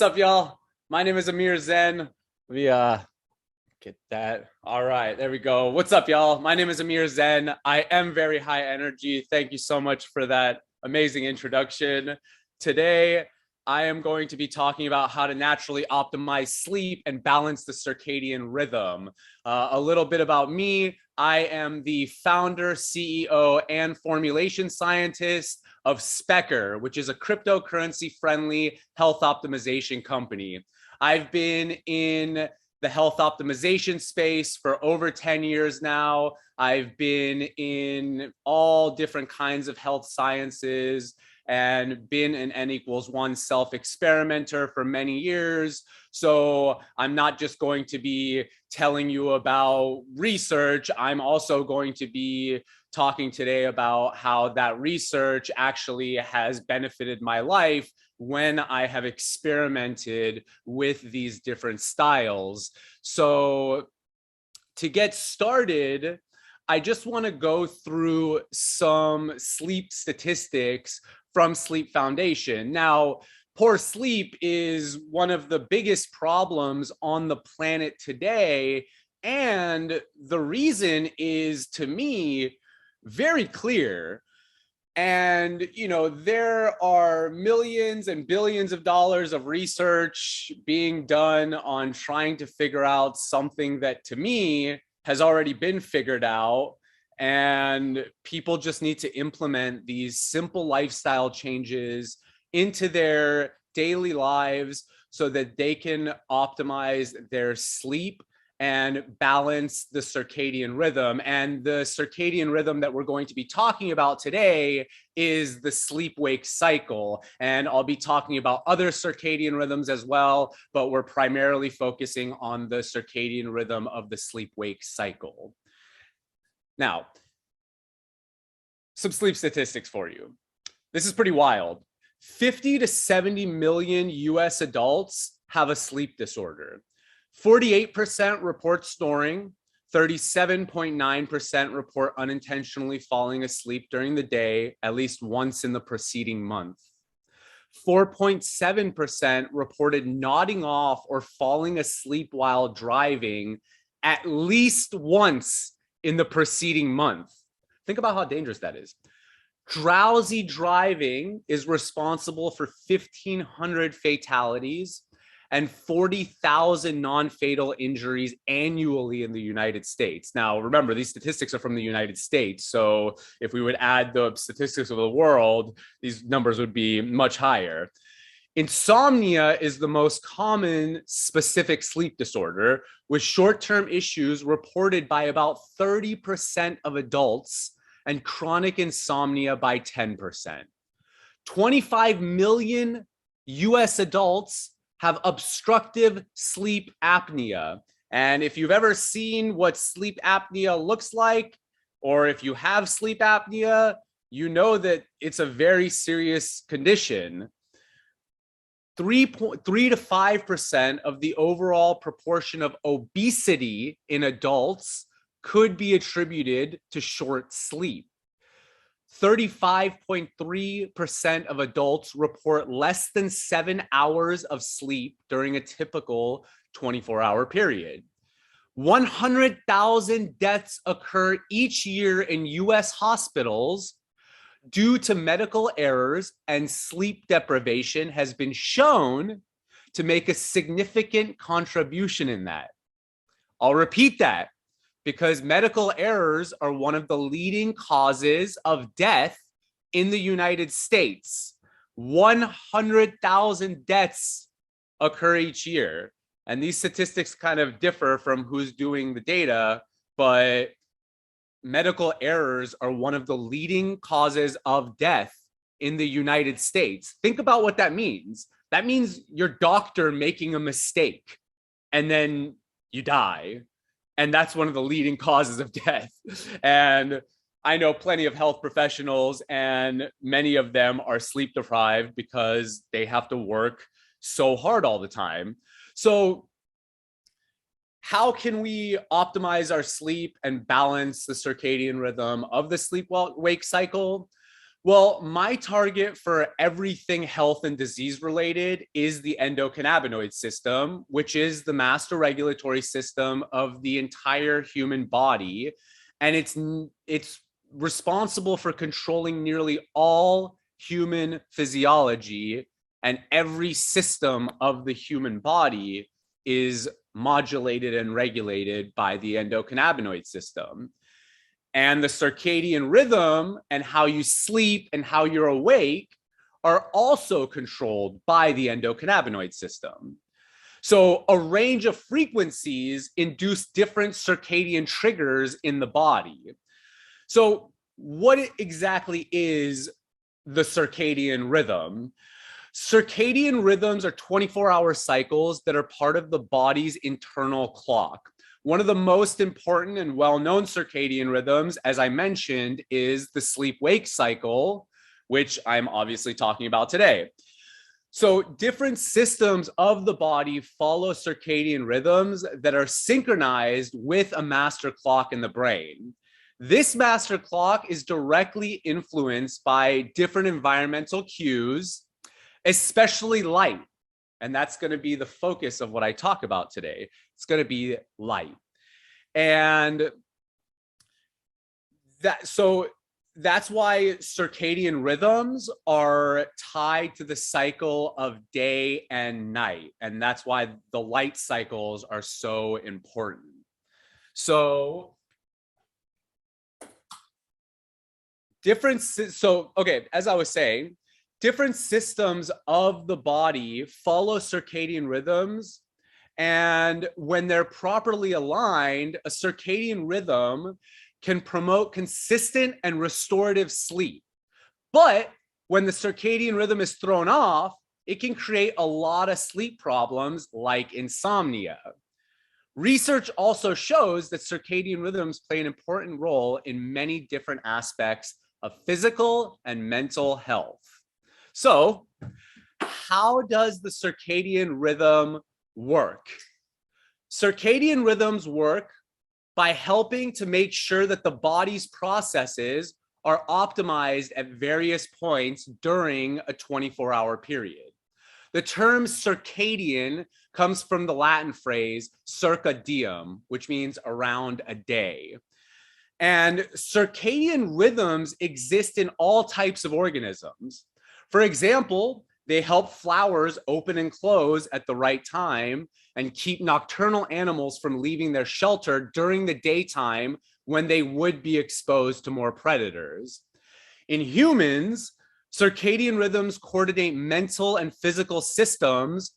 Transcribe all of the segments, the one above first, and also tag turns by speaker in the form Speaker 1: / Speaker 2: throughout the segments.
Speaker 1: up, y'all? My name is Amir Zen. We get that. All right, there we go. What's up, y'all? My name is Amir Zen. I am very high energy. Thank you so much for that amazing introduction. Today, I am going to be talking about how to naturally optimize sleep and balance the circadian rhythm. A little bit about me. I am the founder, CEO, and formulation scientist of Specker, which is a cryptocurrency-friendly health optimization company. I've been in the health optimization space for over 10 years now. I've been in all different kinds of health sciences and been an N=1 self-experimenter for many years. So I'm not just going to be telling you about research, I'm also going to be talking today about how that research actually has benefited my life when I have experimented with these different styles. So to get started, I just want to go through some sleep statistics from Sleep Foundation. Now, poor sleep is one of the biggest problems on the planet today. And the reason is, to me, very clear. And, there are millions and billions of dollars of research being done on trying to figure out something that, to me, has already been figured out. And people just need to implement these simple lifestyle changes into their daily lives so that they can optimize their sleep and balance the circadian rhythm. And the circadian rhythm that we're going to be talking about today is the sleep-wake cycle. And I'll be talking about other circadian rhythms as well, but we're primarily focusing on the circadian rhythm of the sleep-wake cycle. Now, some sleep statistics for you. This is pretty wild. 50 to 70 million US adults have a sleep disorder. 48% report snoring, 37.9% report unintentionally falling asleep during the day at least once in the preceding month. 4.7% reported nodding off or falling asleep while driving at least once in the preceding month. Think about how dangerous that is. Drowsy driving is responsible for 1,500 fatalities and 40,000 non-fatal injuries annually in the United States. Now, remember, these statistics are from the United States. So if we would add the statistics of the world, these numbers would be much higher. Insomnia is the most common specific sleep disorder, with short-term issues reported by about 30% of adults and chronic insomnia by 10%. 25 million US adults have obstructive sleep apnea. And if you've ever seen what sleep apnea looks like, or if you have sleep apnea, you know that it's a very serious condition. 3 to 5% of the overall proportion of obesity in adults could be attributed to short sleep. 35.3% of adults report less than 7 hours of sleep during a typical 24-hour period. 100,000 deaths occur each year in US hospitals due to medical errors, and sleep deprivation has been shown to make a significant contribution in that. I'll repeat that, because medical errors are one of the leading causes of death in the United States. 100,000 deaths occur each year. And these statistics kind of differ from who's doing the data, but medical errors are one of the leading causes of death in the United States. Think about what that means. That means your doctor making a mistake and then you die. And that's one of the leading causes of death. And I know plenty of health professionals, and many of them are sleep deprived because they have to work so hard all the time. So how can we optimize our sleep and balance the circadian rhythm of the sleep-wake cycle? Well, my target for everything health and disease related is the endocannabinoid system, which is the master regulatory system of the entire human body. And it's responsible for controlling nearly all human physiology, and every system of the human body is modulated and regulated by the endocannabinoid system. And the circadian rhythm and how you sleep and how you're awake are also controlled by the endocannabinoid system. So a range of frequencies induce different circadian triggers in the body. So what exactly is the circadian rhythm? Circadian rhythms are 24-hour cycles that are part of the body's internal clock. One of the most important and well-known circadian rhythms, as I mentioned, is the sleep-wake cycle, which I'm obviously talking about today. So different systems of the body follow circadian rhythms that are synchronized with a master clock in the brain. This master clock is directly influenced by different environmental cues, especially light. And that's going to be the focus of what I talk about today. It's going to be light. And that's why circadian rhythms are tied to the cycle of day and night. And that's why the light cycles are so important. So as I was saying, different systems of the body follow circadian rhythms. And when they're properly aligned, a circadian rhythm can promote consistent and restorative sleep. But when the circadian rhythm is thrown off, it can create a lot of sleep problems like insomnia. Research also shows that circadian rhythms play an important role in many different aspects of physical and mental health. So, how does the circadian rhythm work? Circadian rhythms work by helping to make sure that the body's processes are optimized at various points during a 24-hour period. The term circadian comes from the Latin phrase circa diem, which means around a day. And circadian rhythms exist in all types of organisms. For example, they help flowers open and close at the right time and keep nocturnal animals from leaving their shelter during the daytime when they would be exposed to more predators. In humans, circadian rhythms coordinate mental and physical systems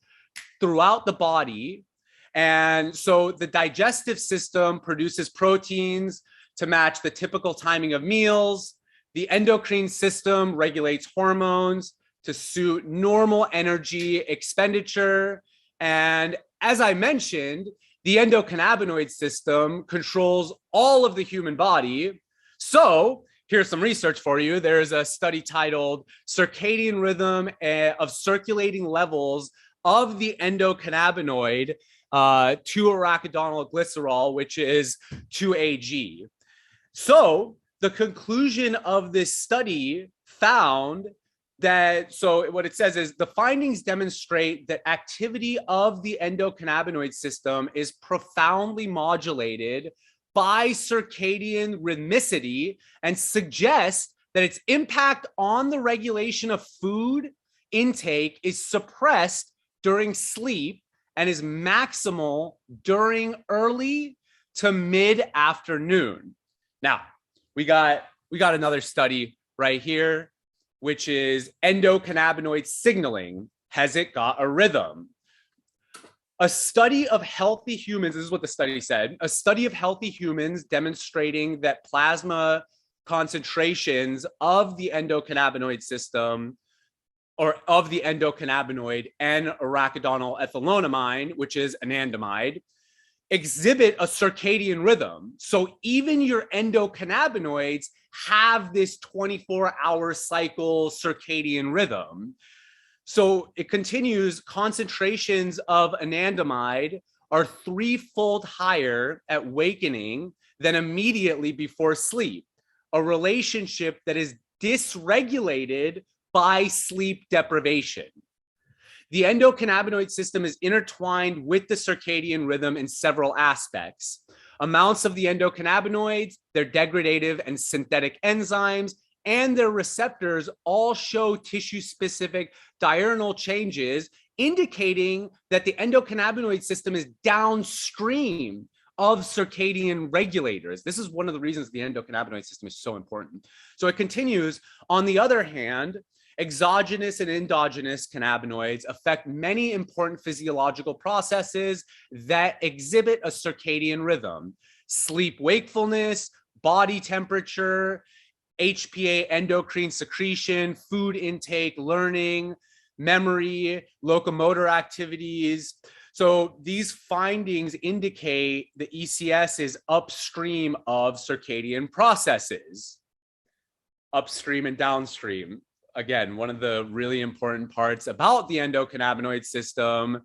Speaker 1: throughout the body. And so the digestive system produces proteins to match the typical timing of meals. The endocrine system regulates hormones to suit normal energy expenditure. And as I mentioned, the endocannabinoid system controls all of the human body. So here's some research for you. There's a study titled Circadian Rhythm of Circulating Levels of the Endocannabinoid 2-arachidonyl glycerol, which is 2-AG. So the conclusion of this study found that, so what it says is the findings demonstrate that activity of the endocannabinoid system is profoundly modulated by circadian rhythmicity and suggest that its impact on the regulation of food intake is suppressed during sleep and is maximal during early to mid-afternoon. Now, we got another study right here, which is endocannabinoid signaling. Has it got a rhythm? A study of healthy humans, this is what the study said, a study of healthy humans demonstrating that plasma concentrations of the endocannabinoid system, or of the endocannabinoid and arachidonyl ethylonamine, which is anandamide, exhibit a circadian rhythm. So even your endocannabinoids have this 24-hour cycle circadian rhythm. So it continues, concentrations of anandamide are 3-fold higher at wakening than immediately before sleep, a relationship that is dysregulated by sleep deprivation. The endocannabinoid system is intertwined with the circadian rhythm in several aspects. Amounts of the endocannabinoids, their degradative and synthetic enzymes, and their receptors all show tissue-specific diurnal changes, indicating that the endocannabinoid system is downstream of circadian regulators. This is one of the reasons the endocannabinoid system is so important. So it continues, on the other hand, exogenous and endogenous cannabinoids affect many important physiological processes that exhibit a circadian rhythm: sleep wakefulness, body temperature, HPA endocrine secretion, food intake, learning, memory, locomotor activities. So these findings indicate the ECS is upstream of circadian processes, upstream and downstream. Again, one of the really important parts about the endocannabinoid system,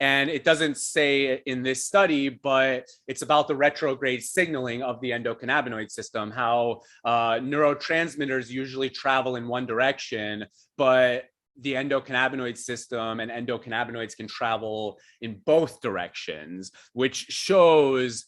Speaker 1: and it doesn't say in this study, but it's about the retrograde signaling of the endocannabinoid system, how neurotransmitters usually travel in one direction, but the endocannabinoid system and endocannabinoids can travel in both directions, which shows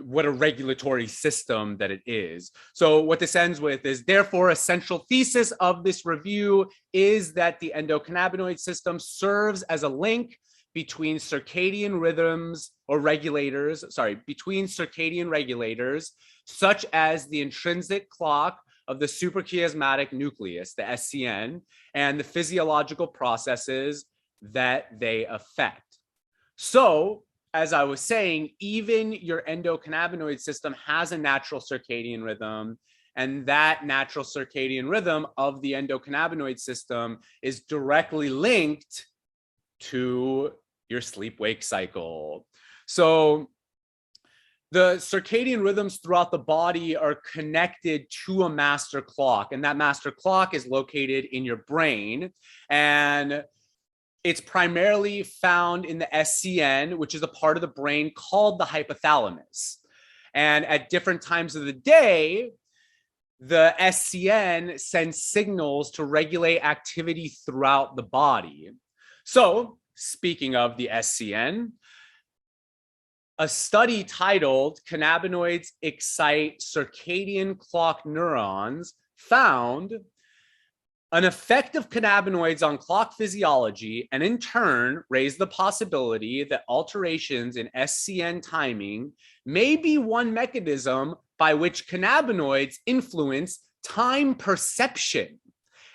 Speaker 1: what a regulatory system that it is. So what this ends with is, therefore, a central thesis of this review is that the endocannabinoid system serves as a link between circadian rhythms or regulators, between circadian regulators, such as the intrinsic clock of the suprachiasmatic nucleus, the SCN, and the physiological processes that they affect. So, as I was saying, even your endocannabinoid system has a natural circadian rhythm, and that natural circadian rhythm of the endocannabinoid system is directly linked to your sleep-wake cycle. So the circadian rhythms throughout the body are connected to a master clock, and that master clock is located in your brain, and it's primarily found in the SCN, which is a part of the brain called the hypothalamus. And at different times of the day, the SCN sends signals to regulate activity throughout the body. So, speaking of the SCN, a study titled "Cannabinoids Excite Circadian Clock Neurons" found an effect of cannabinoids on clock physiology, and in turn raised the possibility that alterations in SCN timing may be one mechanism by which cannabinoids influence time perception,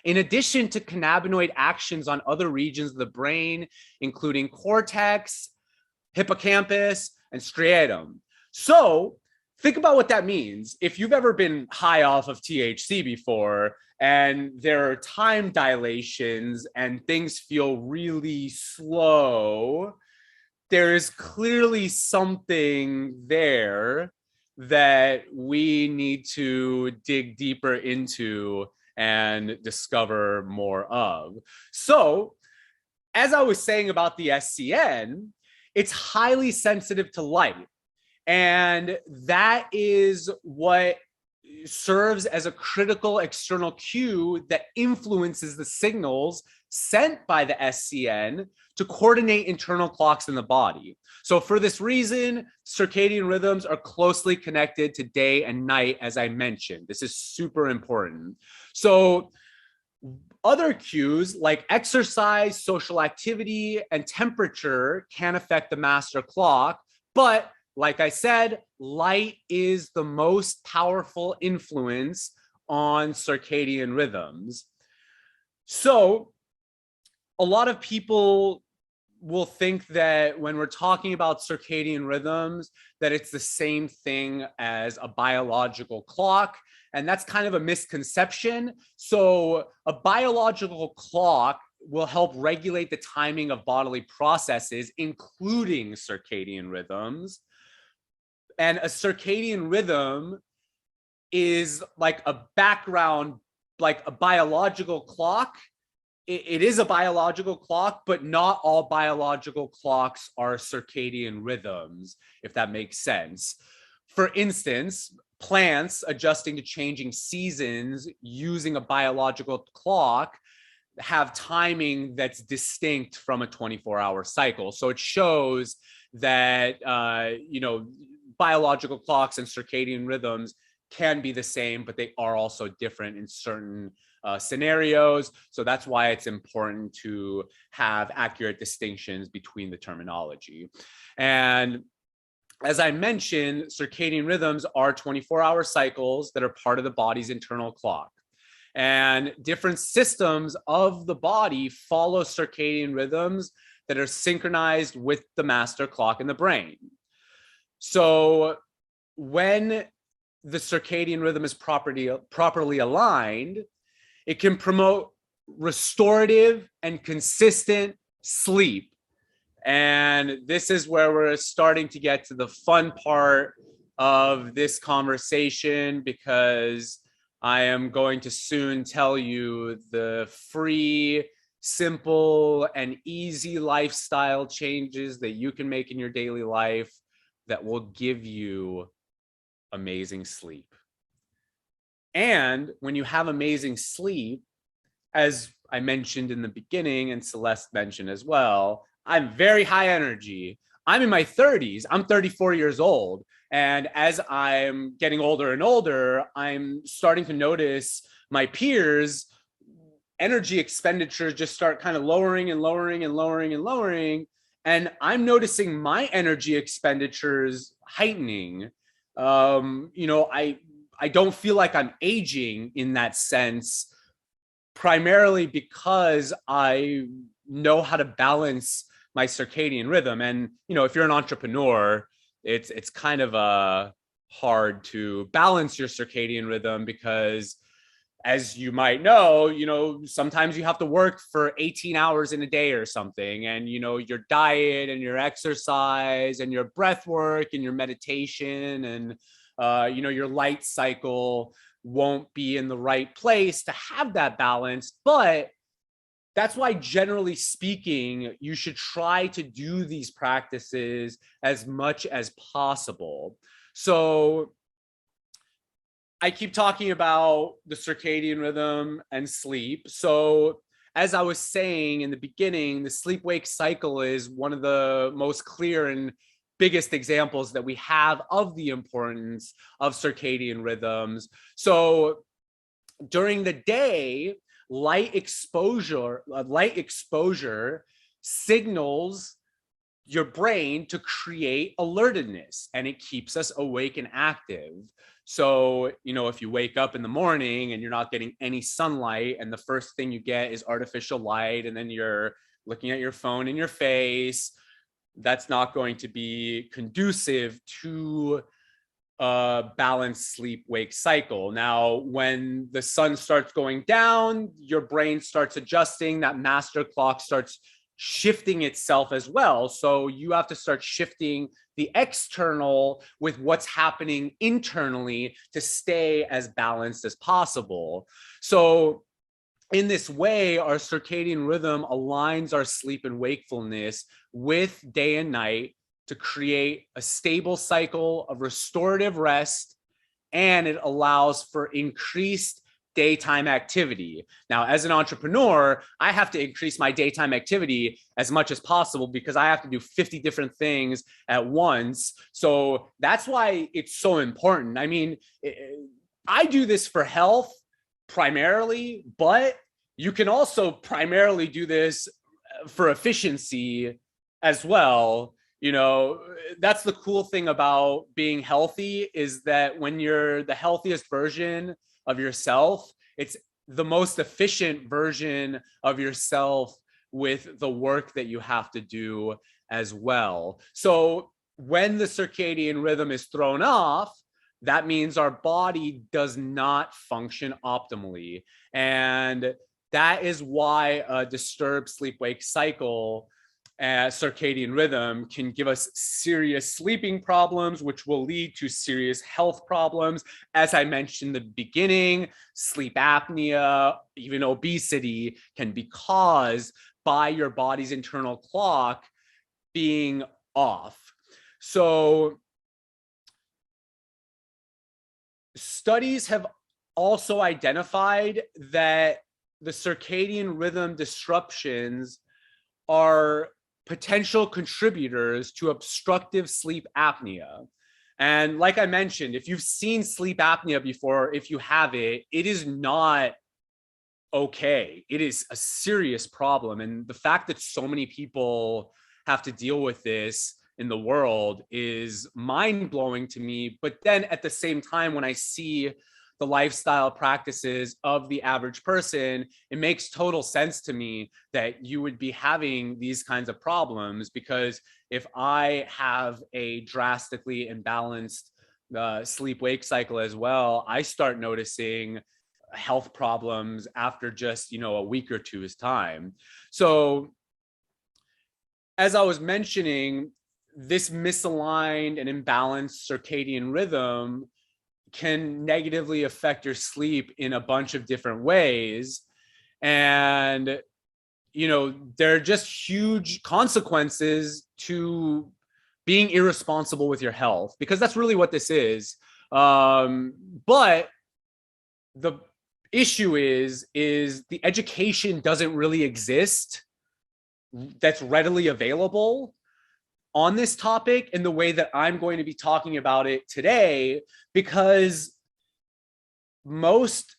Speaker 1: in addition to cannabinoid actions on other regions of the brain, including cortex, hippocampus, and striatum. So think about what that means. If you've ever been high off of THC before, and there are time dilations and things feel really slow, there is clearly something there that we need to dig deeper into and discover more of. So, as I was saying about the SCN, it's highly sensitive to light. And that is what serves as a critical external cue that influences the signals sent by the SCN to coordinate internal clocks in the body. So for this reason, circadian rhythms are closely connected to day and night, as I mentioned. This is super important. So other cues like exercise, social activity, and temperature can affect the master clock, but like I said, light is the most powerful influence on circadian rhythms. So a lot of people will think that when we're talking about circadian rhythms, that it's the same thing as a biological clock. And that's kind of a misconception. So a biological clock will help regulate the timing of bodily processes, including circadian rhythms. And a circadian rhythm is like a background, like a biological clock. It is a biological clock, but not all biological clocks are circadian rhythms, if that makes sense. For instance, plants adjusting to changing seasons using a biological clock have timing that's distinct from a 24-hour cycle. So it shows that, biological clocks and circadian rhythms can be the same, but they are also different in certain scenarios. So that's why it's important to have accurate distinctions between the terminology. And as I mentioned, circadian rhythms are 24-hour cycles that are part of the body's internal clock. And different systems of the body follow circadian rhythms that are synchronized with the master clock in the brain. So when the circadian rhythm is properly aligned, it can promote restorative and consistent sleep. And this is where we're starting to get to the fun part of this conversation, because I am going to soon tell you the free, simple, and easy lifestyle changes that you can make in your daily life that will give you amazing sleep. And when you have amazing sleep, as I mentioned in the beginning, and Celeste mentioned as well, I'm very high energy. I'm in my 30s. I'm 34 years old. And as I'm getting older and older, I'm starting to notice my peers' energy expenditures just start kind of lowering and lowering and lowering and lowering. And I'm noticing my energy expenditures heightening. I don't feel like I'm aging in that sense, primarily because I know how to balance my circadian rhythm. And, if you're an entrepreneur, it's kind of hard to balance your circadian rhythm because, as you might know, sometimes you have to work for 18 hours in a day or something. And, your diet and your exercise and your breath work and your meditation and, your light cycle won't be in the right place to have that balance. But that's why, generally speaking, you should try to do these practices as much as possible. So I keep talking about the circadian rhythm and sleep. So as I was saying in the beginning, the sleep-wake cycle is one of the most clear and biggest examples that we have of the importance of circadian rhythms. So during the day, light exposure signals your brain to create alertedness, and it keeps us awake and active. So, if you wake up in the morning and you're not getting any sunlight, and the first thing you get is artificial light, and then you're looking at your phone in your face, that's not going to be conducive to a balanced sleep-wake cycle. Now, when the sun starts going down, your brain starts adjusting, that master clock starts shifting itself as well. So you have to start shifting the external with what's happening internally to stay as balanced as possible. So in this way, our circadian rhythm aligns our sleep and wakefulness with day and night to create a stable cycle of restorative rest, and it allows for increased daytime activity. Now, as an entrepreneur, I have to increase my daytime activity as much as possible because I have to do 50 different things at once. So that's why it's so important. I mean, I do this for health primarily, but you can also primarily do this for efficiency as well. That's the cool thing about being healthy, is that when you're the healthiest version of yourself, it's the most efficient version of yourself with the work that you have to do as well. So when the circadian rhythm is thrown off, that means our body does not function optimally. And that is why a disturbed sleep-wake cycle, circadian rhythm, can give us serious sleeping problems, which will lead to serious health problems. As I mentioned in the beginning, sleep apnea, even obesity, can be caused by your body's internal clock being off. So studies have also identified that the circadian rhythm disruptions are potential contributors to obstructive sleep apnea. And like I mentioned, if you've seen sleep apnea before, if you have it, it is not okay. It is a serious problem. And the fact that so many people have to deal with this in the world is mind blowing to me. But then at the same time, when I see the lifestyle practices of the average person, it makes total sense to me that you would be having these kinds of problems, because if I have a drastically imbalanced sleep wake cycle as well, I start noticing health problems after just, a week or two's time. So as I was mentioning, this misaligned and imbalanced circadian rhythm can negatively affect your sleep in a bunch of different ways. And, there are just huge consequences to being irresponsible with your health, because that's really what this is. But the issue is the education doesn't really exist that's readily available on this topic in the way that I'm going to be talking about it today, because most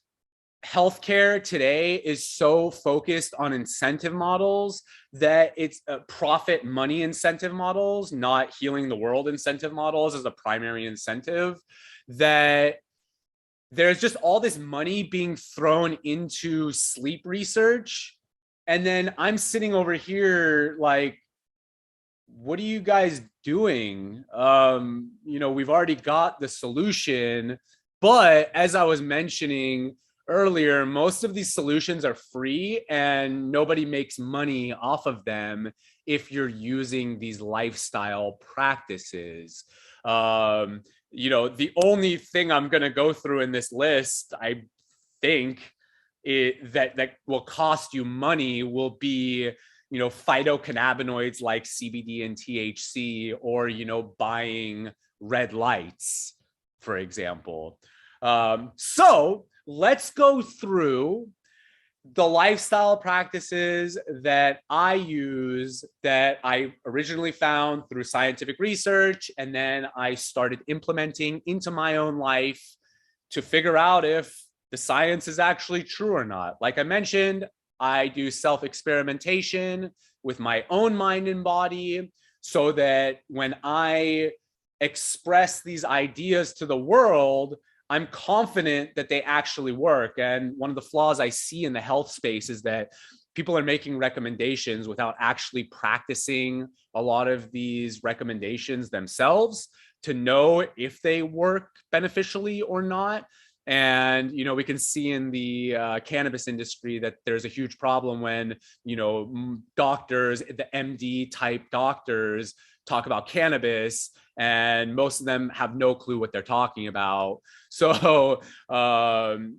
Speaker 1: healthcare today is so focused on incentive models that it's profit money incentive models, not healing the world incentive models as a primary incentive, that there's just all this money being thrown into sleep research. And then I'm sitting over here like, what are you guys doing? We've already got the solution. But as I was mentioning earlier, most of these solutions are free and nobody makes money off of them if you're using these lifestyle practices. The only thing I'm going to go through in this list, I think, that will cost you money will be, phytocannabinoids like CBD and THC, or, buying red lights, for example. So let's go through the lifestyle practices that I use, that I originally found through scientific research, and then I started implementing into my own life to figure out if the science is actually true or not. Like I mentioned, I do self-experimentation with my own mind and body, so that when I express these ideas to the world, I'm confident that they actually work. And one of the flaws I see in the health space is that people are making recommendations without actually practicing a lot of these recommendations themselves to know if they work beneficially or not. And, we can see in the cannabis industry that there's a huge problem when, doctors, the MD type doctors, talk about cannabis, and most of them have no clue what they're talking about. So, and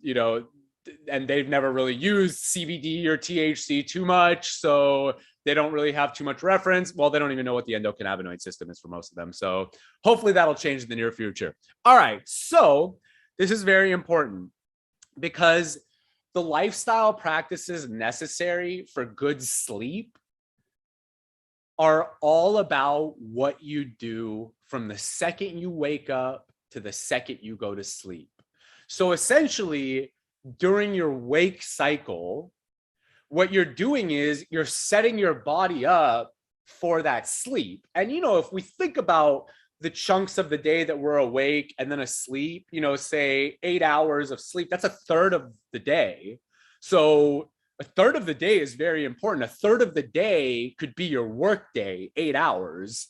Speaker 1: they've never really used CBD or THC too much. So they don't really have too much reference. Well, they don't even know what the endocannabinoid system is for most of them. So hopefully that'll change in the near future. All right. So this is very important, because the lifestyle practices necessary for good sleep are all about what you do from the second you wake up to the second you go to sleep. So essentially, during your wake cycle, what you're doing is you're setting your body up for that sleep. And, if we think about the chunks of the day that we're awake and then asleep, say 8 hours of sleep, that's a third of the day. So a third of the day is very important. A third of the day could be your work day, 8 hours.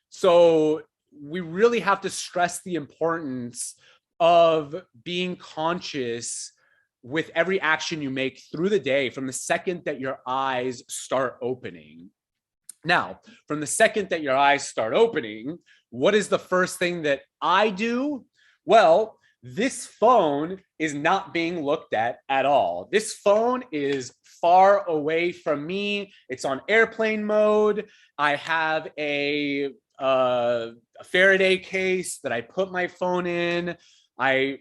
Speaker 1: So we really have to stress the importance of being conscious with every action you make through the day from the second that your eyes start opening. Now, from the second that your eyes start opening, what is the first thing that I do? Well, this phone is not being looked at all. This phone is far away from me. It's on airplane mode. I have a Faraday case that I put my phone in. I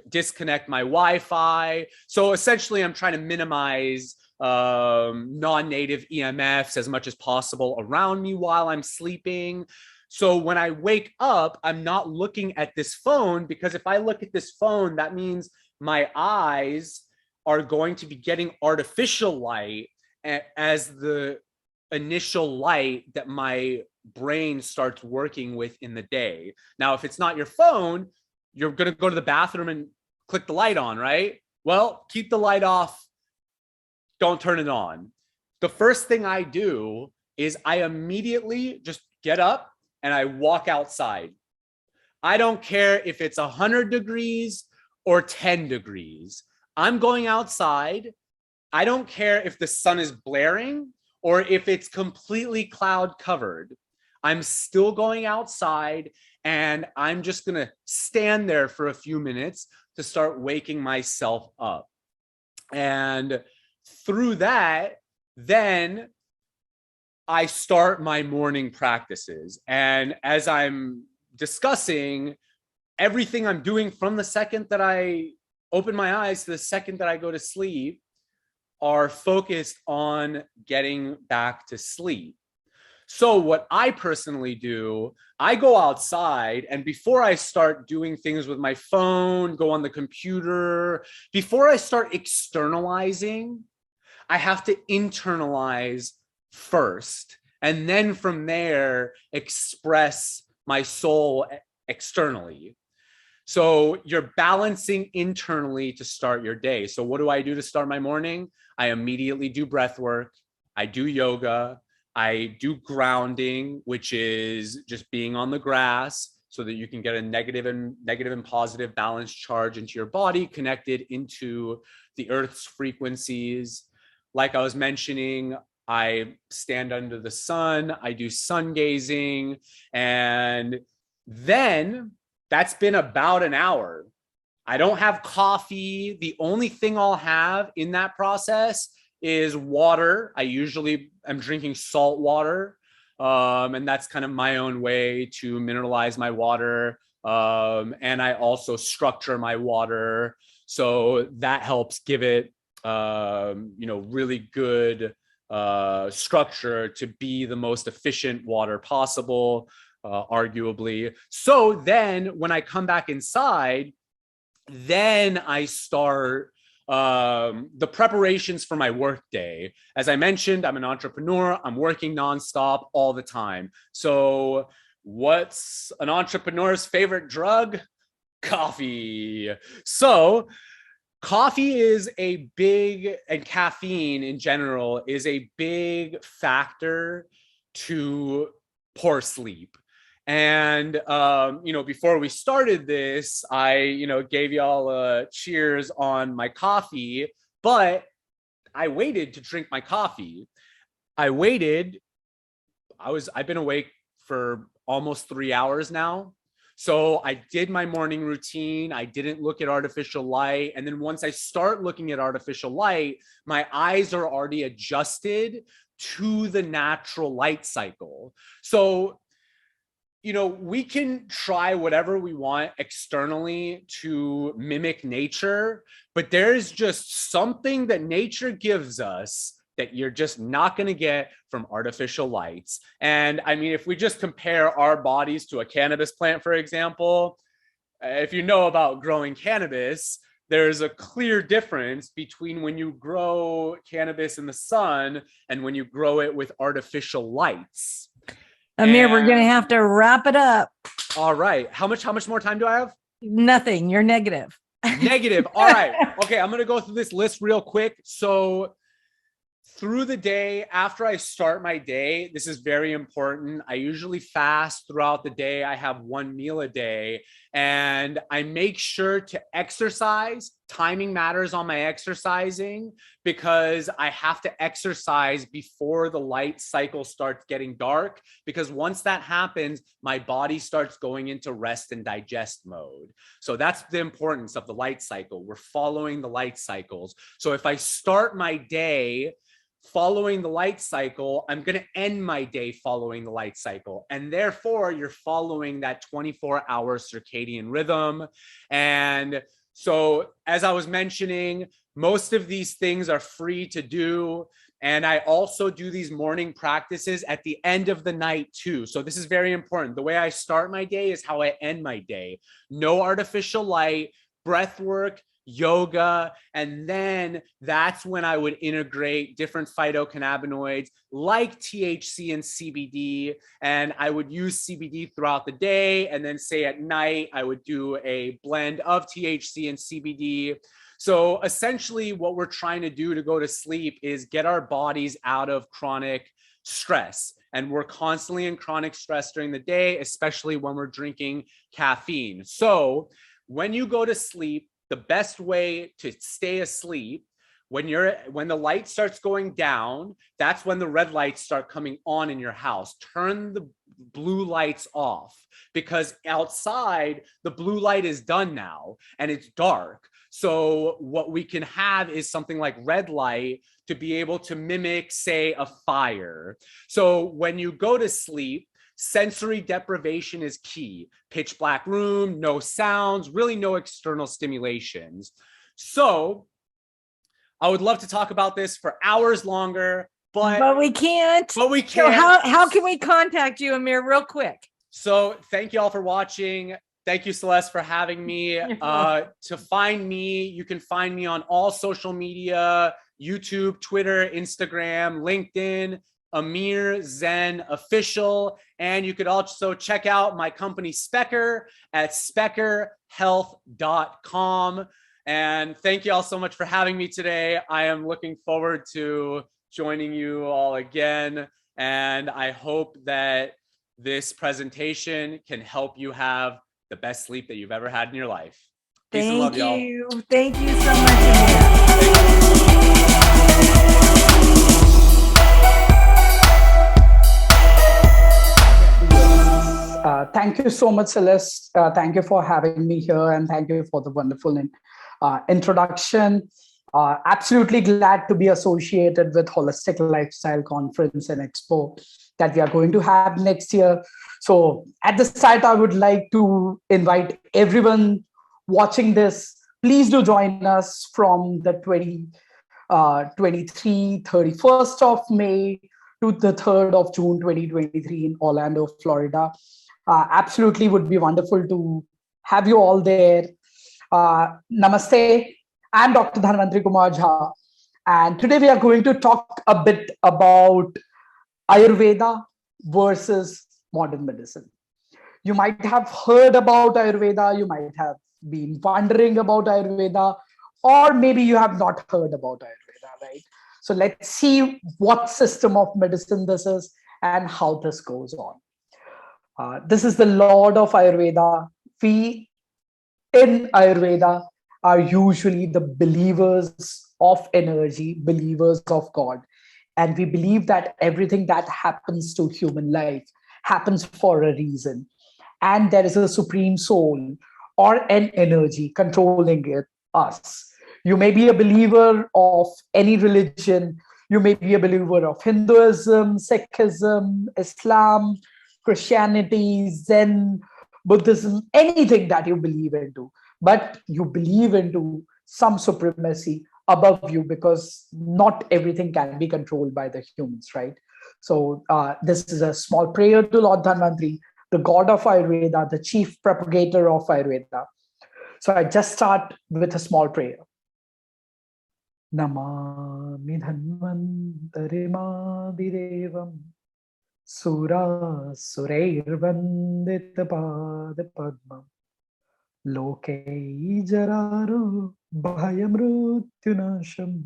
Speaker 1: disconnect my Wi-Fi. So essentially I'm trying to minimize non-native EMFs as much as possible around me while I'm sleeping. So when I wake up, I'm not looking at this phone, because if I look at this phone, that means my eyes are going to be getting artificial light as the initial light that my brain starts working with in the day. Now, if it's not your phone, you're going to go to the bathroom and click the light on, right? Well, keep the light off. Don't turn it on. The first thing I do is I immediately just get up and I walk outside. I don't care if it's 100 degrees or 10 degrees. I'm going outside. I don't care if the sun is blaring or if it's completely cloud covered. I'm still going outside, and I'm just going to stand there for a few minutes to start waking myself up. And through that, then I start my morning practices. And as I'm discussing, everything I'm doing from the second that I open my eyes to the second that I go to sleep are focused on getting back to sleep. So what I personally do, I go outside, and before I start doing things with my phone, go on the computer, before I start externalizing, I have to internalize first, and then from there express my soul externally. So you're balancing internally to start your day. So what do I do to start my morning? I immediately do breath work. I do yoga. I do grounding, which is just being on the grass so that you can get a negative and positive balanced charge into your body, connected into the earth's frequencies. Like I was mentioning, I stand under the sun, I do sun gazing, and then that's been about an hour. I don't have coffee. The only thing I'll have in that process is water. I usually am drinking salt water, and that's kind of my own way to mineralize my water. And I also structure my water, so that helps give it, really good structure to be the most efficient water possible, arguably. So then when I come back inside, then I start the preparations for my work day. As I mentioned, I'm an entrepreneur. I'm working nonstop all the time. So what's an entrepreneur's favorite drug? Coffee. So coffee is a big, and caffeine in general is a big factor to poor sleep. And, before we started this, I, gave y'all a cheers on my coffee, but I waited to drink my coffee. I've been awake for almost 3 hours now. So I did my morning routine. I didn't look at artificial light. And then once I start looking at artificial light, my eyes are already adjusted to the natural light cycle. So we can try whatever we want externally to mimic nature, but there's just something that nature gives us that you're just not going to get from artificial lights. And I mean, if we just compare our bodies to a cannabis plant, for example, if you know about growing cannabis, there's a clear difference between when you grow cannabis in the sun and when you grow it with artificial lights.
Speaker 2: Amir, we're going to have to wrap it up.
Speaker 1: All right. How much more time do I have?
Speaker 2: Nothing. You're negative.
Speaker 1: Negative. All right. Okay. I'm going to go through this list real quick. So through the day, after I start my day, this is very important. I usually fast throughout the day. I have one meal a day, and I make sure to exercise. Timing matters on my exercising, because I have to exercise before the light cycle starts getting dark, because once that happens, my body starts going into rest and digest mode. So that's the importance of the light cycle. We're following the light cycles. So if I start my day following the light cycle, I'm going to end my day following the light cycle. And therefore, you're following that 24-hour circadian rhythm. And So as I was mentioning, most of these things are free to do. And I also do these morning practices at the end of the night too. So this is very important. The way I start my day is how I end my day. No artificial light, breath work, yoga, and then that's when I would integrate different phytocannabinoids like THC and CBD, and I would use CBD throughout the day, and then say at night I would do a blend of THC and CBD. So essentially what we're trying to do to go to sleep is get our bodies out of chronic stress. And we're constantly in chronic stress during the day, especially when we're drinking caffeine. So when you go to sleep, the best way to stay asleep, when the light starts going down, that's when the red lights start coming on in your house. Turn the blue lights off, because outside the blue light is done now and it's dark. So what we can have is something like red light to be able to mimic, say, a fire. So when you go to sleep, sensory deprivation is key. Pitch black room, no sounds, really no external stimulations. So I would love to talk about this for hours longer,
Speaker 2: but we can't.
Speaker 1: So
Speaker 2: how can we contact you, Amir, real quick?
Speaker 1: So thank you all for watching. Thank you, Celeste, for having me. To find me, you can find me on all social media, YouTube, Twitter, Instagram, LinkedIn, Amir Zen Official. And you could also check out my company Specker at speckerhealth.com. And thank you all so much for having me today. I am looking forward to joining you all again. And I hope that this presentation can help you have the best sleep that you've ever had in your life. Peace and love, y'all.
Speaker 2: Thank you so much, Amir.
Speaker 3: Thank you so much, Celeste. Thank you for having me here, and thank you for the wonderful introduction. Absolutely glad to be associated with Holistic Lifestyle Conference and Expo that we are going to have next year. So at the start, I would like to invite everyone watching this. Please do join us from the 31st of May to the 3rd of June 2023 in Orlando, Florida. Absolutely would be wonderful to have you all there. Namaste. I'm Dr. Dhanwantari Kumar Jha, and today we are going to talk a bit about Ayurveda versus modern medicine. You might have heard about Ayurveda, you might have been wondering about Ayurveda, or maybe you have not heard about Ayurveda, right? So let's see what system of medicine this is and how this goes on. This is the Lord of Ayurveda. We in Ayurveda are usually the believers of energy, believers of God. And we believe that everything that happens to human life happens for a reason. And there is a supreme soul or an energy controlling us. You may be a believer of any religion. You may be a believer of Hinduism, Sikhism, Islam, Christianity, Zen, Buddhism, anything that you believe into. But you believe into some supremacy above you, because not everything can be controlled by the humans, right? So this is a small prayer to Lord Dhanwantari, the god of Ayurveda, the chief propagator of Ayurveda. So I just start with a small prayer. Namami Dhanwantari Madidevam Sura Surairvandita Pada Padmam Loke Jararu Bhayamrutyunasham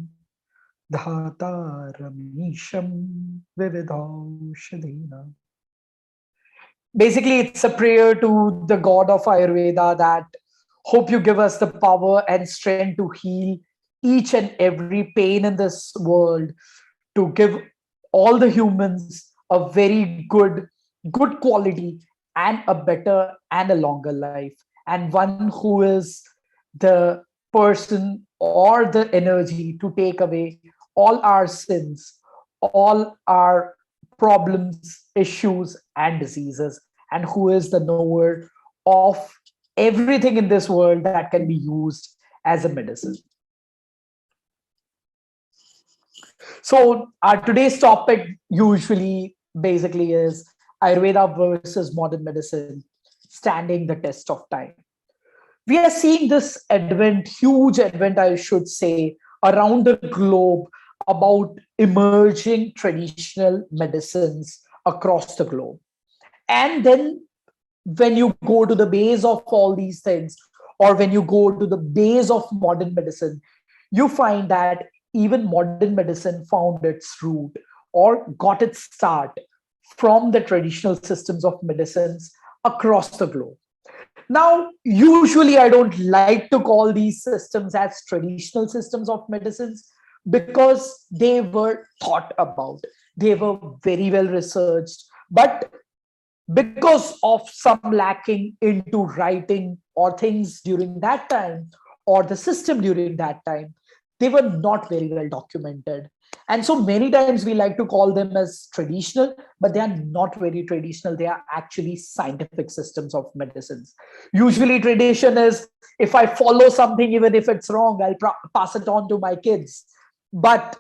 Speaker 3: Dhataramisham Vividaushadina. Basically, it's a prayer to the god of Ayurveda that hope you give us the power and strength to heal each and every pain in this world, to give all the humans a very good quality and a better and a longer life, and one who is the person or the energy to take away all our sins, all our problems, issues, and diseases, and who is the knower of everything in this world that can be used as a medicine. So our today's topic usually basically is Ayurveda versus modern medicine, standing the test of time. We are seeing this huge advent, I should say, around the globe about emerging traditional medicines across the globe. And then when you go to the base of all these things, or when you go to the base of modern medicine, you find that even modern medicine found its root or got its start from the traditional systems of medicines across the globe. Now, usually I don't like to call these systems as traditional systems of medicines because they were thought about, they were very well researched, but because of some lacking into writing or things during that time, or the system during that time, they were not very well documented. And so many times we like to call them as traditional, but they are not very traditional. They are actually scientific systems of medicines. Usually tradition is, if I follow something, even if it's wrong, I'll pass it on to my kids. But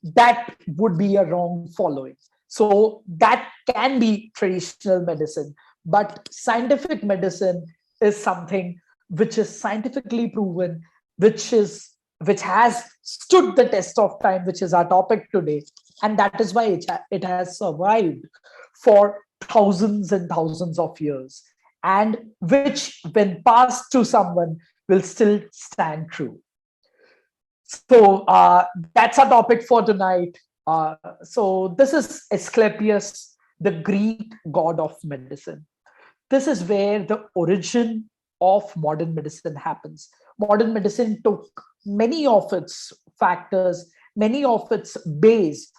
Speaker 3: that would be a wrong following. So that can be traditional medicine, but scientific medicine is something which is scientifically proven, which has stood the test of time, which is our topic today. And that is why it has survived for thousands and thousands of years, and which, when passed to someone, will still stand true. So that's our topic for tonight. So this is Asclepius, the Greek god of medicine. This is where the origin of modern medicine happens. Modern medicine took many of its factors, many of its base.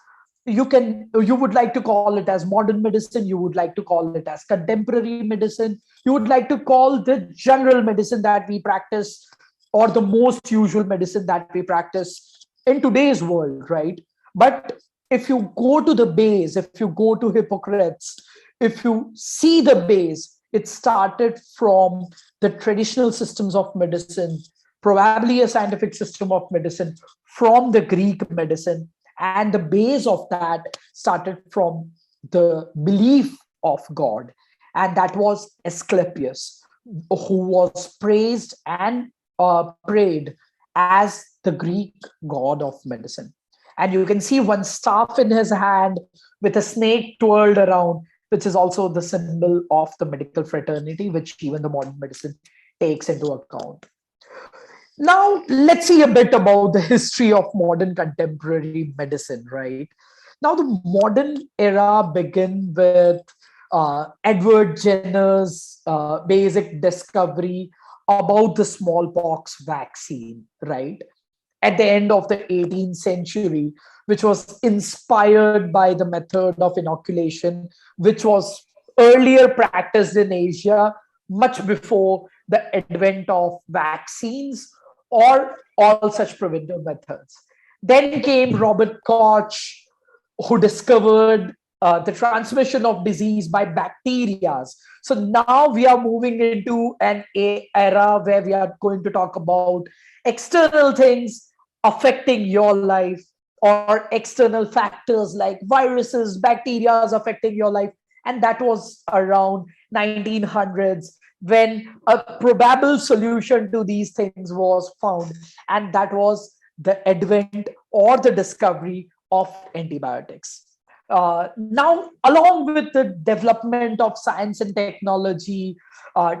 Speaker 3: You would like to call it as modern medicine, you would like to call it as contemporary medicine, you would like to call the general medicine that we practice, or the most usual medicine that we practice in today's world, right? But if you go to the base, if you go to Hippocrates, if you see the base, it started from the traditional systems of medicine, probably a scientific system of medicine from the Greek medicine. And the base of that started from the belief of God. And that was Asclepius, who was praised and prayed as the Greek god of medicine. And you can see one staff in his hand with a snake twirled around, which is also the symbol of the medical fraternity, which even the modern medicine takes into account. Now, let's see a bit about the history of modern contemporary medicine, right? Now, the modern era began with Edward Jenner's basic discovery about the smallpox vaccine, right? At the end of the 18th century, which was inspired by the method of inoculation, which was earlier practiced in Asia, much before the advent of vaccines or all such preventive methods. Then came Robert Koch, who discovered the transmission of disease by bacteria. So now we are moving into an era where we are going to talk about external things affecting your life, or external factors like viruses, bacteria affecting your life. And that was around 1900s when a probable solution to these things was found. And that was the advent or the discovery of antibiotics. Now, along with the development of science and technology,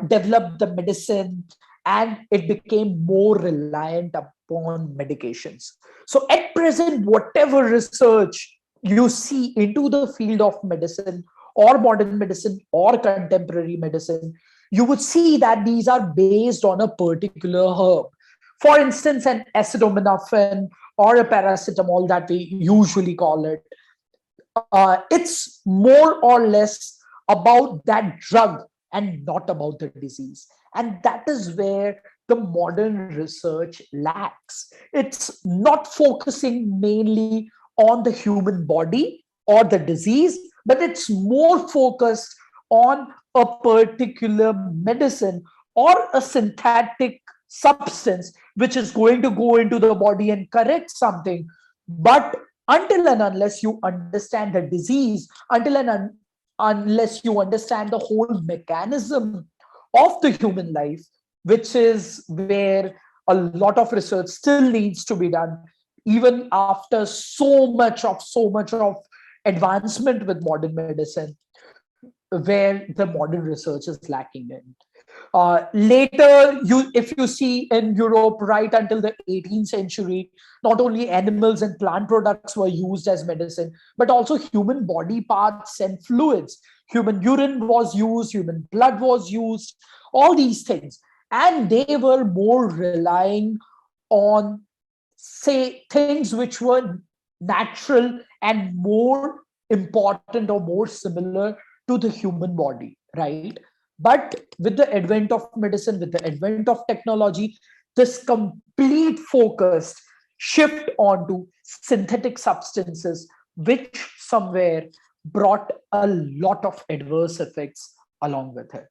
Speaker 3: developed the medicine, and it became more reliant upon medications. So at present, whatever research you see into the field of medicine or modern medicine or contemporary medicine, you would see that these are based on a particular herb. For instance, an acetaminophen or a paracetamol that we usually call it. It's more or less about that drug and not about the disease. And that is where the modern research lacks. It's not focusing mainly on the human body or the disease, but it's more focused on a particular medicine or a synthetic substance which is going to go into the body and correct something. But until and unless you understand the disease, unless you understand the whole mechanism of the human life, which is where a lot of research still needs to be done, even after so much of advancement with modern medicine, where the modern research is lacking in. Later, if you see in Europe, right until the 18th century, not only animals and plant products were used as medicine, but also human body parts and fluids. Human urine was used, human blood was used, all these things. And they were more relying on, say, things which were natural and more important or more similar to the human body, right? But with the advent of medicine, with the advent of technology, this complete focused shift onto synthetic substances, which somewhere brought a lot of adverse effects along with it.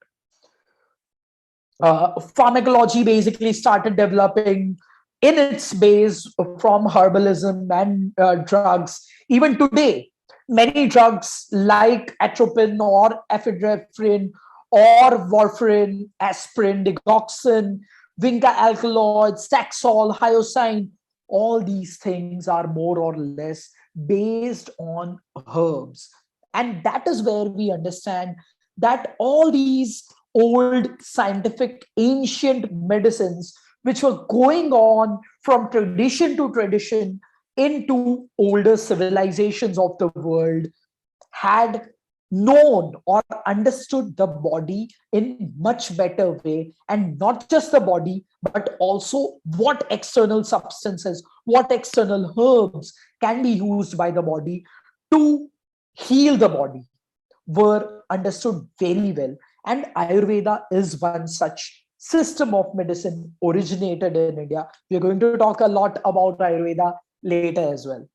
Speaker 3: Pharmacology basically started developing in its base from herbalism and drugs. Even today, many drugs like atropine or ephedrine or warfarin, aspirin, digoxin, vinca alkaloids, taxol, hyoscine, all these things are more or less based on herbs. And that is where we understand that all these old scientific ancient medicines, which were going on from tradition to tradition into older civilizations of the world, had known or understood the body in much better way, and not just the body, but also what external substances, what external herbs can be used by the body to heal the body, were understood very well. And Ayurveda is one such system of medicine originated in India. We're going to talk a lot about Ayurveda later as well.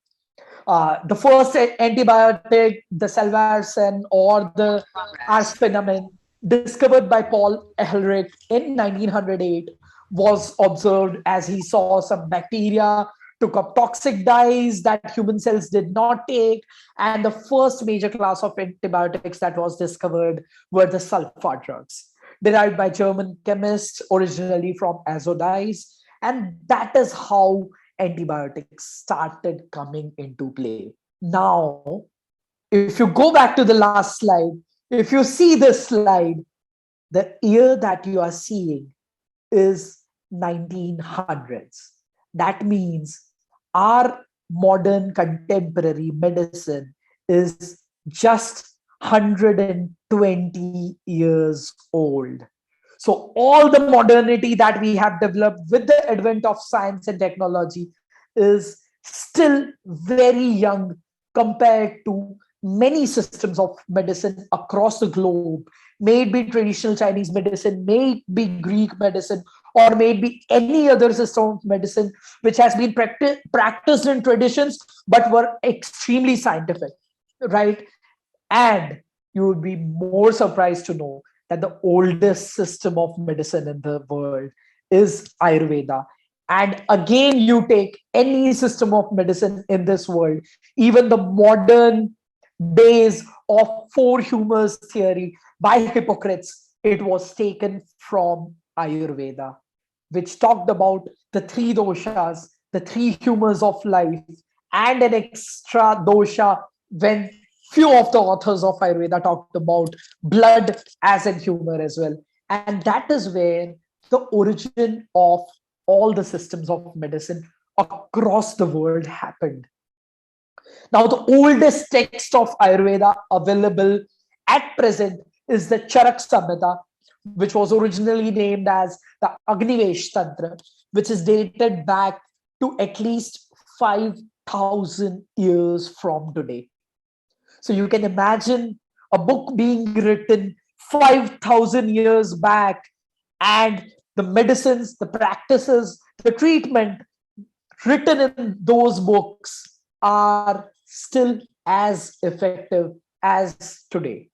Speaker 3: The first antibiotic, the salvarsan or the arsphenamine, discovered by Paul Ehrlich in 1908, was observed as he saw some bacteria took up toxic dyes that human cells did not take. And the first major class of antibiotics that was discovered were the sulfa drugs, derived by German chemists originally from azo dyes. And that is how antibiotics started coming into play. Now, if you go back to the last slide, if you see this slide, the year that you are seeing is 1900s. That means our modern contemporary medicine is just 120 years old. So all the modernity that we have developed with the advent of science and technology is still very young compared to many systems of medicine across the globe. May it be traditional Chinese medicine, may it be Greek medicine, or may it be any other system of medicine which has been practiced in traditions but were extremely scientific, right? And you would be more surprised to know that the oldest system of medicine in the world is Ayurveda. And again, you take any system of medicine in this world, even the modern days of four humors theory by Hippocrates, it was taken from Ayurveda, which talked about the three doshas, the three humors of life, and an extra dosha when few of the authors of Ayurveda talked about blood as a humor as well. And that is where the origin of all the systems of medicine across the world happened. Now, the oldest text of Ayurveda available at present is the Charak Samhita, which was originally named as the Agnivesh Tantra, which is dated back to at least 5,000 years from today. So you can imagine a book being written 5,000 years back, and the medicines, the practices, the treatment written in those books are still as effective as today.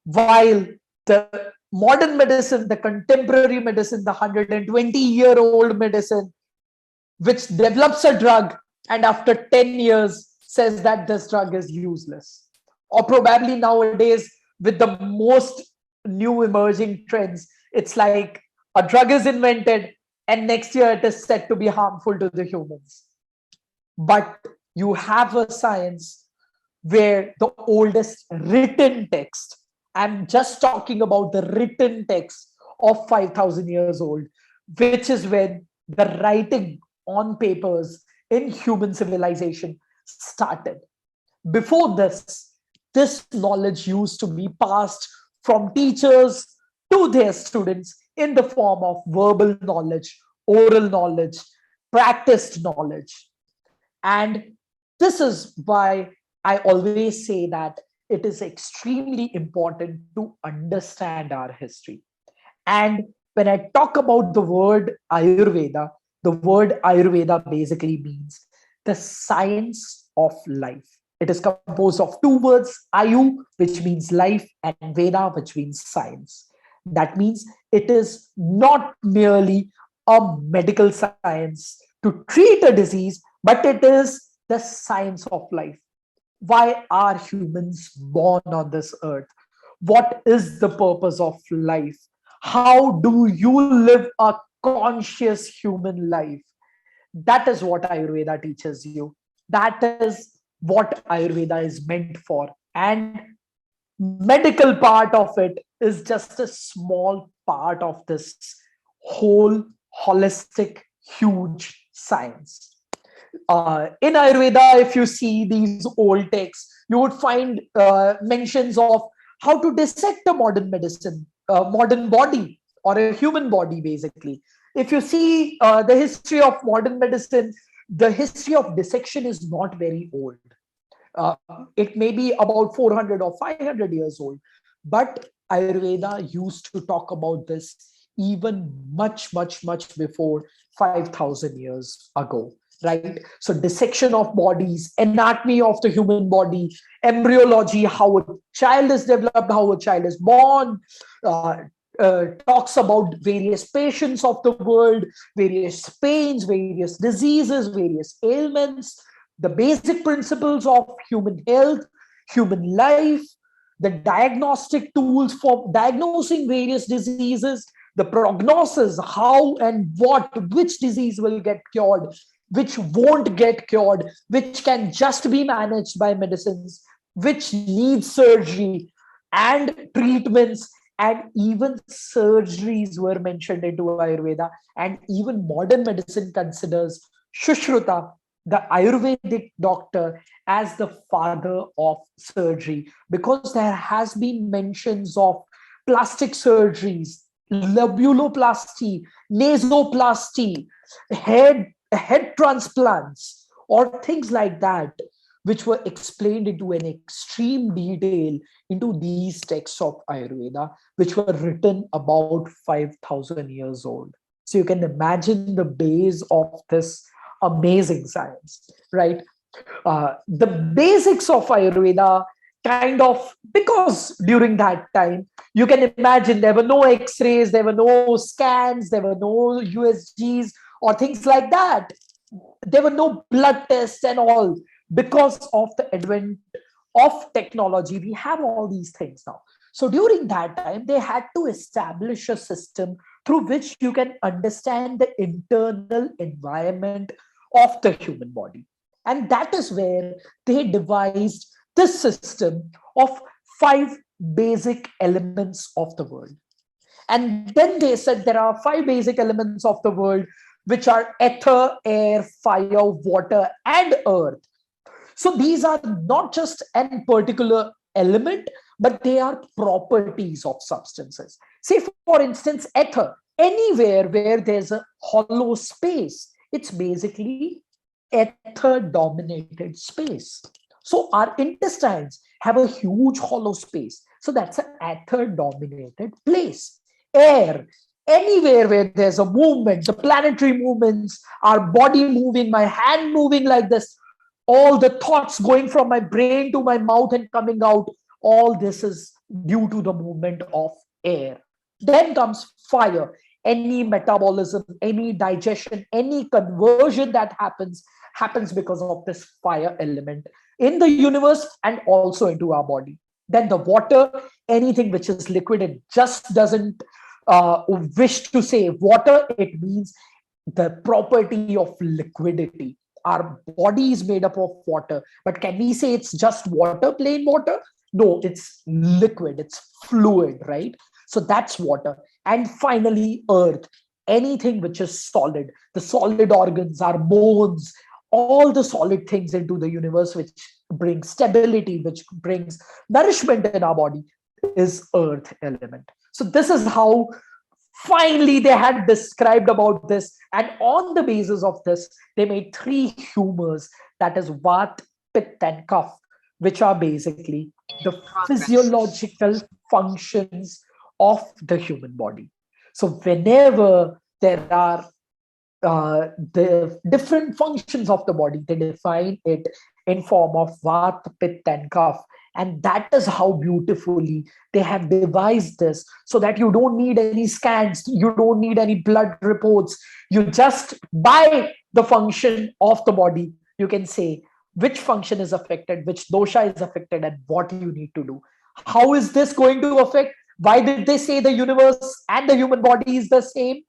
Speaker 3: While the modern medicine, the contemporary medicine, the 120-year-old medicine, which develops a drug and after 10 years says that this drug is useless. Or probably nowadays, with the most new emerging trends, it's like a drug is invented and next year it is said to be harmful to the humans. But you have a science where the oldest written text, I'm just talking about the written text of 5,000 years old, which is when the writing on papers in human civilization started. Before this, this knowledge used to be passed from teachers to their students in the form of verbal knowledge, oral knowledge, practiced knowledge. And this is why I always say that it is extremely important to understand our history. And when I talk about the word Ayurveda, the word Ayurveda basically means the science of life. It is composed of two words, Ayu, which means life, and Veda, which means science. That means it is not merely a medical science to treat a disease, but it is the science of life. Why are humans born on this earth? What is the purpose of life? How do you live a conscious human life? That is what Ayurveda teaches you. That is what Ayurveda is meant for. And medical part of it is just a small part of this whole holistic, huge science. In Ayurveda, if you see these old texts, you would find mentions of how to dissect a modern medicine, modern body, or a human body, basically. If you see the history of modern medicine, the history of dissection is not very old. Uh, it may be about 400 or 500 years old, but Ayurveda used to talk about this even much, much, much before 5,000 years ago. Right? So dissection of bodies, anatomy of the human body, embryology, how a child is developed, how a child is born, talks about various patients of the world, various pains, various diseases, various ailments, the basic principles of human health, human life, the diagnostic tools for diagnosing various diseases, the prognosis, how and what, which disease will get cured, which won't get cured, which can just be managed by medicines, which needs surgery and treatments, and even surgeries were mentioned into Ayurveda. And even modern medicine considers Shushruta, the Ayurvedic doctor, as the father of surgery, because there has been mentions of plastic surgeries, labuloplasty, nasoplasty, head transplants, or things like that, which were explained into an extreme detail into these texts of Ayurveda, which were written about 5,000 years old. So you can imagine the base of this amazing science, right? The basics of Ayurveda kind of, because during that time, you can imagine there were no x-rays, there were no scans, there were no USGs or things like that. There were no blood tests and all. Because of the advent of technology, we have all these things now. So during that time, they had to establish a system through which you can understand the internal environment of the human body. And that is where they devised this system of 5 basic elements of the world. And then they said there are 5 basic elements of the world, which are ether, air, fire, water, and earth. So these are not just a particular element, but they are properties of substances. Say, for instance, ether. Anywhere where there's a hollow space, it's basically ether-dominated space. So our intestines have a huge hollow space. So that's an ether-dominated place. Air. Anywhere where there's a movement, the planetary movements, our body moving, my hand moving like this, all the thoughts going from my brain to my mouth and coming out, all this is due to the movement of air. Then comes fire. Any metabolism, any digestion, any conversion that happens because of this fire element in the universe and also into our body. Then the water, anything which is liquid, it just doesn't wish to say water, it means the property of liquidity. Our body is made up of water, but can we say it's just water, plain water? No, it's liquid, it's fluid, right? So that's water. And finally, earth, anything which is solid, the solid organs, our bones, all the solid things into the universe, which brings stability, which brings nourishment in our body, is earth element. So this is how finally they had described about this, and on the basis of this they made three humors, that is vat, pitta and kapha, which are basically the physiological functions of the human body. So whenever there are the different functions of the body, they define it in form of vat, pitta and kapha. And that is how beautifully they have devised this, so that you don't need any scans, you don't need any blood reports. You just, by the function of the body, you can say which function is affected, which dosha is affected, and what you need to do. How is this going to affect? Why did they say the universe and the human body is the same?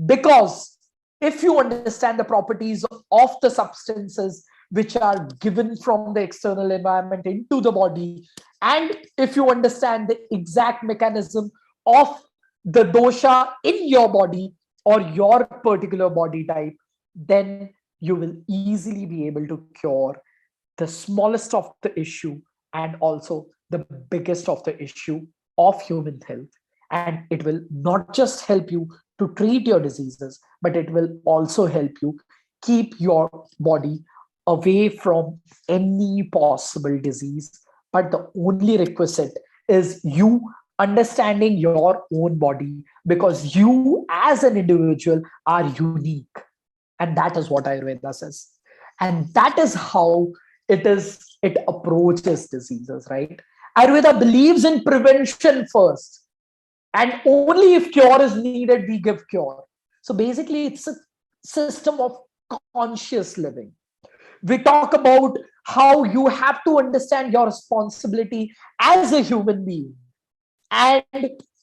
Speaker 3: Because if you understand the properties of the substances which are given from the external environment into the body, and if you understand the exact mechanism of the dosha in your body or your particular body type, then you will easily be able to cure the smallest of the issue and also the biggest of the issue of human health. And it will not just help you to treat your diseases, but it will also help you keep your body away from any possible disease. But the only requisite is you understanding your own body, because you as an individual are unique. And that is what Ayurveda says. And that is how it approaches diseases, right? Ayurveda believes in prevention first. And only if cure is needed, we give cure. So basically, it's a system of conscious living. We talk about how you have to understand your responsibility as a human being and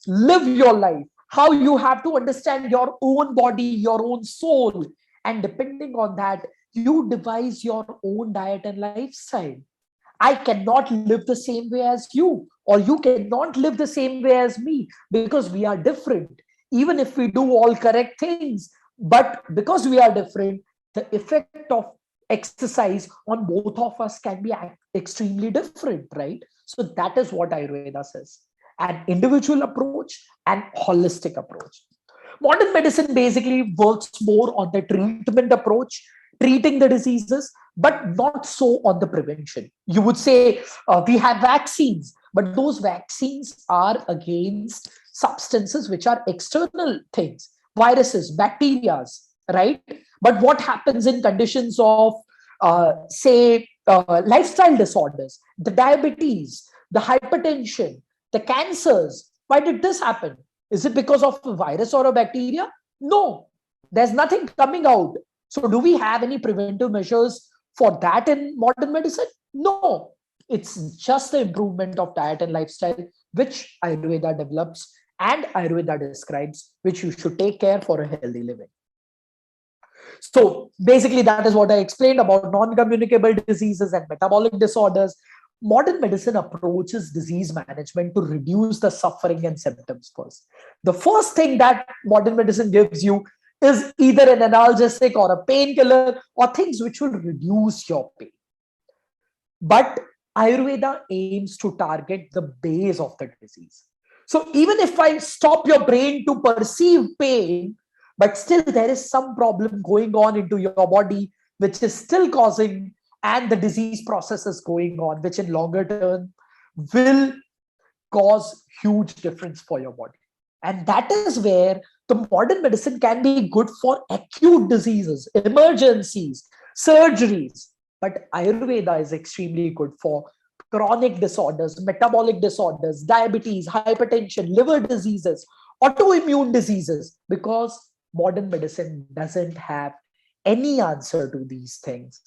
Speaker 3: live your life, how you have to understand your own body, your own soul, and depending on that, you devise your own diet and lifestyle. I cannot live the same way as you, or you cannot live the same way as me, because we are different. Even if we do all correct things, but because we are different, the effect of exercise on both of us can be extremely different, right? So that is what Ayurveda says: an individual approach and holistic approach. Modern medicine basically works more on the treatment approach, treating the diseases, but not so on the prevention. You would say we have vaccines, but those vaccines are against substances which are external things, viruses, bacteria, right? But what happens in conditions of, say, lifestyle disorders, the diabetes, the hypertension, the cancers? Why did this happen? Is it because of a virus or a bacteria? No, there's nothing coming out. So do we have any preventive measures for that in modern medicine? No, it's just the improvement of diet and lifestyle, which Ayurveda develops and Ayurveda describes, which you should take care for a healthy living. So basically, that is what I explained about non-communicable diseases and metabolic disorders. Modern medicine approaches disease management to reduce the suffering and symptoms first. The first thing that modern medicine gives you is either an analgesic or a painkiller or things which will reduce your pain. But Ayurveda aims to target the base of the disease. So even if I stop your brain to perceive pain, but still there is some problem going on into your body, which is still causing, and the disease process is going on, which in longer term will cause huge difference for your body. And that is where the modern medicine can be good for acute diseases, emergencies, surgeries. But Ayurveda is extremely good for chronic disorders, metabolic disorders, diabetes, hypertension, liver diseases,
Speaker 4: Autoimmune diseases, because modern medicine doesn't have any answer to these things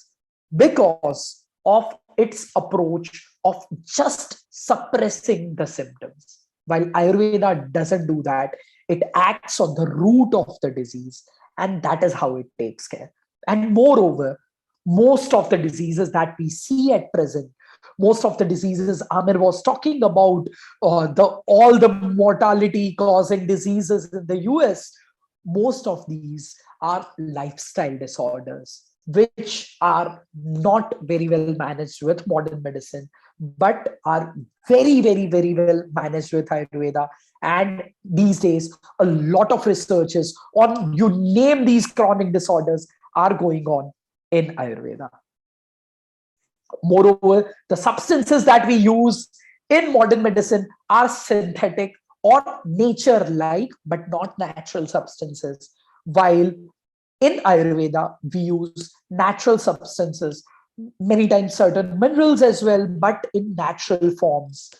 Speaker 4: because of its approach of just suppressing the symptoms. While Ayurveda doesn't do that, it acts on the root of the disease, and that is how it takes care. And moreover, most of the diseases that we see at present, most of the diseases Amir was talking about, the all the mortality causing diseases in the US, most of these are lifestyle disorders which are not very well managed with modern medicine, but are very, very, very well managed with Ayurveda. And these days, a lot of researches on you name these chronic disorders are going on in Ayurveda. Moreover, the substances that we use in modern medicine are synthetic or nature like, but not natural substances. While in Ayurveda, we use natural substances, many times certain minerals as well, but in natural forms.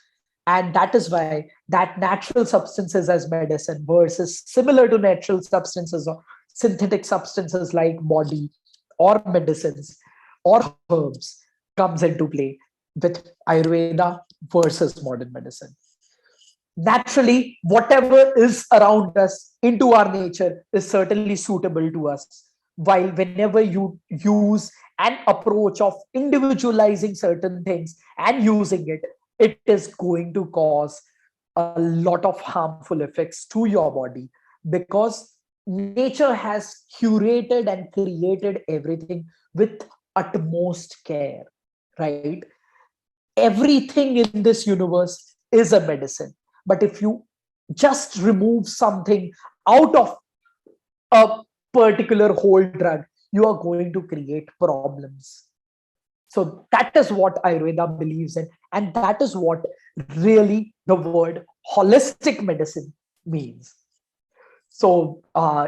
Speaker 4: And that is why that natural substances as medicine versus similar to natural substances or synthetic substances like body or medicines or herbs comes into play with Ayurveda versus modern medicine. Naturally, whatever is around us into our nature is certainly suitable to us. While whenever you use an approach of individualizing certain things and using it, it is going to cause a lot of harmful effects to your body because nature has curated and created everything with utmost care, right? Everything in this universe is a medicine. But if you just remove something out of a particular whole drug, you are going to create problems. So that is what Ayurveda believes in. And that is what really the word holistic medicine means. So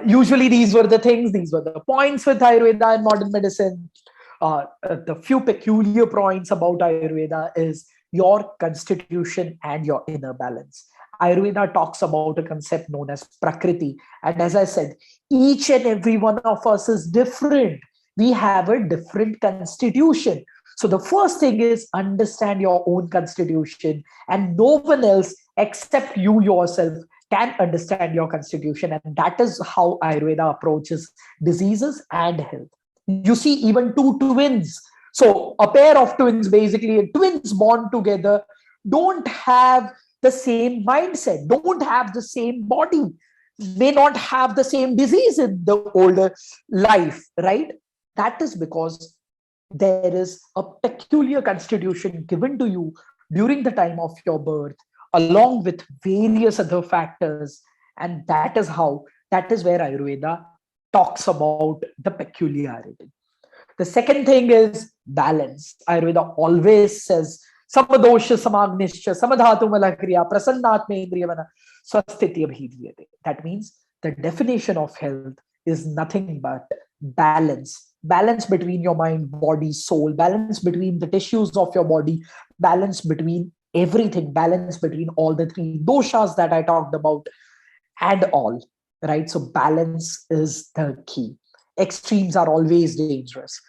Speaker 4: usually these were the things, these were the points with Ayurveda and modern medicine. The few peculiar points about Ayurveda is your constitution and your inner balance. Ayurveda talks about a concept known as Prakriti. And as I said, each and every one of us is different. We have a different constitution. So the first thing is understand your own constitution, and no one else except you yourself can understand your constitution. And that is how Ayurveda approaches diseases and health. You see, even two twins. So a pair of twins, basically twins born together, don't have the same mindset, don't have the same body, may not have the same disease in the older life, right? That is because there is a peculiar constitution given to you during the time of your birth, along with various other factors. And that is where Ayurveda talks about the peculiarity. The second thing is balance. Ayurveda always says, samadosha samagnischa samadhatu malakriya prasannatmendriyavana swastitya bhidiyate. That means the definition of health is nothing but balance. Balance between your mind, body, soul, balance between the tissues of your body, balance between everything, balance between all the three doshas that I talked about and all, right? So balance is the key. Extremes are always dangerous.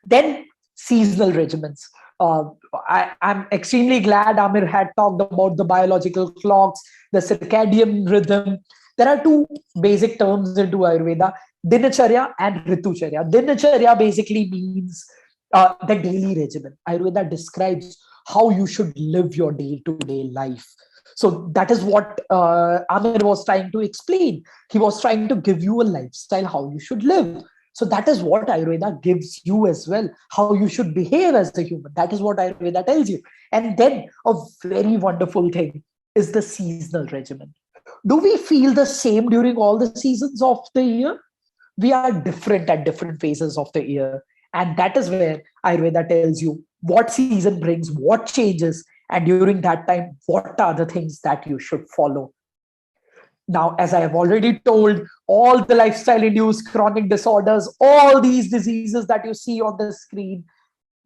Speaker 4: Then seasonal regimens. I'm extremely glad Amir had talked about the biological clocks, the circadian rhythm. There are two basic terms into Ayurveda, Dinacharya and Ritucharya. Dinacharya basically means the daily regimen. Ayurveda describes how you should live your day-to-day life. So that is what Amir was trying to explain. He was trying to give you a lifestyle, how you should live. So that is what Ayurveda gives you as well, how you should behave as a human. That is what Ayurveda tells you. And then a very wonderful thing is the seasonal regimen. Do we feel the same during all the seasons of the year? We are different at different phases of the year. And that is where Ayurveda tells you what season brings what changes. And during that time, what are the things that you should follow? Now, as I have already told, all the lifestyle-induced chronic disorders, all these diseases that you see on the screen,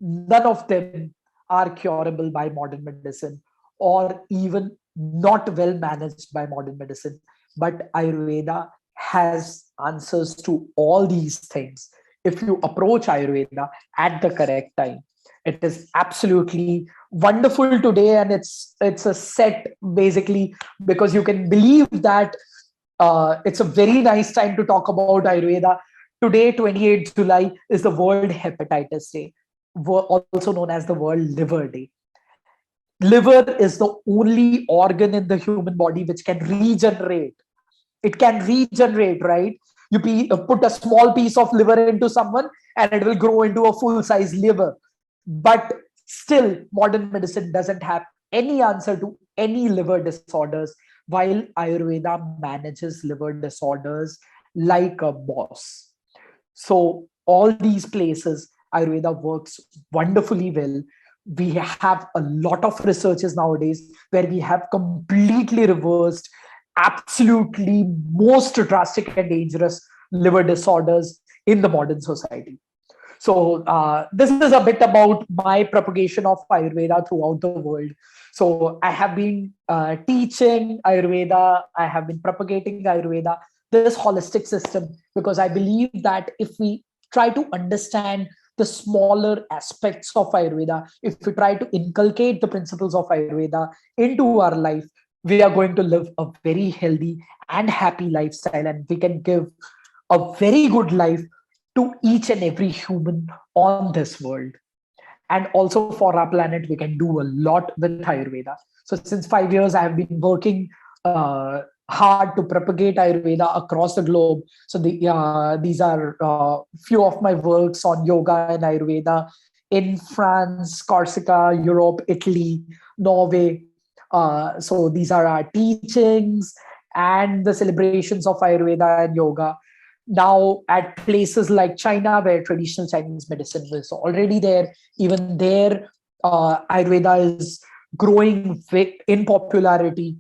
Speaker 4: none of them are curable by modern medicine or even not well managed by modern medicine. but Ayurveda has answers to all these things. If you approach Ayurveda at the correct time, it is absolutely wonderful today, and it's a set basically because you can believe that it's a very nice time to talk about Ayurveda. Today, 28th July, is the World Hepatitis Day, also known as the World Liver Day. Liver is the only organ in the human body which can regenerate. It can regenerate, right? You put a small piece of liver into someone and it will grow into a full-size liver. But still, modern medicine doesn't have any answer to any liver disorders, while Ayurveda manages liver disorders like a boss. So all these places, Ayurveda works wonderfully well. We have a lot of researches nowadays where we have completely reversed absolutely most drastic and dangerous liver disorders in the modern society. So this is a bit about my propagation of Ayurveda throughout the world. So I have been teaching Ayurveda, I have been propagating Ayurveda, this holistic system, because I believe that if we try to understand the smaller aspects of Ayurveda, if we try to inculcate the principles of Ayurveda into our life, we are going to live a very healthy and happy lifestyle, and we can give a very good life to each and every human on this world. And also for our planet, we can do a lot with Ayurveda. So since 5 years, I have been working hard to propagate Ayurveda across the globe. So these are few of my works on yoga and Ayurveda in France, Corsica, Europe, Italy, Norway. So these are our teachings and the celebrations of Ayurveda and yoga. Now at places like China, where traditional Chinese medicine was already there, even there, Ayurveda is growing in popularity.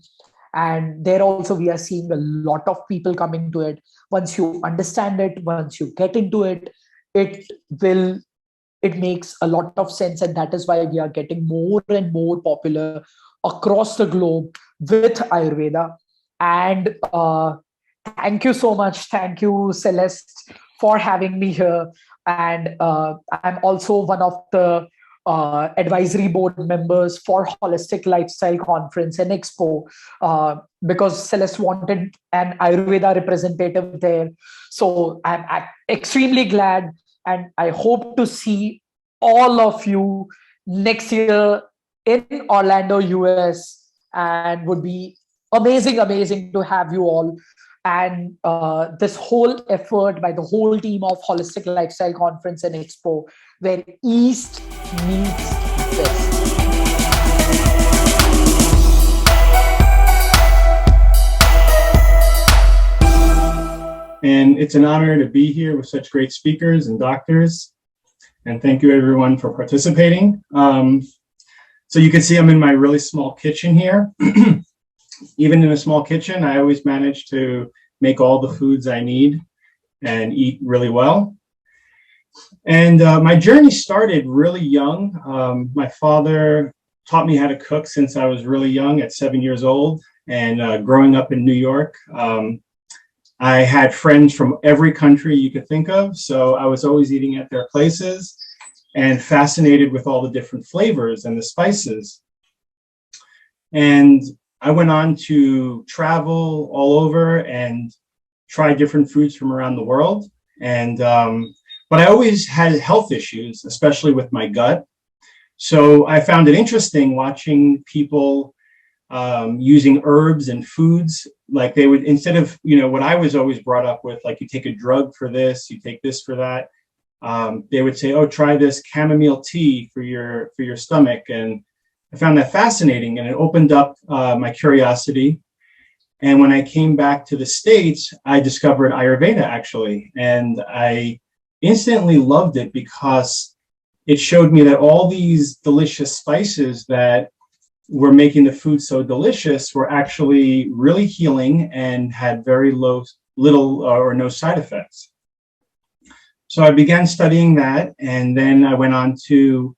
Speaker 4: And there also we are seeing a lot of people coming to it. Once you understand it, once you get into it, it makes a lot of sense. And that is why we are getting more and more popular across the globe with Ayurveda. And thank you so much. Thank you, Celeste, for having me here. And I'm also one of the advisory board members for Holistic Lifestyle Conference and Expo, because Celeste wanted an Ayurveda representative there. So I'm extremely glad, and I hope to see all of you next year in Orlando, US, and would be amazing to have you all. And this whole effort by the whole team of Holistic Lifestyle Conference and Expo, where East meets West.
Speaker 5: And it's an honor to be here with such great speakers and doctors. And thank you everyone for participating. So you can see I'm in my really small kitchen here. Even in a small kitchen, I always manage to make all the foods I need and eat really well. And my journey started really young. My father taught me how to cook since I was really young, at 7 years old. And growing up in New York, I had friends from every country you could think of. So I was always eating at their places and fascinated with all the different flavors and the spices. And I went on to travel all over and try different foods from around the world. And but I always had health issues, especially with my gut. So I found it interesting watching people using herbs and foods. Like they would, instead of, what I was always brought up with, like you take a drug for this, you take this for that. They would say, oh, try this chamomile tea for your stomach. And I found that fascinating, and it opened up my curiosity. And when I came back to the States, I discovered Ayurveda, actually. And I instantly loved it because it showed me that all these delicious spices that were making the food so delicious were actually really healing and had very little or no side effects. So I began studying that, and then I went on to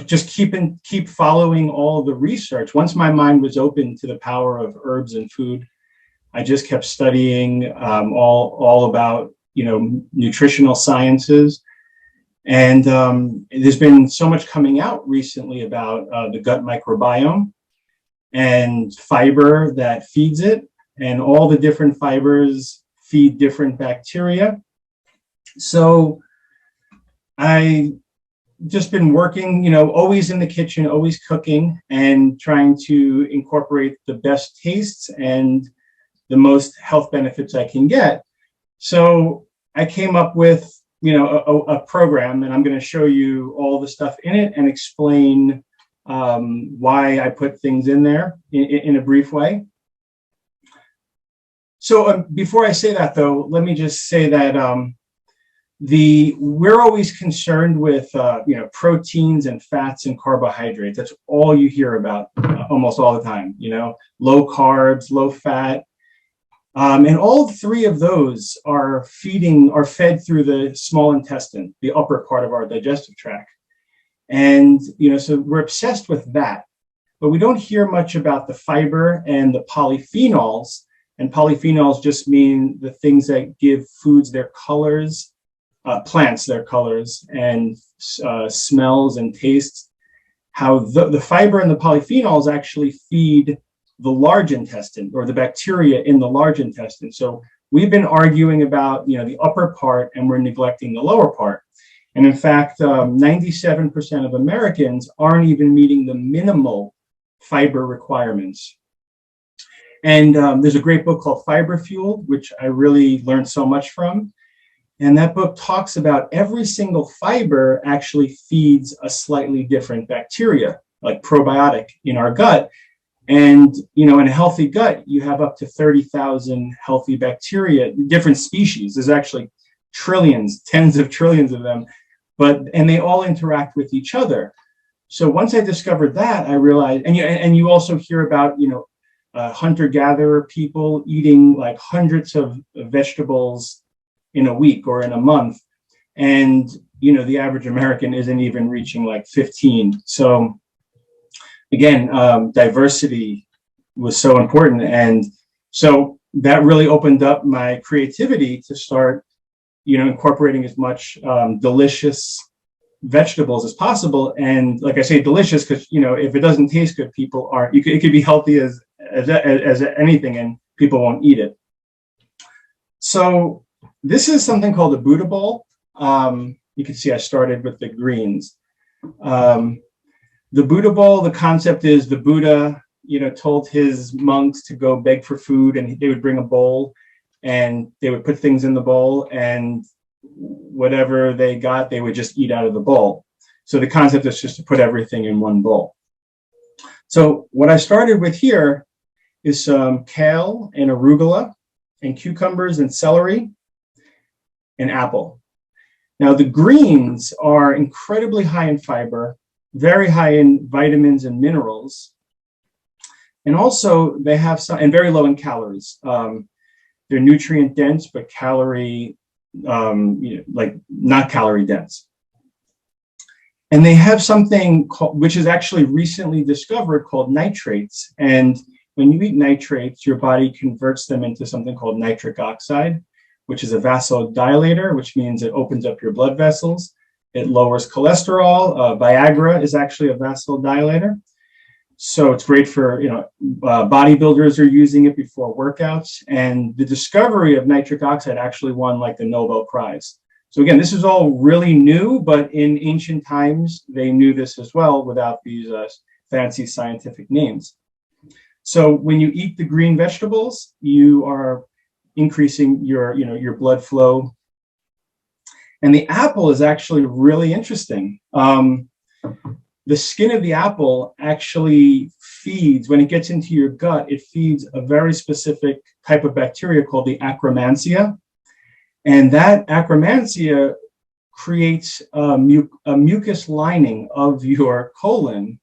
Speaker 5: just keep following all the research. Once my mind was open to the power of herbs and food, I just kept studying all about nutritional sciences. And there's been so much coming out recently about the gut microbiome and fiber that feeds it, and all the different fibers feed different bacteria. So I just been working, always in the kitchen, always cooking, and trying to incorporate the best tastes and the most health benefits I can get. So I came up with a program, and I'm going to show you all the stuff in it and explain why I put things in there in a brief way. So before I say that, though, let me just say that we're always concerned with proteins and fats and carbohydrates. That's all you hear about almost all the time. Low carbs, low fat. And all three of those are fed through the small intestine, the upper part of our digestive tract. And, so we're obsessed with that, but we don't hear much about the fiber and the polyphenols. And polyphenols just mean the things that give foods their colors, plants their colors, and smells and tastes. How the fiber and the polyphenols actually feed the large intestine, or the bacteria in the large intestine. So we've been arguing about the upper part, and we're neglecting the lower part. And in fact, 97% of Americans aren't even meeting the minimal fiber requirements. And there's a great book called Fiber Fueled, which I really learned so much from. And that book talks about every single fiber actually feeds a slightly different bacteria, like probiotic in our gut. And, in a healthy gut, you have up to 30,000 healthy bacteria, different species. There's actually trillions, tens of trillions of them, and they all interact with each other. So once I discovered that, I realized, and you also hear about, hunter-gatherer people eating like hundreds of vegetables in a week or in a month. And, the average American isn't even reaching like 15. So again, diversity was so important. And so that really opened up my creativity to start, incorporating as much delicious vegetables as possible. And like I say, delicious, because, if it doesn't taste good, people aren't, it could be healthy as anything, and people won't eat it. So this is something called a Buddha bowl. You can see I started with the greens. The Buddha bowl, the concept is the Buddha, told his monks to go beg for food, and they would bring a bowl, and they would put things in the bowl, and whatever they got, they would just eat out of the bowl. So the concept is just to put everything in one bowl. So what I started with here is some kale and arugula and cucumbers and celery and apple. Now the greens are incredibly high in fiber, very high in vitamins and minerals. And also they have some, and very low in calories. They're nutrient dense, but calorie, not calorie dense. And they have something which is actually recently discovered called nitrates. And when you eat nitrates, your body converts them into something called nitric oxide, which is a vasodilator, which means it opens up your blood vessels. It lowers cholesterol. Viagra is actually a vasodilator. So it's great for, bodybuilders are using it before workouts. And the discovery of nitric oxide actually won like the Nobel Prize. So again, this is all really new, but in ancient times, they knew this as well without these fancy scientific names. So when you eat the green vegetables, you are increasing your blood flow. And the apple is actually really interesting. The skin of the apple actually feeds, when it gets into your gut, it feeds a very specific type of bacteria called the Akkermansia. And that Akkermansia creates a mucus lining of your colon.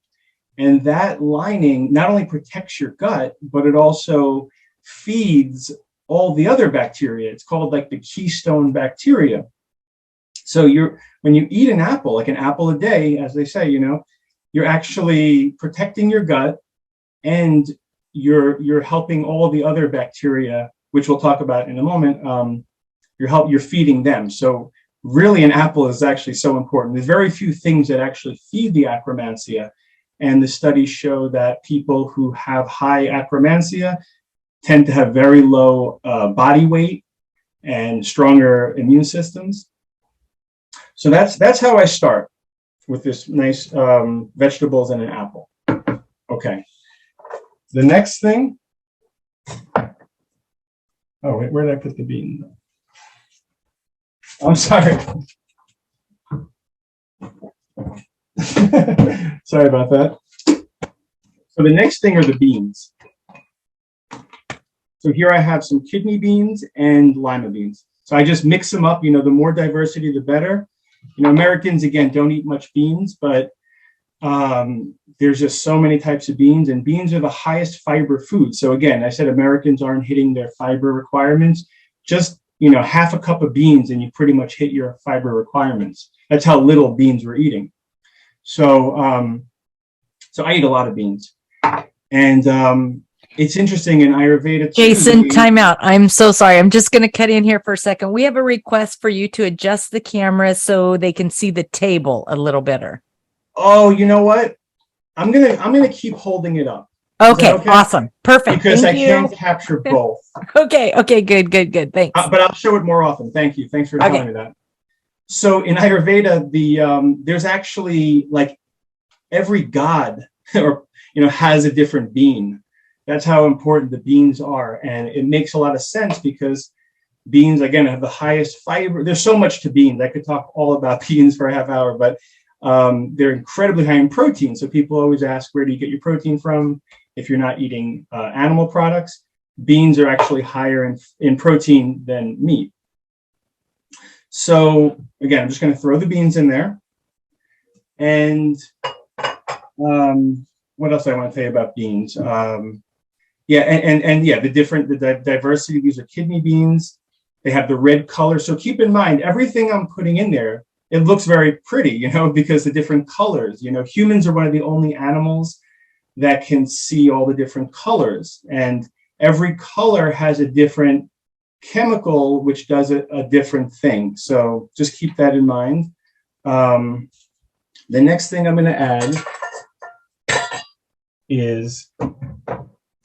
Speaker 5: And that lining not only protects your gut, but it also feeds all the other bacteria. It's called like the keystone bacteria. So when you eat an apple, like an apple a day, as they say, you're actually protecting your gut, and you're helping all the other bacteria, which we'll talk about in a moment. You're feeding them. So really, an apple is actually so important. There's very few things that actually feed the akromansia, and the studies show that people who have high akromansia tend to have very low body weight and stronger immune systems. So that's how I start, with this nice vegetables and an apple. Okay. The next thing. Oh, wait, where did I put the bean? I'm sorry. Sorry about that. So the next thing are the beans. So here I have some kidney beans and lima beans. So I just mix them up. The more diversity, the better. Americans, again, don't eat much beans, but there's just so many types of beans, and beans are the highest fiber food. So again, I said Americans aren't hitting their fiber requirements. Just, half a cup of beans and you pretty much hit your fiber requirements. That's how little beans we're eating. So I eat a lot of beans. And it's interesting in Ayurveda.
Speaker 2: Jason, time out. I'm so sorry. I'm just going to cut in here for a second. We have a request for you to adjust the camera so they can see the table a little better.
Speaker 5: Oh, you know what? I'm gonna keep holding it up.
Speaker 2: Okay, awesome. Perfect.
Speaker 5: Because I can't capture both.
Speaker 2: Okay, good. Thanks.
Speaker 5: But I'll show it more often. Thank you. Thanks for telling me that. So in Ayurveda, there's actually, like, every god has a different bean. That's how important the beans are. And it makes a lot of sense because beans, again, have the highest fiber. There's so much to beans. I could talk all about beans for a half hour, but they're incredibly high in protein. So people always ask, where do you get your protein from if you're not eating animal products? Beans are actually higher in protein than meat. So again, I'm just going to throw the beans in there. And what else I want to tell you about beans? The diversity. These are kidney beans. They have the red color. So keep in mind, everything I'm putting in there, it looks very pretty, because the different colors. Humans are one of the only animals that can see all the different colors, and every color has a different chemical which does a different thing. So just keep that in mind. The next thing I'm going to add is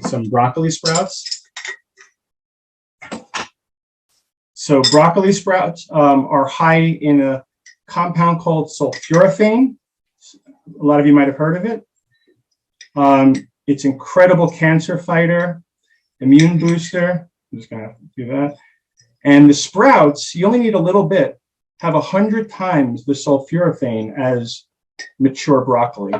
Speaker 5: some broccoli sprouts. So broccoli sprouts are high in a compound called sulforaphane. A lot of you might have heard of it. It's incredible cancer fighter, immune booster. I'm just going to do that. And the sprouts, you only need a little bit, have 100 times the sulforaphane as mature broccoli.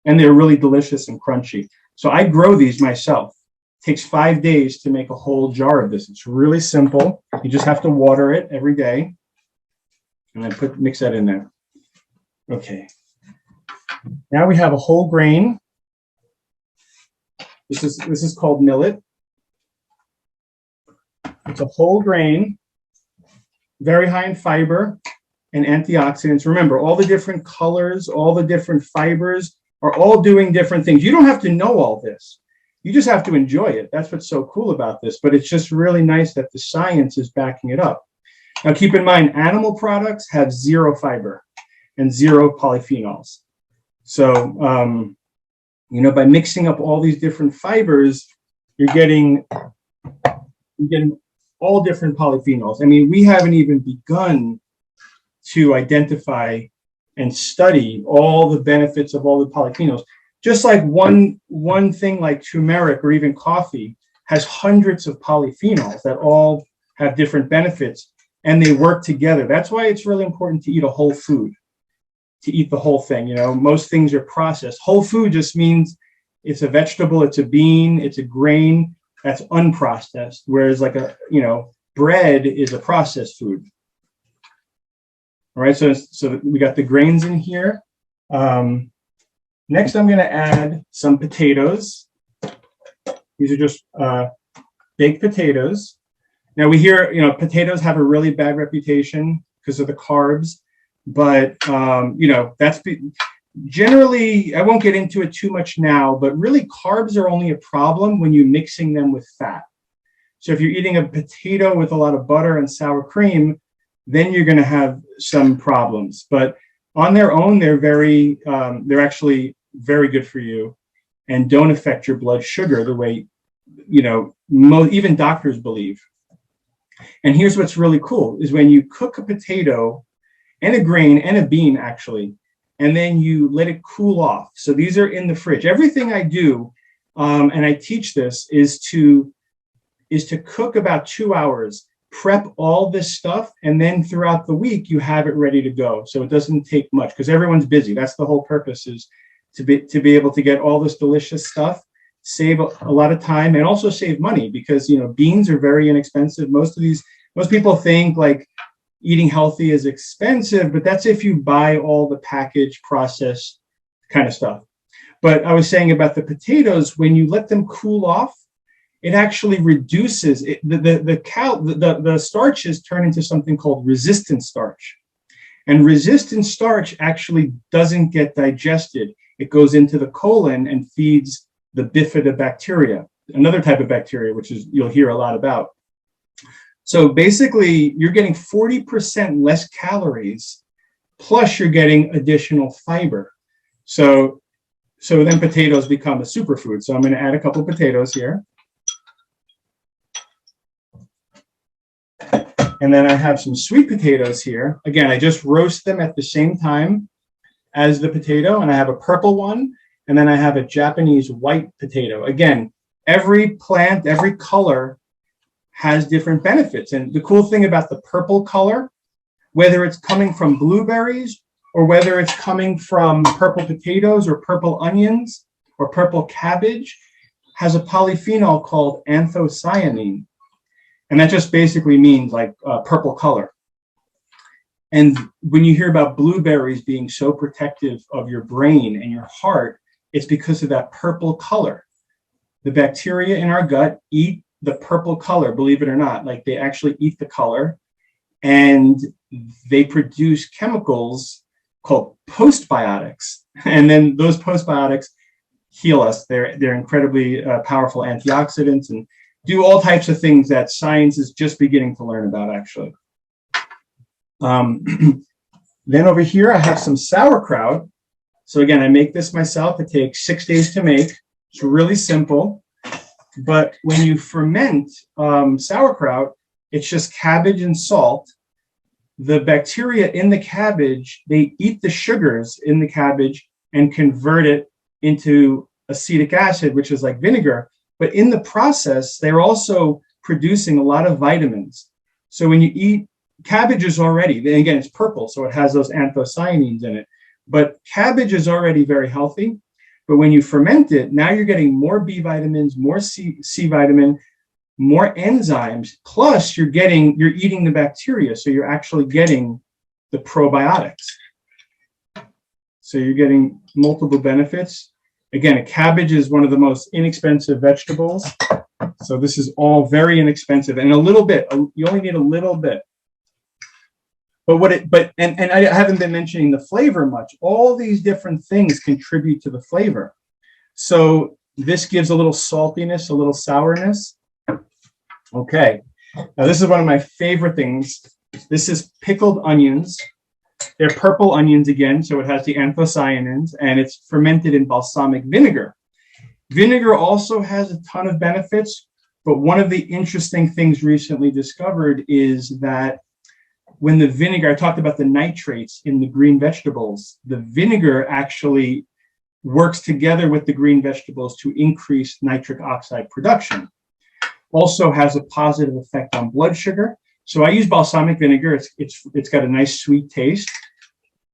Speaker 5: And they're really delicious and crunchy. So I grow these myself. It takes 5 days to make a whole jar of this. It's really simple. You just have to water it every day. And then mix that in there. Okay. Now we have a whole grain. This is called millet. It's a whole grain, very high in fiber and antioxidants. Remember, all the different colors, all the different fibers are all doing different things. You don't have to know all this. You just have to enjoy it. That's what's so cool about this. But it's just really nice that the science is backing it up. Now, keep in mind, animal products have 0 fiber and 0 polyphenols. So, by mixing up all these different fibers, you're getting all different polyphenols. I mean, we haven't even begun to identify and study all the benefits of all the polyphenols. Just like one thing like turmeric or even coffee has hundreds of polyphenols that all have different benefits, and they work together. That's why it's really important to eat a whole food, to eat the whole thing. Most things are processed. Whole food just means it's a vegetable, it's a bean, it's a grain that's unprocessed. Whereas bread is a processed food. All right, so we got the grains in here. Next, I'm going to add some potatoes. These are just baked potatoes. Now we hear, potatoes have a really bad reputation because of the carbs. But, you know, generally, I won't get into it too much now, but really carbs are only a problem when you're mixing them with fat. So if you're eating a potato with a lot of butter and sour cream, then you're going to have some problems. But on their own, they're actually very good for you and don't affect your blood sugar the way, you know, even doctors believe. And here's what's really cool is when you cook a potato and a grain and a bean, actually, and then you let it cool off. So these are in the fridge. Everything I do, and I teach this, is to cook about 2 hours, prep all this stuff, and then throughout the week, you have it ready to go. So it doesn't take much because everyone's busy. That's the whole purpose, is to be able to get all this delicious stuff, save a lot of time, and also save money because, you know, beans are very inexpensive. Most people think like eating healthy is expensive, but that's if you buy all the packaged, processed kind of stuff. But I was saying about the potatoes, when you let them cool off, it actually reduces it, the starches turn into something called resistant starch. And resistant starch actually doesn't get digested. It goes into the colon and feeds the bifidobacteria, another type of bacteria, which is you'll hear a lot about. So basically, you're getting 40% less calories, plus you're getting additional fiber. So then potatoes become a superfood. So I'm going to add a couple of potatoes here. And then I have some sweet potatoes here. Again, I just roast them at the same time as the potato. And I have a purple one. And then I have a Japanese white potato. Again, every plant, every color has different benefits. And the cool thing about the purple color, whether it's coming from blueberries or whether it's coming from purple potatoes or purple onions or purple cabbage, has a polyphenol called anthocyanin. And that just basically means like purple color. And when you hear about blueberries being so protective of your brain and your heart, it's because of that purple color. The bacteria in our gut eat the purple color, believe it or not. Like they actually eat the color and they produce chemicals called postbiotics. And then those postbiotics heal us. They're incredibly powerful antioxidants and do all types of things that science is just beginning to learn about, actually. Then over here, I have some sauerkraut. So again, I make this myself. It takes 6 days to make. It's really simple. But when you ferment sauerkraut, it's just cabbage and salt. The bacteria in the cabbage, they eat the sugars in the cabbage and convert it into acetic acid, which is like vinegar. But in the process, they're also producing a lot of vitamins. So when you eat cabbage is already, and again, it's purple, so it has those anthocyanins in it. But cabbage is already very healthy. But when you ferment it, now you're getting more B vitamins, more C vitamin, more enzymes, plus you're eating the bacteria. So you're actually getting the probiotics. So you're getting multiple benefits. Again, a cabbage is one of the most inexpensive vegetables. So this is all very inexpensive and a little bit, you only need a little bit. But I haven't been mentioning the flavor much. All these different things contribute to the flavor. So this gives a little saltiness, a little sourness. Okay. Now this is one of my favorite things. This is pickled onions. They're purple onions again, so it has the anthocyanins, and it's fermented in balsamic vinegar. Vinegar also has a ton of benefits, but one of the interesting things recently discovered is that when the vinegar, I talked about the nitrates in the green vegetables, the vinegar actually works together with the green vegetables to increase nitric oxide production. Also has a positive effect on blood sugar. So I use balsamic vinegar. It's got a nice sweet taste.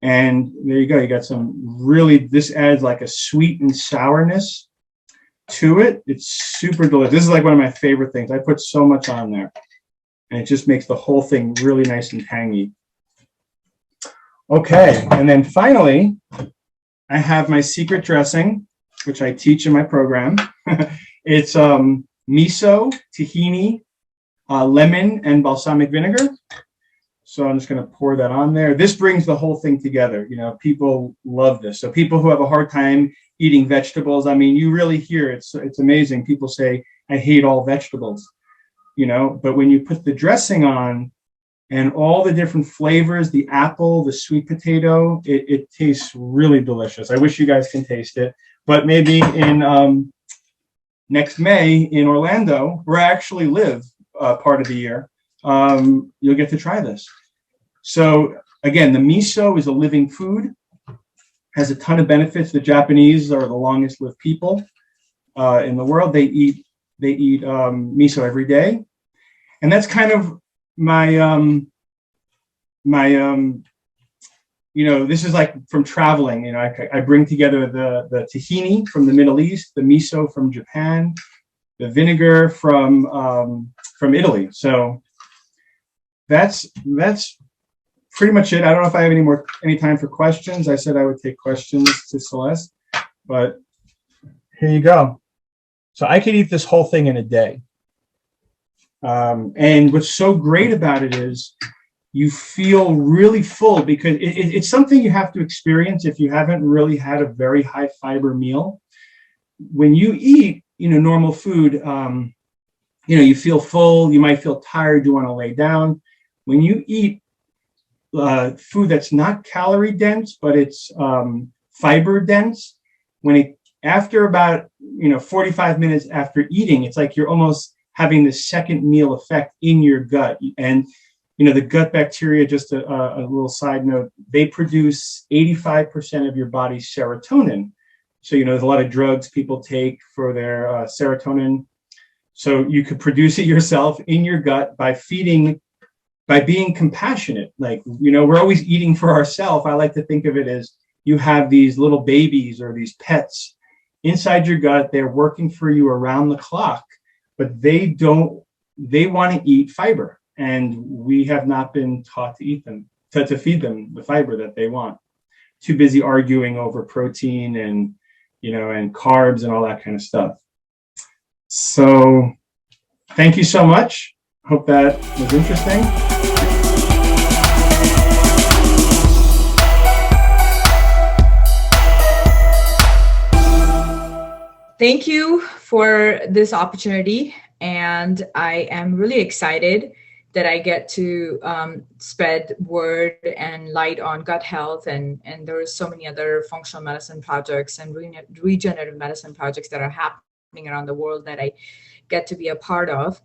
Speaker 5: And there you go. You got some really, this adds like a sweet and sourness to it. It's super delicious. This is like one of my favorite things. I put so much on there. And it just makes the whole thing really nice and tangy. Okay, and then finally, I have my secret dressing, which I teach in my program. It's miso, tahini, lemon, and balsamic vinegar. So I'm just going to pour that on there. This brings the whole thing together. You know, people love this. So people who have a hard time eating vegetables, I mean, you really hear it's amazing. People say, I hate all vegetables, you know, but when you put the dressing on and all the different flavors, the apple, the sweet potato, it tastes really delicious. I wish you guys can taste it, but maybe in next May in Orlando, where I actually live part of the year, you'll get to try this. So again, the miso is a living food, has a ton of benefits. The Japanese are the longest lived people in the world. They eat miso every day, and that's kind of my you know, this is like from traveling. You know, I bring together the tahini from the Middle East, the miso from Japan, the vinegar from Italy. So that's pretty much it. I don't know if I have any time for questions. I said I would take questions to Celeste, but here you go. So I could eat this whole thing in a day. And what's so great about it is you feel really full, because it's something you have to experience if you haven't really had a very high fiber meal. When you eat, you know, normal food, you know, you feel full, you might feel tired, you want to lay down. When you eat food that's not calorie dense, but it's fiber dense, after about, you know, 45 minutes after eating, it's like you're almost having the second meal effect in your gut. And you know, the gut bacteria, just a little side note, they produce 85% of your body's serotonin. So, you know, there's a lot of drugs people take for their serotonin. So you could produce it yourself in your gut by being compassionate. Like, you know, we're always eating for ourselves. I like to think of it as you have these little babies or these pets inside your gut. They're working for you around the clock, but they want to eat fiber. And we have not been taught to eat them, to feed them the fiber that they want. Too busy arguing over protein and, you know, and carbs and all that kind of stuff. So thank you so much. Hope that was interesting.
Speaker 6: Thank you for this opportunity. And I am really excited that I get to spread word and light on gut health. And there are so many other functional medicine projects and regenerative medicine projects that are happening around the world that I get to be a part of.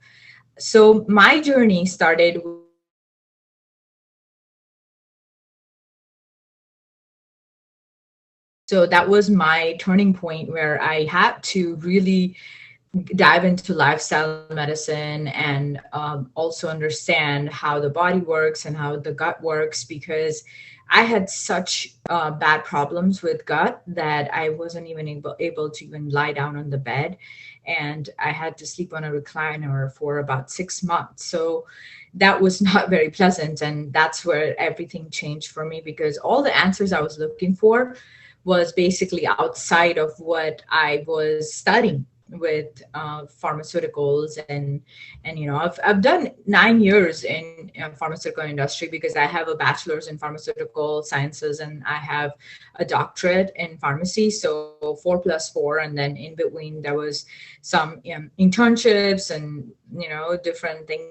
Speaker 6: So my journey started So that was my turning point where I had to really dive into lifestyle medicine and also understand how the body works and how the gut works, because I had such bad problems with gut that I wasn't even able to even lie down on the bed, and I had to sleep on a recliner for about 6 months. So that was not very pleasant, and that's where everything changed for me, because all the answers I was looking for was basically outside of what I was studying with pharmaceuticals. And you know, I've done 9 years in pharmaceutical industry, because I have a bachelor's in pharmaceutical sciences and I have a doctorate in pharmacy, so 4+4, and then in between there was some internships and, you know, different things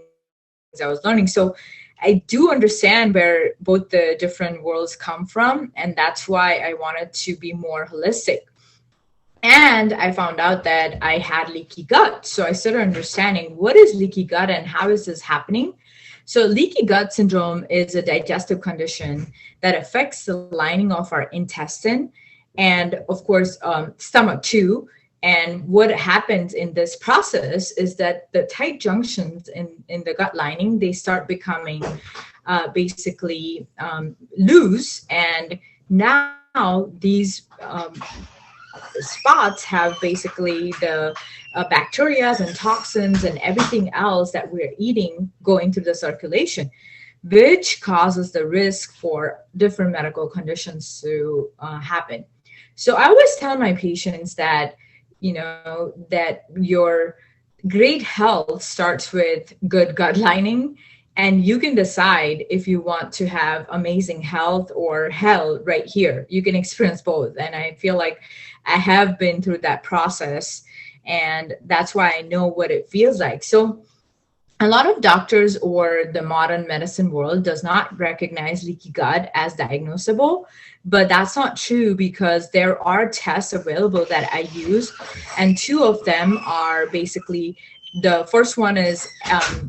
Speaker 6: I was learning. So I do understand where both the different worlds come from, and that's why I wanted to be more holistic. And I found out that I had leaky gut. So I started understanding what is leaky gut and how is this happening. So leaky gut syndrome is a digestive condition that affects the lining of our intestine and, of course, stomach too. And what happens in this process is that the tight junctions in the gut lining, they start becoming basically loose. And now these spots have basically the bacteria and toxins and everything else that we're eating going through the circulation, which causes the risk for different medical conditions to happen. So I always tell my patients that, you know, that your great health starts with good gut lining, And you can decide if you want to have amazing health or hell right here. You can experience both. And I feel like I have been through that process, and that's why I know what it feels like. So a lot of doctors or the modern medicine world does not recognize leaky gut as diagnosable, but that's not true, because there are tests available that I use, and two of them are basically, the first one is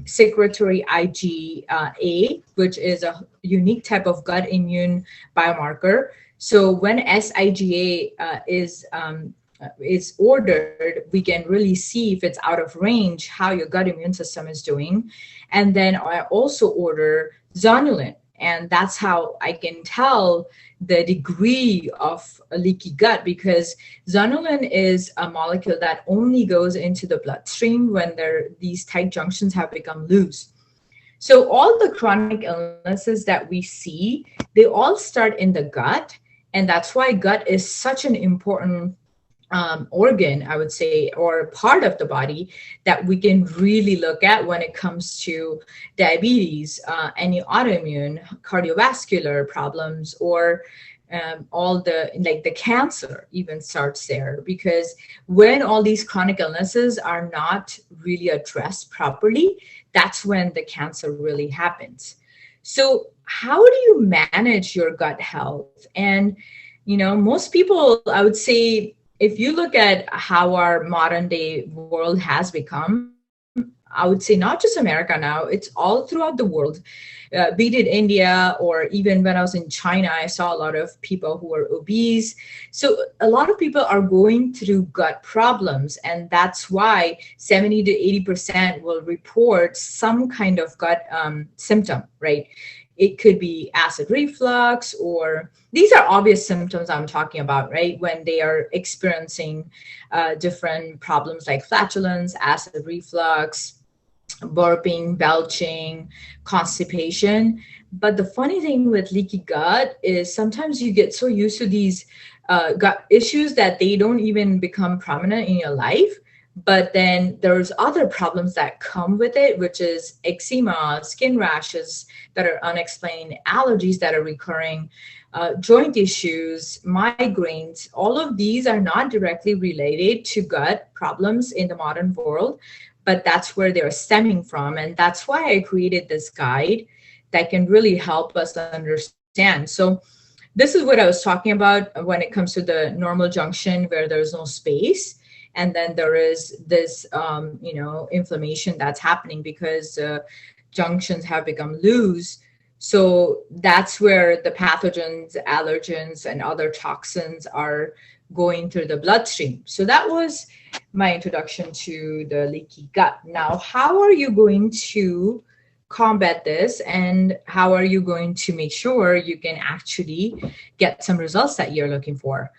Speaker 6: secretory IgA, which is a unique type of gut immune biomarker. So when SIGA is ordered, we can really see if it's out of range, how your gut immune system is doing. And then I also order zonulin, and that's how I can tell the degree of a leaky gut, because zonulin is a molecule that only goes into the bloodstream when these tight junctions have become loose. So all the chronic illnesses that we see, they all start in the gut, and that's why gut is such an important organ, I would say, or part of the body that we can really look at when it comes to diabetes, any autoimmune, cardiovascular problems, or all the cancer even starts there. Because when all these chronic illnesses are not really addressed properly, that's when the cancer really happens. So how do you manage your gut health? And, most people, I would say, if you look at how our modern day world has become, I would say not just America now, it's all throughout the world, be it India, or even when I was in China, I saw a lot of people who were obese. So a lot of people are going through gut problems, and that's why 70 to 80% will report some kind of gut symptom, right? It could be acid reflux, or these are obvious symptoms I'm talking about, right? When they are experiencing different problems like flatulence, acid reflux, burping, belching, constipation. But the funny thing with leaky gut is sometimes you get so used to these gut issues that they don't even become prominent in your life. But then there's other problems that come with it, which is eczema, skin rashes that are unexplained, allergies that are recurring, joint issues, migraines. All of these are not directly related to gut problems in the modern world, but that's where they're stemming from. And that's why I created this guide that can really help us understand. So this is what I was talking about when it comes to the normal junction where there's no space. And then there is this, inflammation that's happening because junctions have become loose. So that's where the pathogens, allergens, and other toxins are going through the bloodstream. So that was my introduction to the leaky gut. Now, how are you going to combat this, and how are you going to make sure you can actually get some results that you're looking for?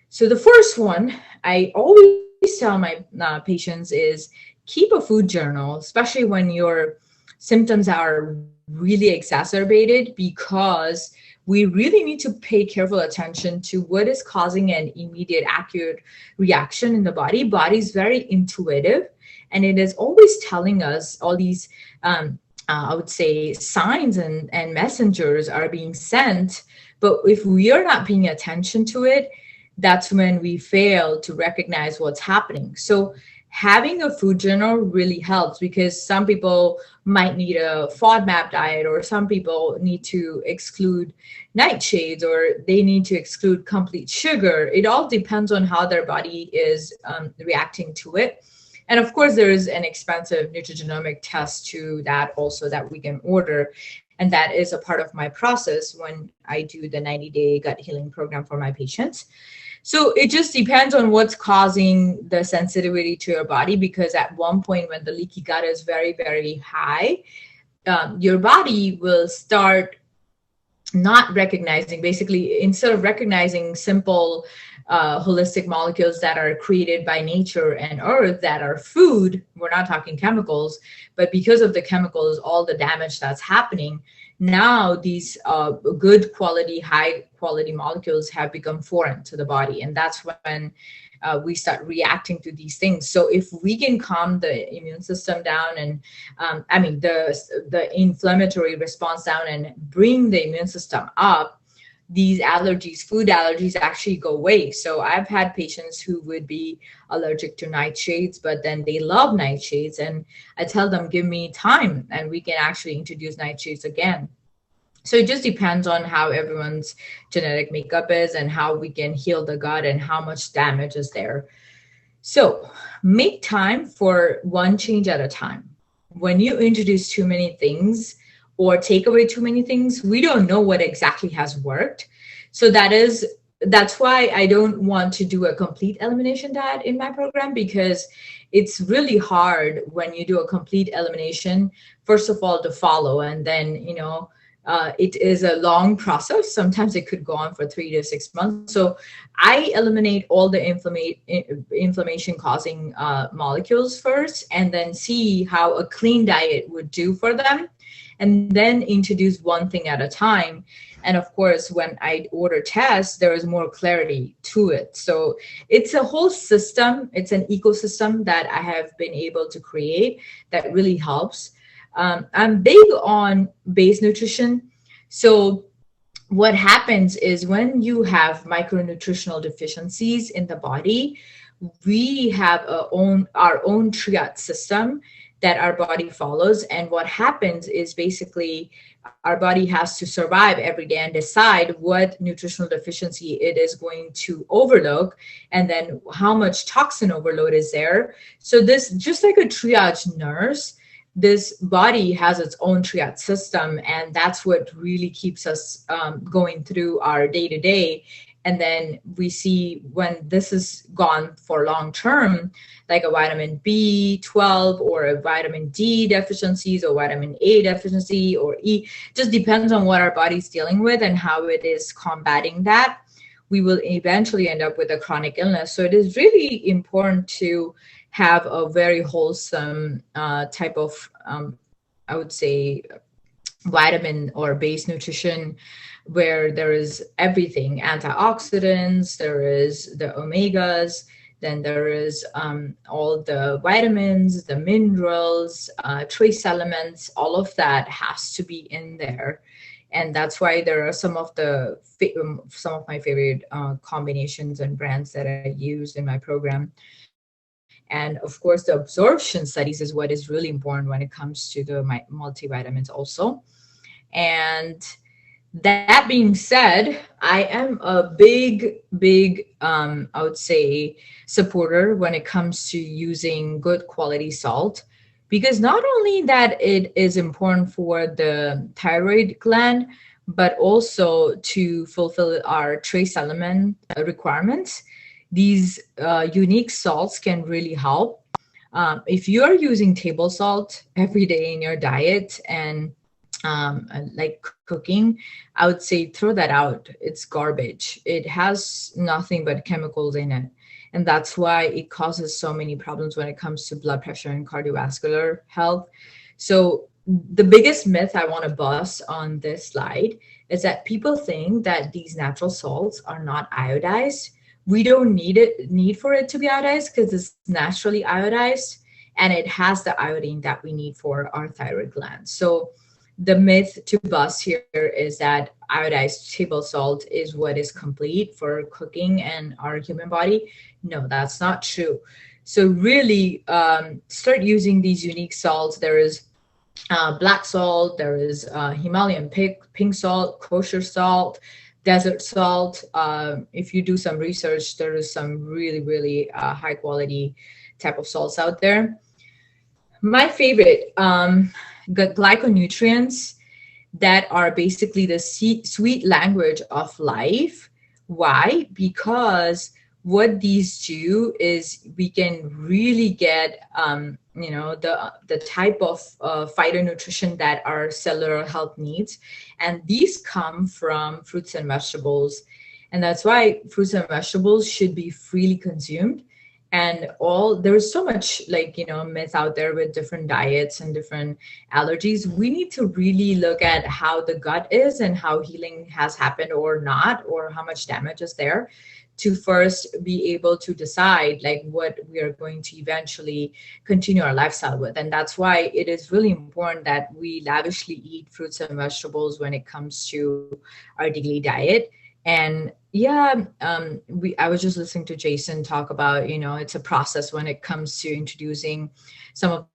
Speaker 6: So the first one I always tell my patients is keep a food journal, especially when your symptoms are really exacerbated, because we really need to pay careful attention to what is causing an immediate acute reaction in the body. Body is very intuitive, and it is always telling us all these I would say signs and messengers are being sent. But if we are not paying attention to it, that's when we fail to recognize what's happening. So having a food journal really helps, because some people might need a FODMAP diet, or some people need to exclude nightshades, or they need to exclude complete sugar. It all depends on how their body is reacting to it. And of course, there is an expensive nutrigenomic test to that also that we can order. And that is a part of my process when I do the 90-day gut healing program for my patients. So it just depends on what's causing the sensitivity to your body, because at one point when the leaky gut is very, very high, your body will start not recognizing, basically, instead of recognizing simple holistic molecules that are created by nature and earth that are food, we're not talking chemicals, but because of the chemicals, all the damage that's happening, now these good quality, high quality molecules have become foreign to the body. And that's when we start reacting to these things. So if we can calm the immune system down and the inflammatory response down and bring the immune system up, these allergies, food allergies, actually go away. So I've had patients who would be allergic to nightshades, but then they love nightshades, and I tell them, give me time and we can actually introduce nightshades again. So it just depends on how everyone's genetic makeup is and how we can heal the gut and how much damage is there. So make time for one change at a time. When you introduce too many things or take away too many things, we don't know what exactly has worked. So that's why I don't want to do a complete elimination diet in my program, because it's really hard when you do a complete elimination, first of all, to follow. And then, it is a long process. Sometimes it could go on for 3 to 6 months. So I eliminate all the inflammation causing molecules first, and then see how a clean diet would do for them, and then introduce one thing at a time. And of course, when I order tests, there is more clarity to it. So it's a whole system. It's an ecosystem that I have been able to create that really helps. I'm big on base nutrition. So what happens is when you have micronutritional deficiencies in the body, we have our own triad system that our body follows. And what happens is basically our body has to survive every day and decide what nutritional deficiency it is going to overlook, and then how much toxin overload is there. So this, just like a triage nurse, this body has its own triad system, and that's what really keeps us going through our day-to-day. And then we see when this is gone for long term, like a vitamin B12 or a vitamin D deficiencies or vitamin A deficiency or E, just depends on what our body's dealing with and how it is combating that, we will eventually end up with a chronic illness. So it is really important to have a very wholesome type of, I would say, vitamin or base nutrition, where there is everything: antioxidants, there is the omegas, then there is all the vitamins, the minerals, trace elements. All of that has to be in there. And that's why there are some of my favorite combinations and brands that I use in my program. And of course, the absorption studies is what is really important when it comes to the multivitamins also. And that being said, I am a big, I would say, supporter when it comes to using good quality salt, because not only that it is important for the thyroid gland, but also to fulfill our trace element requirements. These unique salts can really help. If you're using table salt every day in your diet and like cooking, I would say throw that out. It's garbage. It has nothing but chemicals in it. And that's why it causes so many problems when it comes to blood pressure and cardiovascular health. So the biggest myth I want to bust on this slide is that people think that these natural salts are not iodized. We don't need for it to be iodized because it's naturally iodized, and it has the iodine that we need for our thyroid gland. So the myth to bust here is that iodized table salt is what is complete for cooking and our human body. No, that's not true. So really start using these unique salts. There is black salt, there is Himalayan pink salt, kosher salt, desert salt. If you do some research, there is some really high quality type of salts out there. My favorite, glyconutrients that are basically the sweet language of life. Why? Because what these do is we can really get the type of phytonutrition that our cellular health needs, and these come from fruits and vegetables. And that's why fruits and vegetables should be freely consumed. And there's so much myth out there with different diets and different allergies. We need to really look at how the gut is and how healing has happened or not, or how much damage is there, to first be able to decide like what we are going to eventually continue our lifestyle with. And that's why it is really important that we lavishly eat fruits and vegetables when it comes to our daily diet. And I was just listening to Jason talk about, it's a process when it comes to introducing some of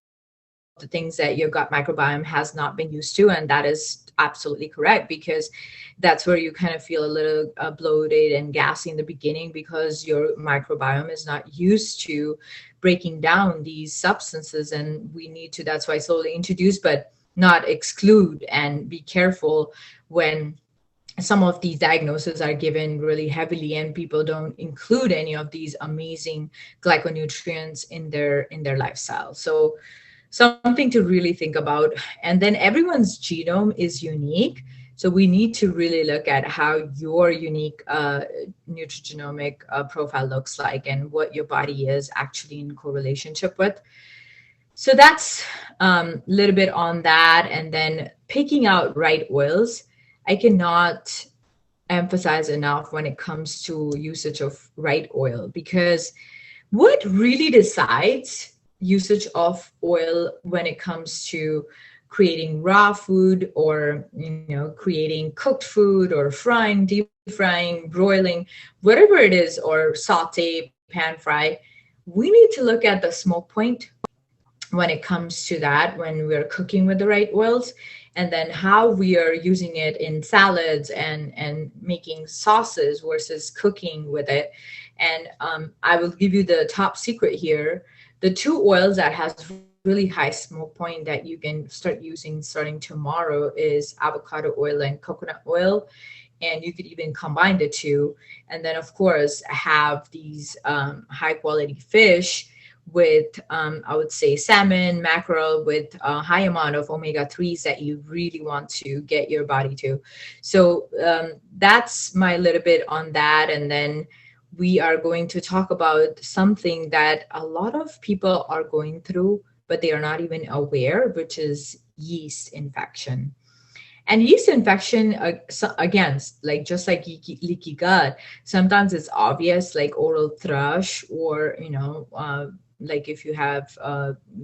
Speaker 6: the things that your gut microbiome has not been used to. And that is absolutely correct, because that's where you kind of feel a little bloated and gassy in the beginning, because your microbiome is not used to breaking down these substances. And we need to, that's why slowly introduce, but not exclude, and be careful when some of these diagnoses are given really heavily and people don't include any of these amazing glyconutrients in their lifestyle. So something to really think about. And then everyone's genome is unique, so we need to really look at how your unique nutrigenomic profile looks like and what your body is actually in correlationship with. So that's a little bit on that. And then picking out right oils. I cannot emphasize enough when it comes to usage of right oil, because what really decides usage of oil when it comes to creating raw food, or creating cooked food, or frying, deep frying, broiling, whatever it is, or saute, pan fry, we need to look at the smoke point when it comes to that, when we're cooking with the right oils. And then how we are using it in salads and making sauces versus cooking with it. And I will give you the top secret here. The two oils that has really high smoke point that you can start using starting tomorrow is avocado oil and coconut oil. And you could even combine the two. And then, of course, have these high quality fish with I would say salmon, mackerel, with a high amount of omega-3s that you really want to get your body to. So that's my little bit on that. And then we are going to talk about something that a lot of people are going through, but they are not even aware, which is yeast infection. And yeast infection, again, like just like leaky gut, sometimes it's obvious, like oral thrush, or like if you have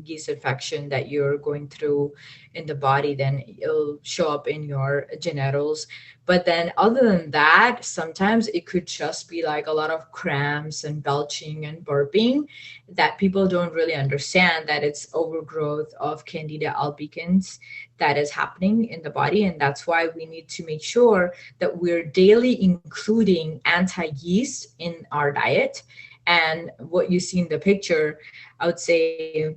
Speaker 6: yeast infection that you're going through in the body, then it'll show up in your genitals. But then other than that, sometimes it could just be like a lot of cramps and belching and burping that people don't really understand, that it's overgrowth of Candida albicans that is happening in the body. And that's why we need to make sure that we're daily including anti-yeast in our diet. And what you see in the picture, I would say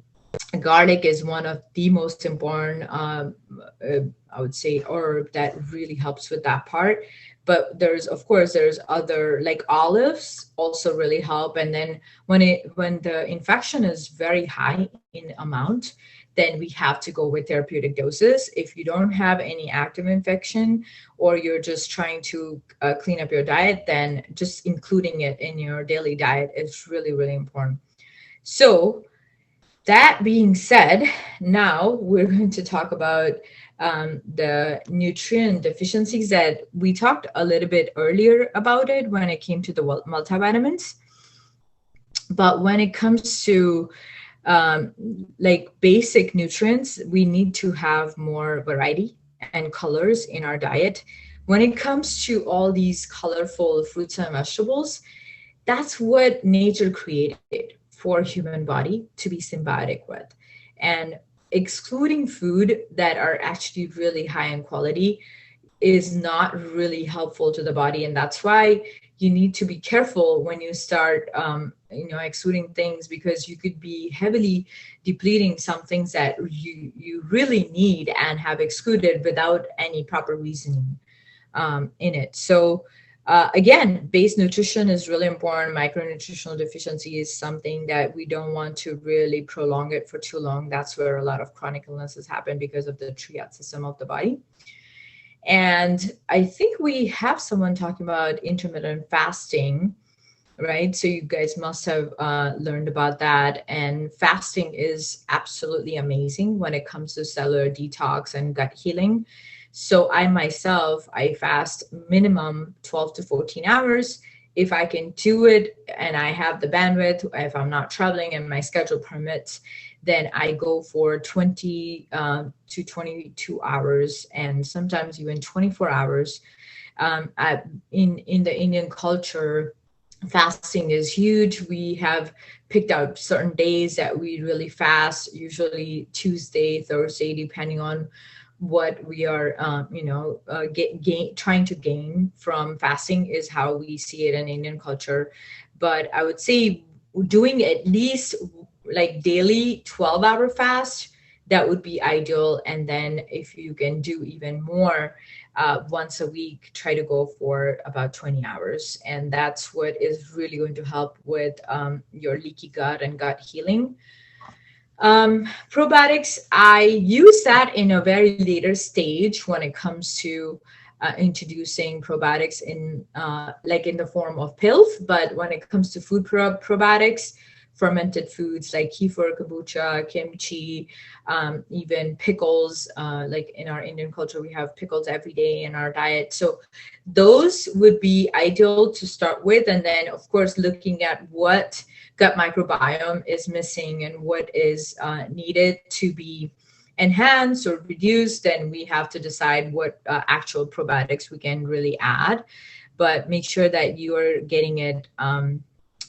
Speaker 6: garlic is one of the most important, I would say, herb that really helps with that part. But there's other, like olives also really help. And then when the infection is very high in amount, then we have to go with therapeutic doses. If you don't have any active infection, or you're just trying to clean up your diet, then just including it in your daily diet is really, really important. So that being said, now we're going to talk about the nutrient deficiencies that we talked a little bit earlier about it when it came to the multivitamins. But when it comes to like basic nutrients, we need to have more variety and colors in our diet. When it comes to all these colorful fruits and vegetables, that's what nature created for human body to be symbiotic with. And excluding food that are actually really high in quality is not really helpful to the body. And that's why you need to be careful when you start excluding things, because you could be heavily depleting some things that you really need and have excluded without any proper reasoning in it. So again, base nutrition is really important. Micronutritional deficiency is something that we don't want to really prolong it for too long. That's where a lot of chronic illnesses happen, because of the triad system of the body. And I think we have someone talking about intermittent fasting. right? So you guys must have learned about that. And fasting is absolutely amazing when it comes to cellular detox and gut healing. So I myself, I fast minimum 12 to 14 hours. If I can do it and I have the bandwidth, if I'm not traveling and my schedule permits, then I go for 20 to 22 hours and sometimes even 24 hours. In the Indian culture, fasting is huge. We have picked out certain days that we really fast, usually Tuesday, Thursday, depending on what we are, trying to gain from fasting is how we see it in Indian culture. But I would say doing at least like daily 12-hour fast, that would be ideal. And then if you can do even more, once a week, try to go for about 20 hours. And that's what is really going to help with your leaky gut and gut healing. Probiotics, I use that in a very later stage when it comes to introducing probiotics in like in the form of pills. But when it comes to food probiotics, fermented foods like kefir, kombucha, kimchi, even pickles. Like in our Indian culture, we have pickles every day in our diet. So those would be ideal to start with. And then, of course, looking at what gut microbiome is missing and what is needed to be enhanced or reduced, then we have to decide what actual probiotics we can really add. But make sure that you are getting it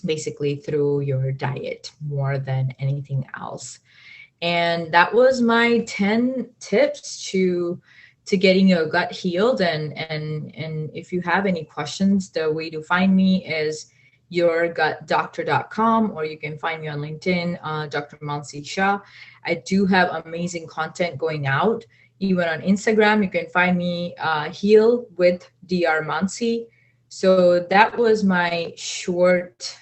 Speaker 6: basically through your diet more than anything else. And that was my 10 tips to getting your gut healed. And if you have any questions, the way to find me is yourgutdoctor.com, or you can find me on LinkedIn, Dr. Mansi Shah. I do have amazing content going out. Even on Instagram, you can find me Heal with Dr. Mansi. So that was my short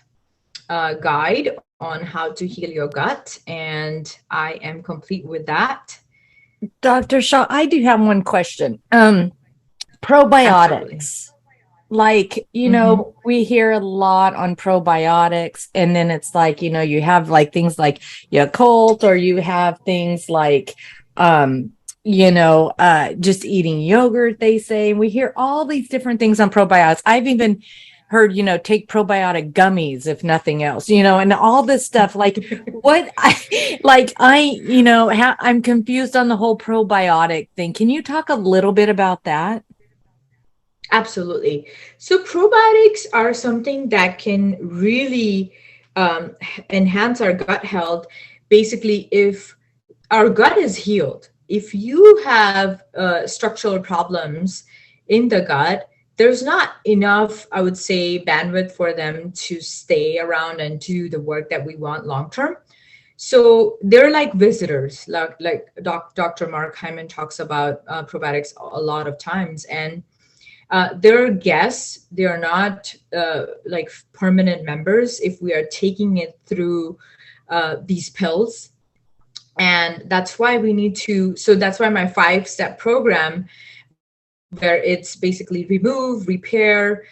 Speaker 6: guide on how to heal your gut, and I am complete with that.
Speaker 2: Dr. Shah, I do have one question. Probiotics.
Speaker 6: Absolutely.
Speaker 2: Like, we hear a lot on probiotics, and then it's like, you have like things like Yakult, or you have things like, just eating yogurt, they say. We hear all these different things on probiotics. I've even heard, take probiotic gummies, if nothing else, and all this stuff. Like I'm confused on the whole probiotic thing. Can you talk a little bit about that?
Speaker 6: Absolutely. So probiotics are something that can really enhance our gut health. Basically, if our gut is healed, if you have structural problems in the gut, there's not enough, I would say, bandwidth for them to stay around and do the work that we want long term. So they're like visitors, like Dr. Mark Hyman talks about probiotics a lot of times. And they're guests. They are not like permanent members if we are taking it through these pills. And that's why we need to, so that's why my 5-step program, where it's basically remove, repair,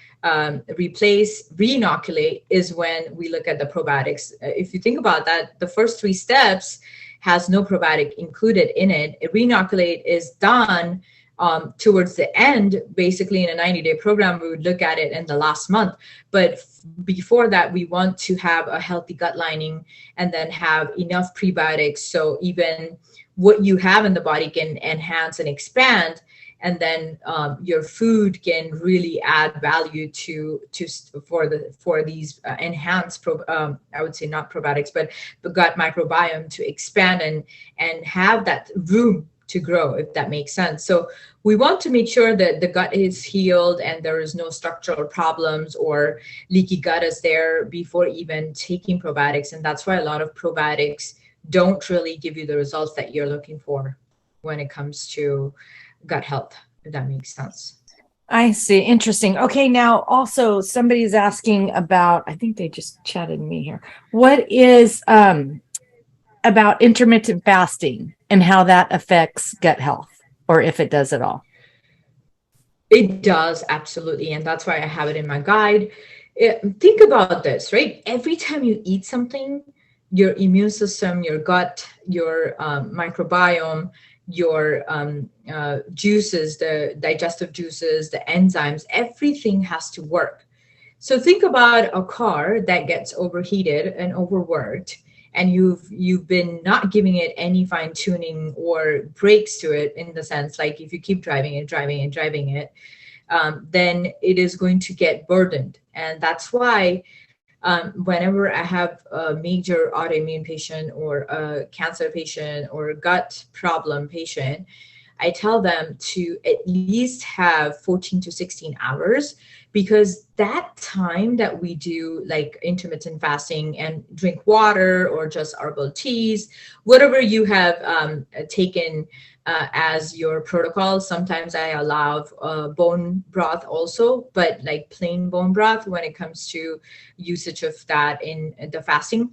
Speaker 6: replace, re-inoculate, is when we look at the probiotics. If you think about that, the first 3 steps has no probiotic included in it. A re-inoculate is done towards the end. Basically, in a 90-day program, we would look at it in the last month. But before that, we want to have a healthy gut lining and then have enough prebiotics. So even what you have in the body can enhance and expand. And then your food can really add value for these enhanced, I would say not probiotics, but the gut microbiome to expand and have that room to grow, if that makes sense. So we want to make sure that the gut is healed and there is no structural problems or leaky gut is there before even taking probiotics. And that's why a lot of probiotics don't really give you the results that you're looking for when it comes to gut health, if that makes sense.
Speaker 2: I see. Interesting. Okay. Now also somebody's asking about, I think they just chatted me here. What is about intermittent fasting and how that affects gut health, or if it does at all?
Speaker 6: It does, absolutely. And that's why I have it in my guide. think about this, right? Every time you eat something, your immune system, your gut, your microbiome, your juices, the digestive juices, the enzymes, everything has to work. So think about a car that gets overheated and overworked, and you've been not giving it any fine tuning or breaks to it, in the sense like if you keep driving it, then it is going to get burdened. And that's why whenever I have a major autoimmune patient or a cancer patient or a gut problem patient, I tell them to at least have 14 to 16 hours, because that time that we do like intermittent fasting and drink water or just herbal teas, whatever you have taken as your protocol. Sometimes I allow bone broth also, but like plain bone broth when it comes to usage of that in the fasting,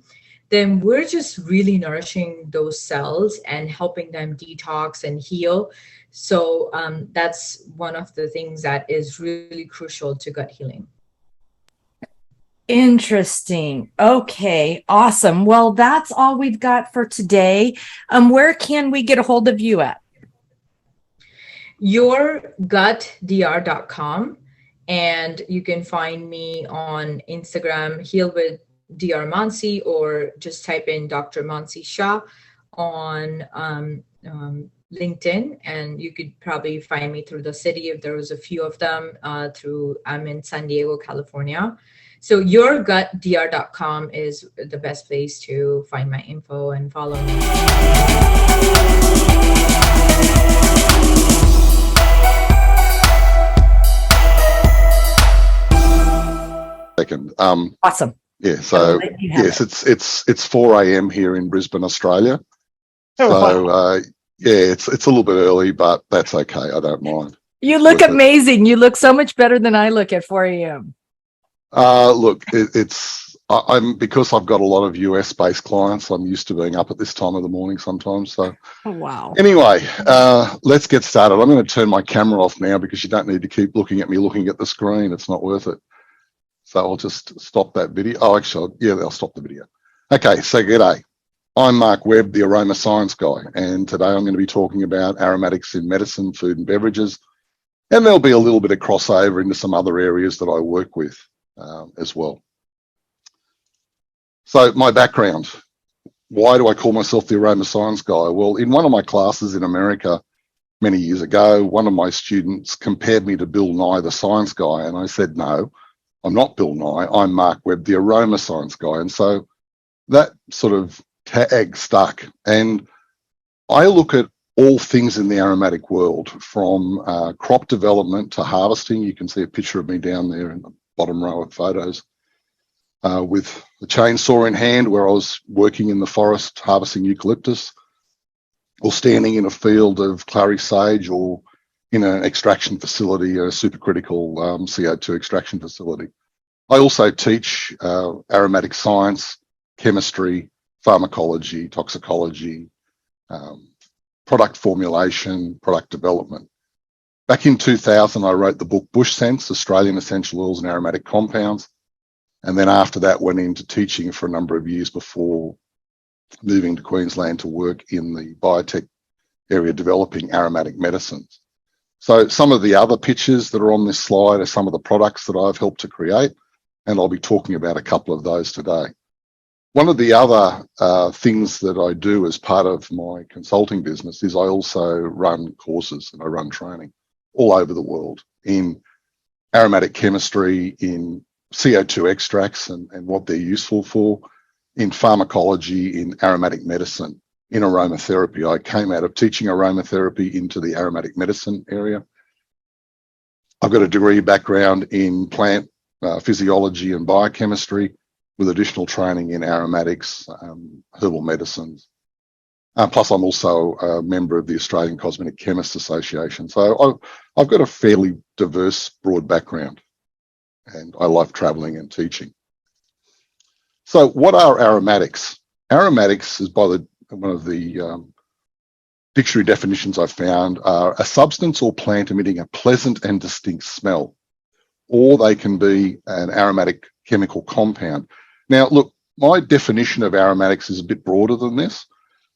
Speaker 6: then we're just really nourishing those cells and helping them detox and heal. So that's one of the things that is really crucial to gut healing.
Speaker 2: Interesting. Okay, awesome. Well, that's all we've got for today. Where can we get a hold of you at?
Speaker 6: yourgutdr.com, and you can find me on Instagram, Heal with Dr. Mansi, or just type in Dr. Mansi Shah on LinkedIn, and you could probably find me through the city if there was a few of them. I'm in San Diego, California. So yourgutdr.com is the best place to find my info and follow me.
Speaker 7: Second.
Speaker 2: Awesome.
Speaker 7: Yeah. So yes, it's 4 a.m. here in Brisbane, Australia. So yeah, it's a little bit early, but that's okay. I don't mind.
Speaker 2: You look amazing. You look so much better than I look at 4 a.m.
Speaker 7: Look, I'm because I've got a lot of US-based clients. I'm used to being up at this time of the morning sometimes. So,
Speaker 2: oh, wow.
Speaker 7: Anyway, let's get started. I'm going to turn my camera off now because you don't need to keep looking at me looking at the screen. It's not worth it. So I'll just stop that video. Oh, actually, yeah, I'll stop the video. Okay, so g'day. I'm Mark Webb, the aroma science guy, and today I'm going to be talking about aromatics in medicine, food and beverages, and there'll be a little bit of crossover into some other areas that I work with as well. So my background, why do I call myself the aroma science guy? Well, in one of my classes in America many years ago, one of my students compared me to Bill Nye, the science guy, and I said, no, I'm not Bill Nye, I'm Mark Webb, the aroma science guy. And so that sort of tag stuck. And I look at all things in the aromatic world, from crop development to harvesting. You can see a picture of me down there in the bottom row of photos with the chainsaw in hand, where I was working in the forest harvesting eucalyptus, or standing in a field of clary sage, or in an extraction facility, a supercritical CO2 extraction facility. I also teach aromatic science, chemistry, pharmacology, toxicology, product formulation, product development. Back in 2000, I wrote the book Bush Scents, Australian Essential Oils and Aromatic Compounds. And then after that, went into teaching for a number of years before moving to Queensland to work in the biotech area, developing aromatic medicines. So some of the other pictures that are on this slide are some of the products that I've helped to create, and I'll be talking about a couple of those today. One of the other things that I do as part of my consulting business is I also run courses and I run training all over the world in aromatic chemistry, in CO2 extracts and what they're useful for, in pharmacology, in aromatic medicine, in aromatherapy. I came out of teaching aromatherapy into the aromatic medicine area. I've got a degree background in plant physiology and biochemistry, with additional training in aromatics, herbal medicines. Plus, I'm also a member of the Australian Cosmetic Chemists Association. So I've got a fairly diverse, broad background, and I love traveling and teaching. So what are aromatics? Aromatics is, by one of the dictionary definitions I've found, are a substance or plant emitting a pleasant and distinct smell, or they can be an aromatic chemical compound. Now, look, my definition of aromatics is a bit broader than this,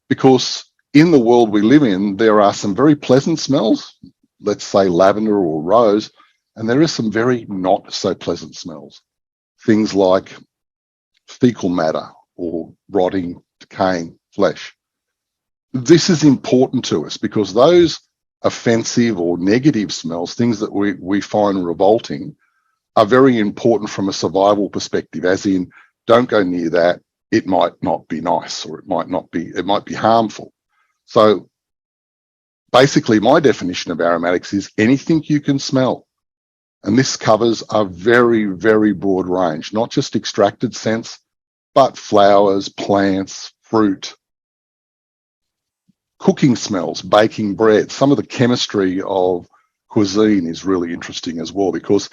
Speaker 7: because in the world we live in, there are some very pleasant smells, let's say lavender or rose, and there is some very not so pleasant smells. Things like fecal matter or rotting, decaying flesh. This is important to us because those offensive or negative smells, things that we find revolting, are very important from a survival perspective, as in, don't go near that, it might not be nice, or it might be harmful. So basically my definition of aromatics is anything you can smell. And this covers a very, very broad range, not just extracted scents, but flowers, plants, fruit, cooking smells, baking bread. Some of the chemistry of cuisine is really interesting as well, because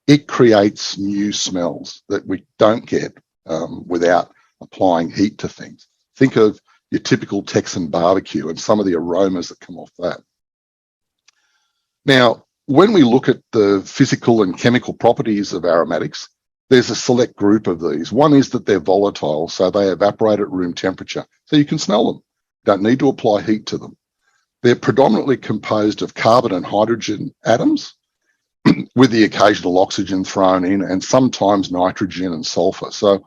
Speaker 7: it creates new smells that we don't get without applying heat to things. Think of your typical Texan barbecue and some of the aromas that come off that. Now, when we look at the physical and chemical properties of aromatics, there's a select group of these. One is that they're volatile, so they evaporate at room temperature, so you can smell them. Don't need to apply heat to them. They're predominantly composed of carbon and hydrogen atoms, with the occasional oxygen thrown in, and sometimes nitrogen and sulfur. So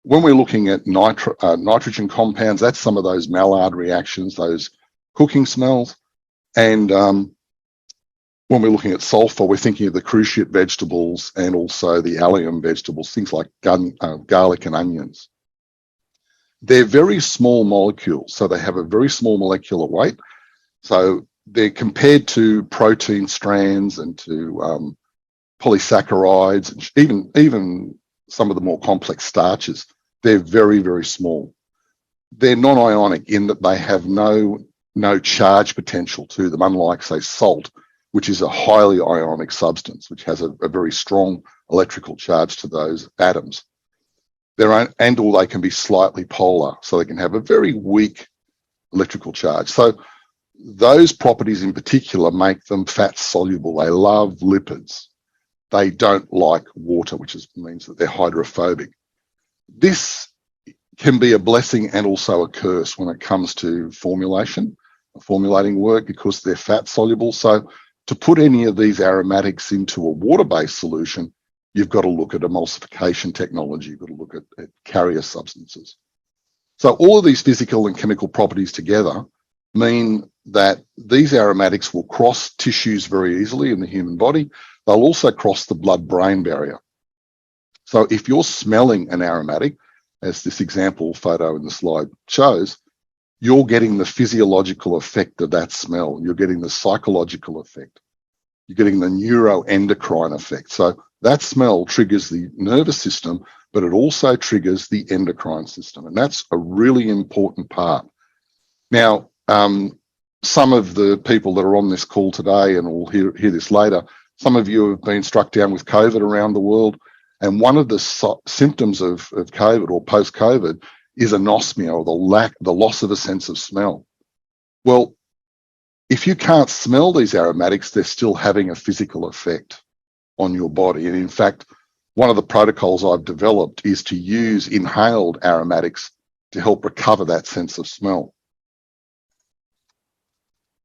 Speaker 7: when we're looking at nitrogen compounds, that's some of those Maillard reactions, those cooking smells. And when we're looking at sulfur, we're thinking of the cruciate vegetables and also the allium vegetables, things like garlic and onions. They're very small molecules, so they have a very small molecular weight. So they're compared to protein strands and to polysaccharides, and even some of the more complex starches. They're very, very small. They're non-ionic in that they have no charge potential to them, unlike, say, salt, which is a highly ionic substance, which has a very strong electrical charge to those atoms. Or they can be slightly polar, so they can have a very weak electrical charge. So those properties in particular make them fat soluble. They love lipids. They don't like water, which means that they're hydrophobic. This can be a blessing and also a curse when it comes to formulating work, because they're fat soluble. So to put any of these aromatics into a water-based solution, you've got to look at emulsification technology, you've got to look at carrier substances. So all of these physical and chemical properties together mean that these aromatics will cross tissues very easily in the human body. They'll also cross the blood-brain barrier. So if you're smelling an aromatic, as this example photo in the slide shows, you're getting the physiological effect of that smell. You're getting the psychological effect. You're getting the neuroendocrine effect. So that smell triggers the nervous system, but it also triggers the endocrine system. And that's a really important part. Now, some of the people that are on this call today, and we'll hear this later, some of you have been struck down with COVID around the world. And one of the symptoms of COVID or post-COVID is anosmia, or the loss of a sense of smell. Well, if you can't smell these aromatics, they're still having a physical effect on your body. And in fact, one of the protocols I've developed is to use inhaled aromatics to help recover that sense of smell.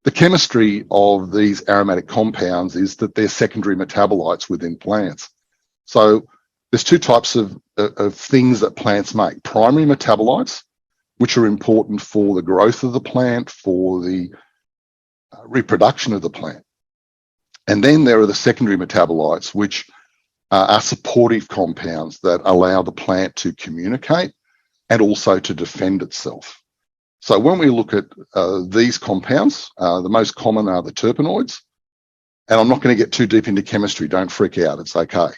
Speaker 7: The chemistry of these aromatic compounds is that they're secondary metabolites within plants. So there's two types of things that plants make. Primary metabolites, which are important for the growth of the plant, for the reproduction of the plant. And then there are the secondary metabolites, which are supportive compounds that allow the plant to communicate and also to defend itself. So when we look at these compounds, the most common are the terpenoids. And I'm not going to get too deep into chemistry. Don't freak out. It's okay.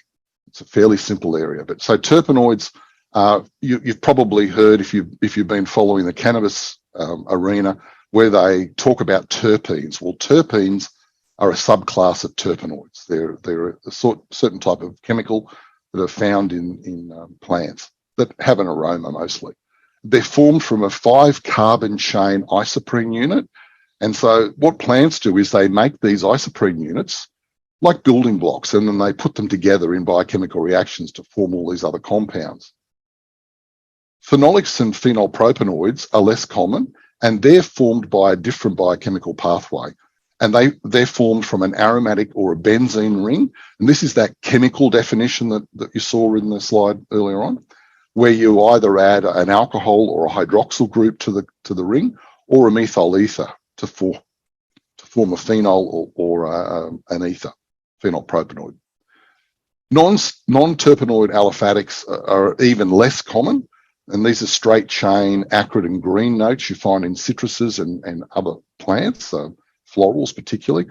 Speaker 7: It's a fairly simple area. But so terpenoids, you've probably heard, if you've been following the cannabis arena, where they talk about terpenes. Well, terpenes are a subclass of terpenoids. They're a certain type of chemical that are found in plants that have an aroma mostly. They're formed from a 5-carbon chain isoprene unit. And so what plants do is they make these isoprene units like building blocks, and then they put them together in biochemical reactions to form all these other compounds. Phenolics and phenylpropanoids are less common, and they're formed by a different biochemical pathway. And they're formed from an aromatic or a benzene ring. And this is that chemical definition that you saw in the slide earlier on, where you either add an alcohol or a hydroxyl group to the ring, or a methyl ether to form a phenol or an ether, phenylpropanoid. Non-terpenoid aliphatics are even less common, and these are straight chain acrid and green notes you find in citruses and other plants, so florals particularly.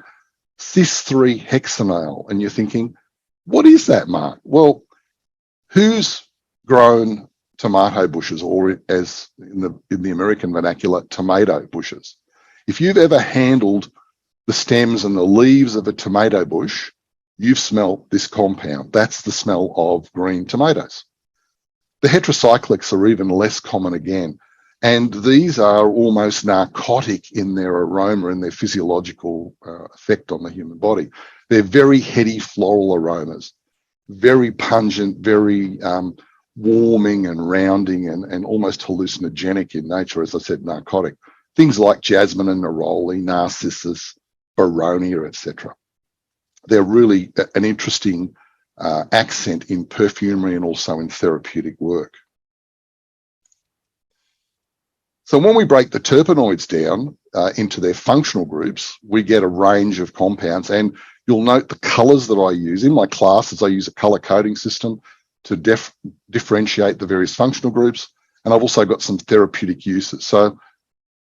Speaker 7: Cis-3-hexanal, and you're thinking, what is that, Mark? Well, who's grown tomato bushes, or as in the American vernacular, tomato bushes? If you've ever handled the stems and the leaves of a tomato bush, you've smelled this compound. That's the smell of green tomatoes. The heterocyclics are even less common again, and these are almost narcotic in their aroma and their physiological effect on the human body. They're very heady floral aromas, very pungent, very warming and rounding and almost hallucinogenic in nature, as I said, narcotic. Things like jasmine and neroli, narcissus, baronia, etc. They're really an interesting accent in perfumery and also in therapeutic work. So when we break the terpenoids down into their functional groups, we get a range of compounds, and you'll note the colors that I use. In my classes, I use a color coding system to differentiate the various functional groups, and I've also got some therapeutic uses. So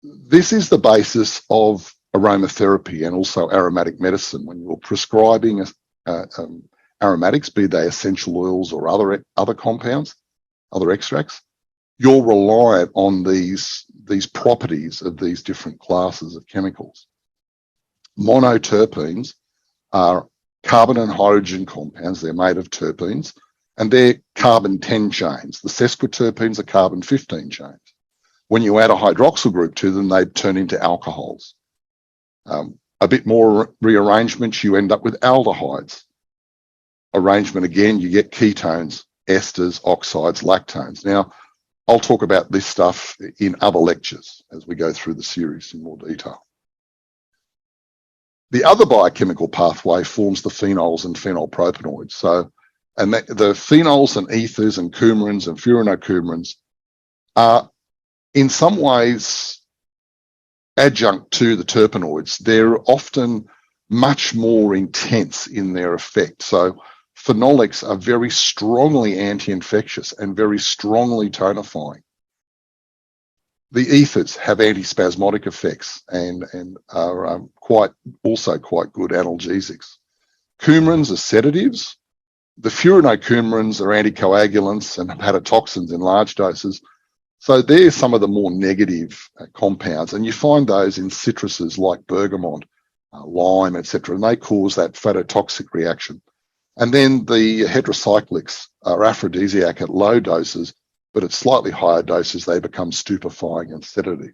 Speaker 7: this is the basis of aromatherapy and also aromatic medicine. When you're prescribing aromatics, be they essential oils or other compounds, other extracts, you're reliant on these properties of these different classes of chemicals. Monoterpenes are carbon and hydrogen compounds. They're made of terpenes, and they're carbon 10 chains. The sesquiterpenes are carbon 15 chains. When you add a hydroxyl group to them, they turn into alcohols. A bit more rearrangement, you end up with aldehydes. Arrangement again, you get ketones, esters, oxides, lactones. Now, I'll talk about this stuff in other lectures as we go through the series in more detail. The other biochemical pathway forms the phenols and phenylpropanoids. So, and the phenols and ethers and coumarins and furanocoumarins are in some ways adjunct to the terpenoids. They're often much more intense in their effect. So phenolics are very strongly anti-infectious and very strongly tonifying. The ethers have antispasmodic effects and are also quite good analgesics. Coumarins are sedatives. The furanocoumarins are anticoagulants and hepatotoxins in large doses. So they're some of the more negative compounds, and you find those in citruses like bergamot, lime, etc., and they cause that phototoxic reaction. And then the heterocyclics are aphrodisiac at low doses, but at slightly higher doses, they become stupefying and sedative.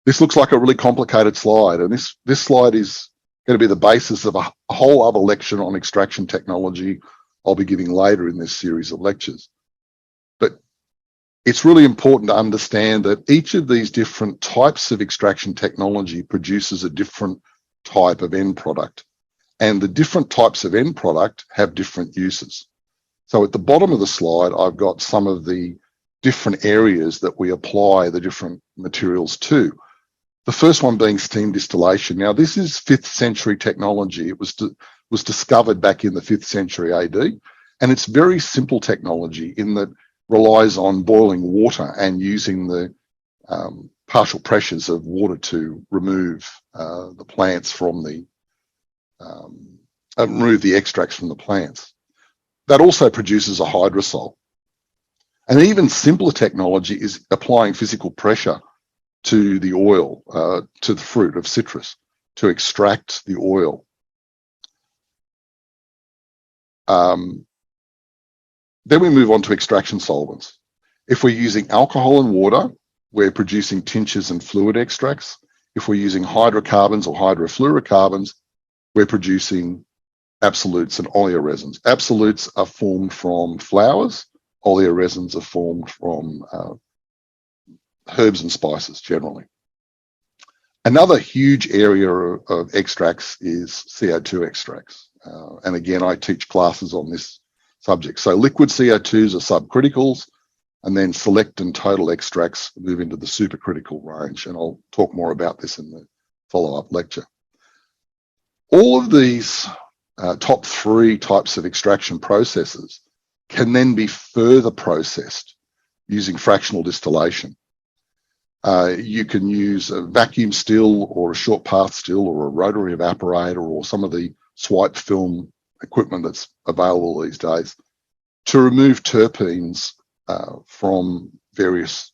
Speaker 7: This looks like a really complicated slide, and this slide is going to be the basis of a whole other lecture on extraction technology I'll be giving later in this series of lectures. But it's really important to understand that each of these different types of extraction technology produces a different type of end product. And the different types of end product have different uses. So at the bottom of the slide, I've got some of the different areas that we apply the different materials to. The first one being steam distillation. Now, this is 5th century technology. It was discovered back in the 5th century AD, and it's very simple technology in that it relies on boiling water and using the partial pressures of water to remove the plants from the remove the extracts from the plants. That also produces a hydrosol. An even simpler technology is applying physical pressure to the oil, to the fruit of citrus, to extract the oil. Then we move on to extraction solvents. If we're using alcohol and water, we're producing tinctures and fluid extracts. If we're using hydrocarbons or hydrofluorocarbons, we're producing absolutes and oleoresins. Absolutes are formed from flowers. Oleoresins are formed from herbs and spices generally. Another huge area of extracts is CO2 extracts. And again, I teach classes on this subject. So liquid CO2s are subcriticals, and then select and total extracts move into the supercritical range. And I'll talk more about this in the follow-up lecture. All of these top 3 types of extraction processes can then be further processed using fractional distillation. You can use a vacuum still or a short path still or a rotary evaporator or some of the swipe film equipment that's available these days to remove terpenes from various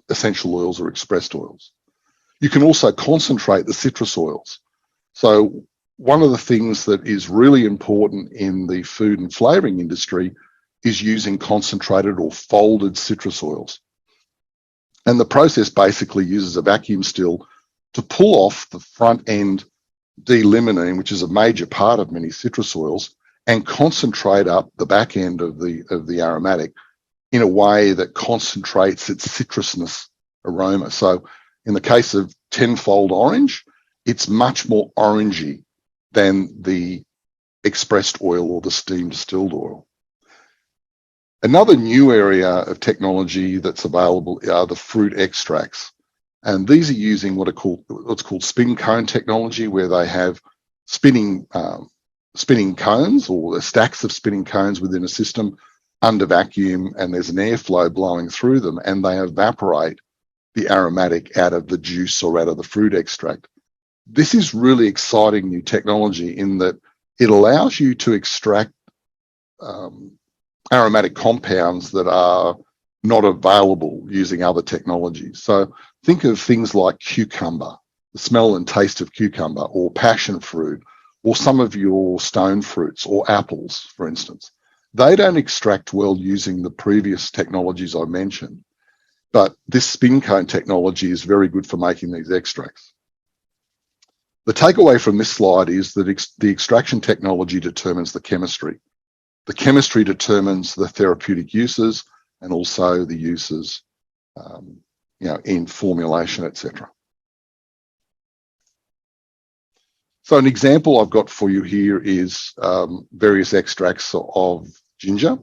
Speaker 7: essential oils or expressed oils. You can also concentrate the citrus oils. So one of the things that is really important in the food and flavoring industry is using concentrated or folded citrus oils. And the process basically uses a vacuum still to pull off the front end D-limonene, which is a major part of many citrus oils, and concentrate up the back end of the aromatic in a way that concentrates its citrusness aroma. So in the case of tenfold orange, it's much more orangey than the expressed oil or the steam distilled oil. Another new area of technology that's available are the fruit extracts. And these are using what's called spin cone technology, where they have spinning cones or stacks of spinning cones within a system under vacuum, and there's an airflow blowing through them, and they evaporate the aromatic out of the juice or out of the fruit extract. This is really exciting new technology in that it allows you to extract aromatic compounds that are not available using other technologies. So think of things like cucumber, the smell and taste of cucumber, or passion fruit, or some of your stone fruits, or apples, for instance. They don't extract well using the previous technologies I mentioned, but this spin cone technology is very good for making these extracts. The takeaway from this slide is that the extraction technology determines the chemistry. The chemistry determines the therapeutic uses and also the uses in formulation, etc. So an example I've got for you here is various extracts of ginger,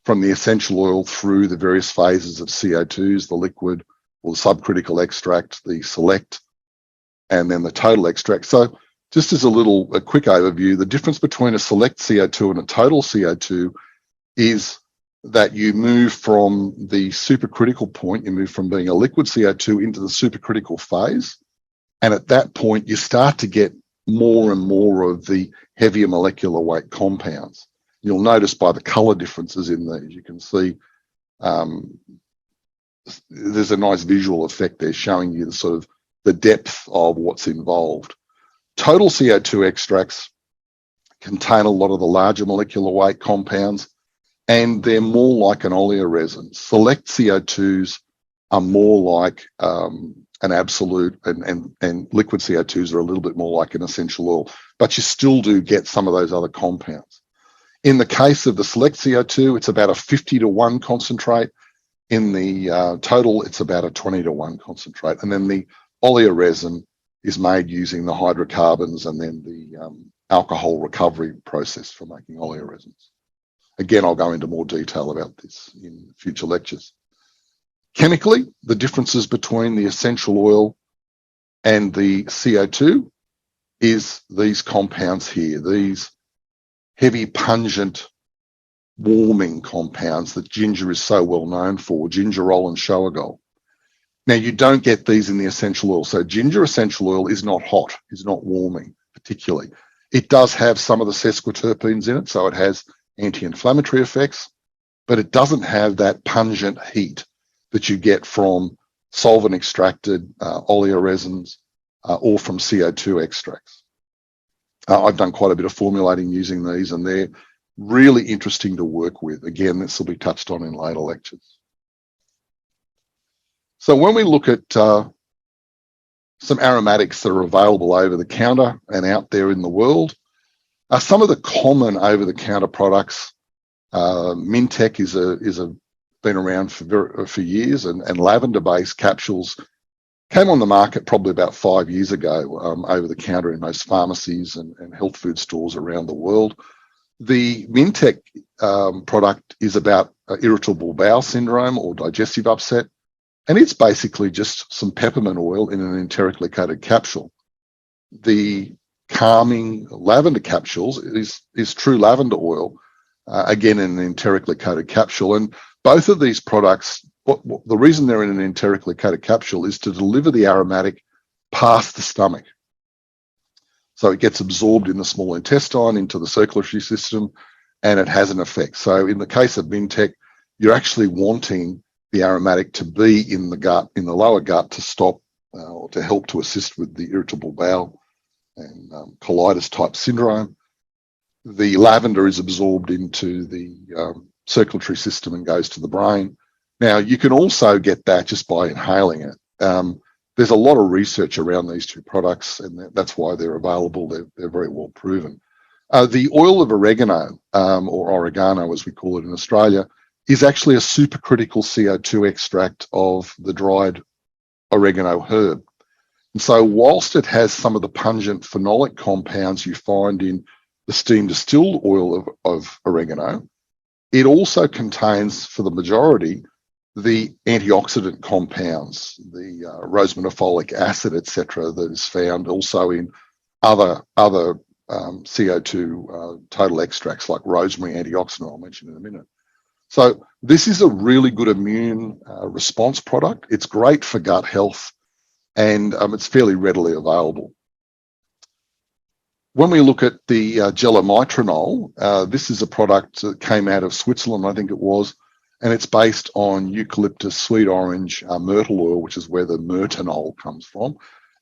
Speaker 7: from the essential oil through the various phases of CO2s, the liquid or the subcritical extract, the select, and then the total extract. So just as a quick overview, the difference between a select CO2 and a total CO2 is that you move from the supercritical point, you move from being a liquid CO2 into the supercritical phase. And at that point, you start to get more and more of the heavier molecular weight compounds. You'll notice by the color differences in these, you can see there's a nice visual effect there showing you the depth of what's involved. Total CO2 extracts contain a lot of the larger molecular weight compounds, and they're more like an oleoresin. Select CO2s are more like an absolute, and liquid CO2s are a little bit more like an essential oil, but you still do get some of those other compounds. In the case of the select CO2, it's about a 50-to-1 concentrate. In the total, it's about a 20-to-1 concentrate. And then the oleoresin is made using the hydrocarbons and then the alcohol recovery process for making oleoresins. Again, I'll go into more detail about this in future lectures. Chemically, the differences between the essential oil and the CO2 is these compounds here, these heavy, pungent, warming compounds that ginger is so well known for, gingerol and shoergol. Now, you don't get these in the essential oil. So ginger essential oil is not hot, is not warming particularly. It does have some of the sesquiterpenes in it, so it has anti-inflammatory effects, but it doesn't have that pungent heat that you get from solvent-extracted oleoresins or from CO2 extracts. I've done quite a bit of formulating using these, and they're really interesting to work with. Again, this will be touched on in later lectures. So when we look at some aromatics that are available over the counter and out there in the world. Some of the common over-the-counter products, Mintec been around for years, and lavender-based capsules came on the market probably about 5 years ago, over the counter in most pharmacies and health food stores around the world. The Mintec product is about irritable bowel syndrome or digestive upset, and it's basically just some peppermint oil in an enterically coated capsule. The calming lavender capsules is true lavender oil, again in an enterically coated capsule. And both of these products, the reason they're in an enterically coated capsule is to deliver the aromatic past the stomach. So it gets absorbed in the small intestine into the circulatory system, and it has an effect. So in the case of Mintec, you're actually wanting the aromatic to be in the gut, in the lower gut, to stop or to help to assist with the irritable bowel and colitis type syndrome. The lavender is absorbed into the circulatory system and goes to the brain. Now, you can also get that just by inhaling it. There's a lot of research around these two products, and that's why they're available. They're very well proven. The oil of oregano, or oregano as we call it in Australia, is actually a supercritical CO2 extract of the dried oregano herb. And so whilst it has some of the pungent phenolic compounds you find in the steam distilled oil of oregano, it also contains, for the majority, the antioxidant compounds, the rosmarinic acid, etc., that is found also in other CO2 total extracts like rosemary antioxidant I'll mention in a minute. So this is a really good immune response product. It's great for gut health, and it's fairly readily available. When we look at the gelimitronol, this is a product that came out of Switzerland, I think it was, and it's based on eucalyptus, sweet orange, myrtle oil, which is where the myrtenol comes from,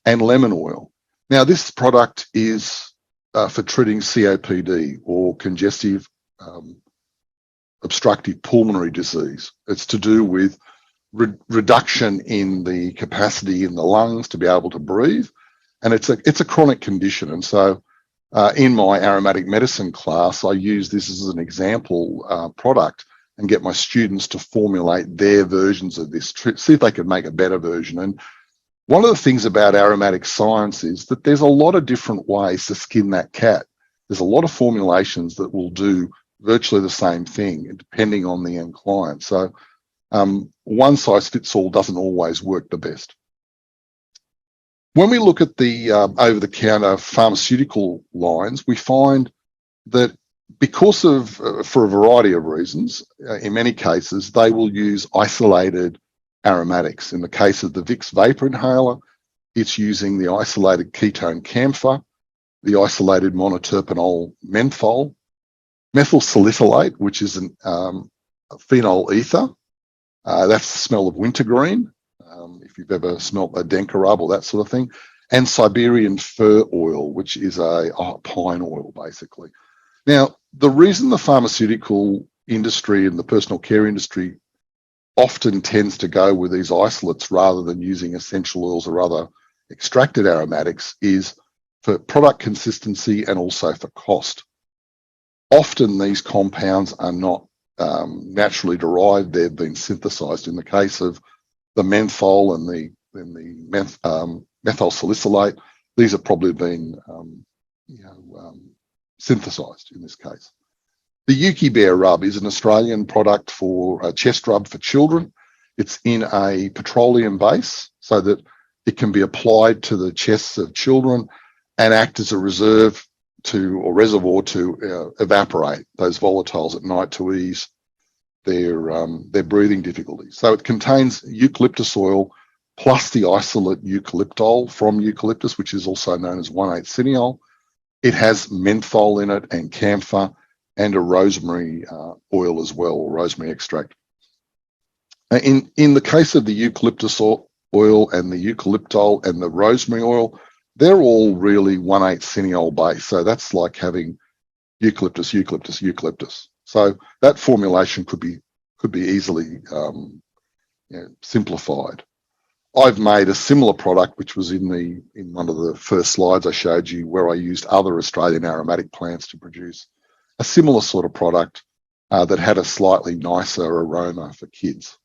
Speaker 7: and lemon oil. Now, this product is for treating COPD or congestive obstructive pulmonary disease. It's to do with reduction in the capacity in the lungs to be able to breathe, and it's a chronic condition. And so in my aromatic medicine class, I use this as an example product and get my students to formulate their versions of this, see if they can make a better version. And one of the things about aromatic science is that there's a lot of different ways to skin that cat. There's a lot of formulations that will do virtually the same thing depending on the end client. So one size fits all doesn't always work the best. When we look at the over-the-counter pharmaceutical lines, we find that because of, for a variety of reasons, in many cases, they will use isolated aromatics. In the case of the Vicks vapor inhaler, it's using the isolated ketone camphor, the isolated monoterpenol menthol, methyl salicylate, which is a phenol ether. That's the smell of wintergreen, if you've ever smelt a denka rub or that sort of thing, and Siberian fir oil, which is a pine oil, basically. Now, the reason the pharmaceutical industry and the personal care industry often tends to go with these isolates rather than using essential oils or other extracted aromatics is for product consistency and also for cost. Often these compounds are not naturally derived, they've been synthesized. In the case of the menthol and the methyl salicylate, these have probably been synthesized in this case. The Yuki Bear rub is an Australian product for a chest rub for children. It's in a petroleum base so that it can be applied to the chests of children and act as a reservoir to evaporate those volatiles at night to ease their breathing difficulties. So it contains eucalyptus oil plus the isolate eucalyptol from eucalyptus, which is also known as 1,8-cineol. It has menthol in it and camphor and a rosemary oil as well, or rosemary extract. In the case of the eucalyptus oil and the eucalyptol and the rosemary oil, they're all really 1,8-cineol base. So that's like having eucalyptus, eucalyptus, eucalyptus. So that formulation could be easily simplified. I've made a similar product, which was in one of the first slides I showed you, where I used other Australian aromatic plants to produce a similar sort of product that had a slightly nicer aroma for kids.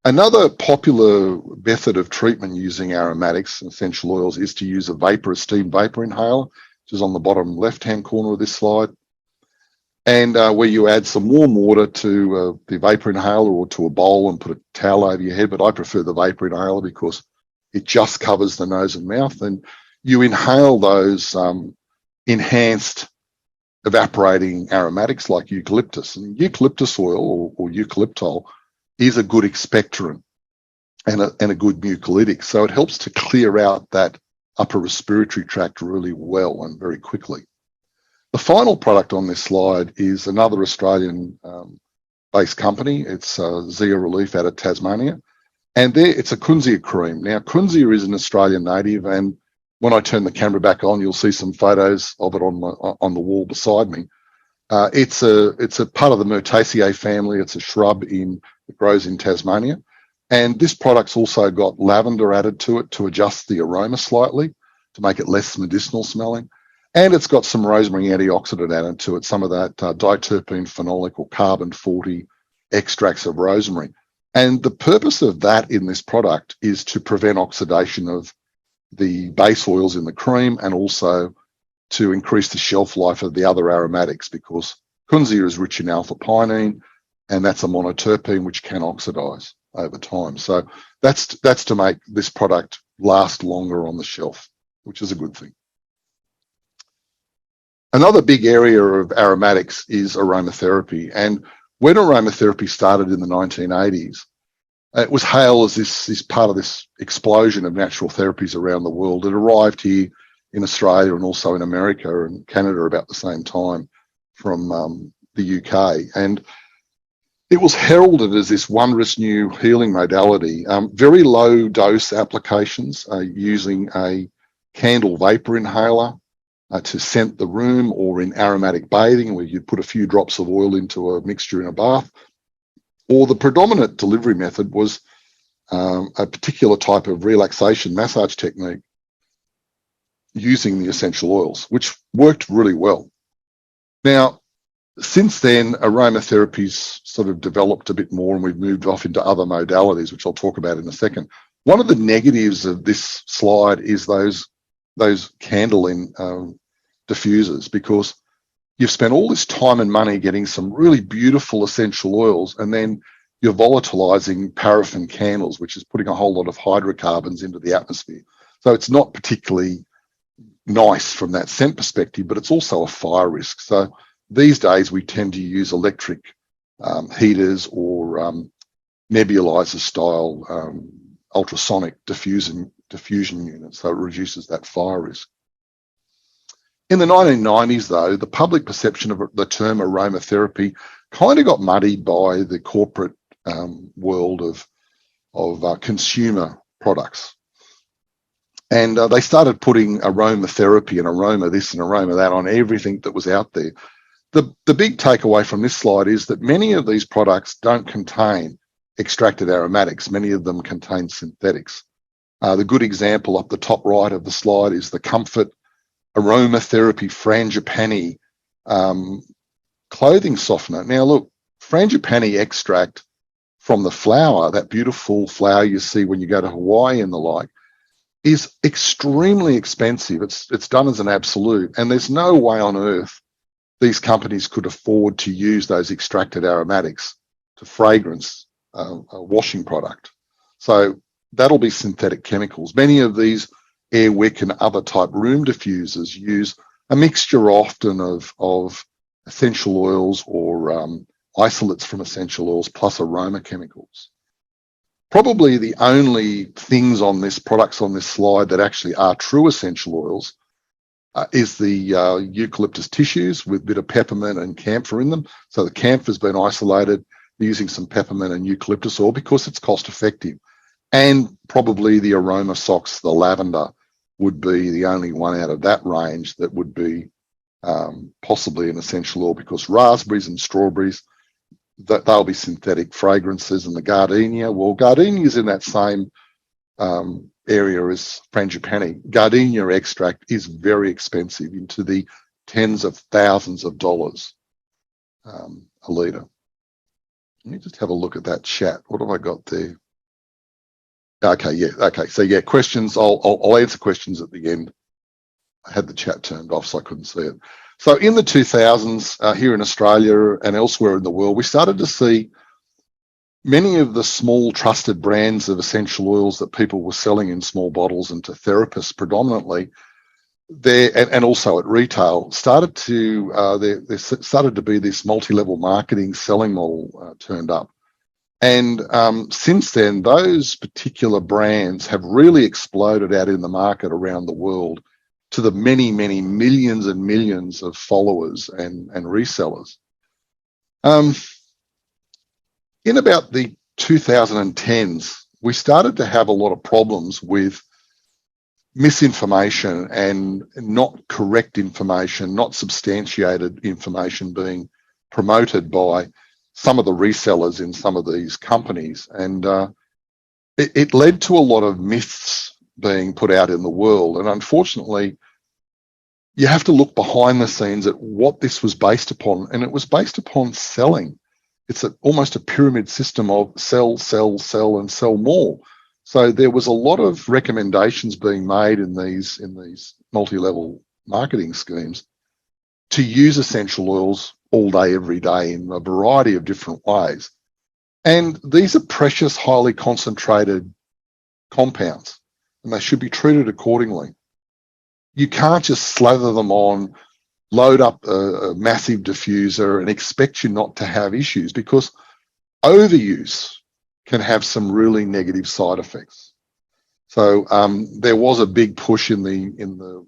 Speaker 7: Another popular method of treatment using aromatics and essential oils is to use a steam vapor inhaler, which is on the bottom left-hand corner of this slide, and where you add some warm water to the vapor inhaler or to a bowl and put a towel over your head. But I prefer the vapor inhaler because it just covers the nose and mouth, and you inhale those enhanced evaporating aromatics like eucalyptus. And eucalyptus oil or eucalyptol is a good expectorant and a good mucolytic. So it helps to clear out that upper respiratory tract really well and very quickly. The final product on this slide is another Australian based company. It's Zia Relief out of Tasmania. And it's a Kunzia cream. Now, Kunzia is an Australian native, and when I turn the camera back on, you'll see some photos of it on the wall beside me. It's a part of the Myrtaceae family. It's a shrub that grows in Tasmania. And this product's also got lavender added to it to adjust the aroma slightly, to make it less medicinal smelling. And it's got some rosemary antioxidant added to it, some of that diterpene, phenolic or carbon-40 extracts of rosemary. And the purpose of that in this product is to prevent oxidation of the base oils in the cream, and also to increase the shelf life of the other aromatics, because Kunzia is rich in alpha-pinene, and that's a monoterpene which can oxidize over time. So that's to make this product last longer on the shelf, which is a good thing. Another big area of aromatics is aromatherapy. And when aromatherapy started in the 1980s, it was hailed as this part of this explosion of natural therapies around the world. It arrived here in Australia and also in America and Canada about the same time from the UK. And it was heralded as this wondrous new healing modality. Very low dose applications using a candle vapor inhaler to scent the room, or in aromatic bathing where you put a few drops of oil into a mixture in a bath. Or the predominant delivery method was a particular type of relaxation massage technique using the essential oils, which worked really well. Now, since then, aromatherapies sort of developed a bit more, and we've moved off into other modalities, which I'll talk about in a second. One of the negatives of this slide is those candle diffusers, because you've spent all this time and money getting some really beautiful essential oils, and then you're volatilizing paraffin candles, which is putting a whole lot of hydrocarbons into the atmosphere. So it's not particularly nice from that scent perspective, but it's also a fire risk. So these days we tend to use electric heaters or nebulizer style ultrasonic diffusion units, so it reduces that fire risk. In the 1990s, though, the public perception of the term aromatherapy kind of got muddied by the corporate world of consumer products. And they started putting aromatherapy and aroma this and aroma that on everything that was out there. The big takeaway from this slide is that many of these products don't contain extracted aromatics. Many of them contain synthetics. The good example up the top right of the slide is the Comfort Aromatherapy Frangipani clothing softener. Now look, frangipani extract from the flower, that beautiful flower you see when you go to Hawaii and the like, is extremely expensive. It's done as an absolute, and there's no way on earth these companies could afford to use those extracted aromatics to fragrance a washing product. So that'll be synthetic chemicals. Many of these air wick and other type room diffusers use a mixture often of essential oils or isolates from essential oils plus aroma chemicals. Probably the only things on this, products on this slide that actually are true essential oils is the eucalyptus tissues with a bit of peppermint and camphor in them. So the camphor has been isolated using some peppermint and eucalyptus oil because it's cost effective. And probably the aroma socks, the lavender, would be the only one out of that range that would be possibly an essential oil, because raspberries and strawberries, they'll be synthetic fragrances. And the gardenia, well, gardenia is in that same area is frangipani. Gardenia extract is very expensive, into the tens of thousands of dollars a litre. Let me just have a look at that chat. What have I got there? Okay, yeah, okay. So yeah, questions. I'll answer questions at the end. I had the chat turned off, so I couldn't see it. So in the 2000s, here in Australia and elsewhere in the world, we started to see many of the small trusted brands of essential oils that people were selling in small bottles and to therapists predominantly, and also at retail, started to there started to be this multi-level marketing selling model turned up. And since then, those particular brands have really exploded out in the market around the world to the many, many millions and millions of followers and resellers. In about the 2010s, we started to have a lot of problems with misinformation and not correct information, not substantiated information being promoted by some of the resellers in some of these companies. And it led to a lot of myths being put out in the world. And unfortunately, you have to look behind the scenes at what this was based upon. And it was based upon selling. It's almost a pyramid system of sell, sell, sell, and sell more. So there was a lot of recommendations being made in these multi-level marketing schemes to use essential oils all day, every day in a variety of different ways. And these are precious, highly concentrated compounds, and they should be treated accordingly. You can't just slather them on, load up a massive diffuser and expect you not to have issues, because overuse can have some really negative side effects. So there was a big push in the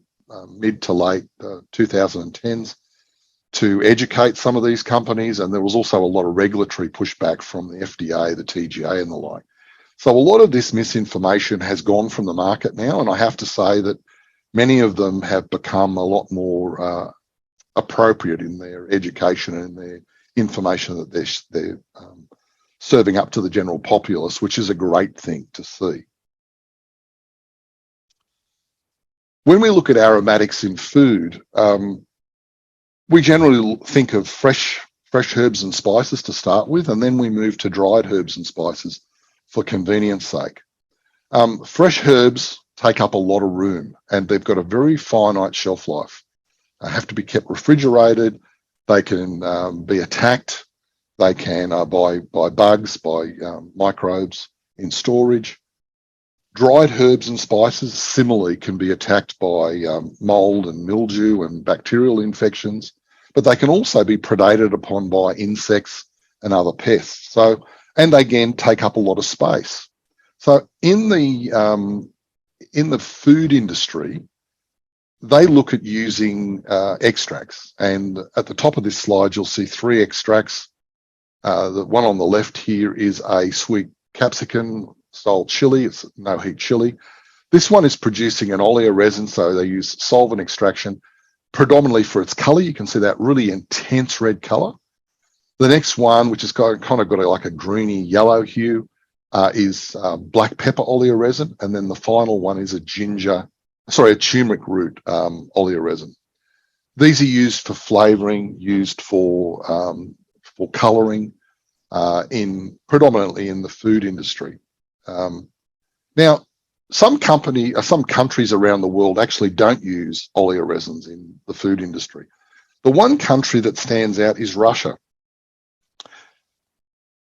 Speaker 7: mid to late 2010s to educate some of these companies, and there was also a lot of regulatory pushback from the FDA, the TGA, and the like. So a lot of this misinformation has gone from the market now, and I have to say that many of them have become a lot more appropriate in their education and their information that they're serving up to the general populace, which is a great thing to see. When we look at aromatics in food, we generally think of fresh herbs and spices to start with, and then we move to dried herbs and spices for convenience sake. Fresh herbs take up a lot of room, and they've got a very finite shelf life. They have to be kept refrigerated. They can be attacked. They can by bugs, by microbes in storage. Dried herbs and spices similarly can be attacked by mold and mildew and bacterial infections, but they can also be predated upon by insects and other pests. So, and they again take up a lot of space. So in the food industry, they look at using extracts, and at the top of this slide, you'll see 3 extracts. The one on the left here is a sweet capsicum style chili. It's no heat chili. This one is producing an oleoresin, so they use solvent extraction predominantly for its color. You can see that really intense red color. The next one, which has kind of got like a greeny yellow hue, is black pepper oleoresin, and then the final one is a turmeric root oleoresin. These are used for flavoring, used for coloring, predominantly in the food industry. Now, some countries around the world actually don't use oleoresins in the food industry. The one country that stands out is Russia.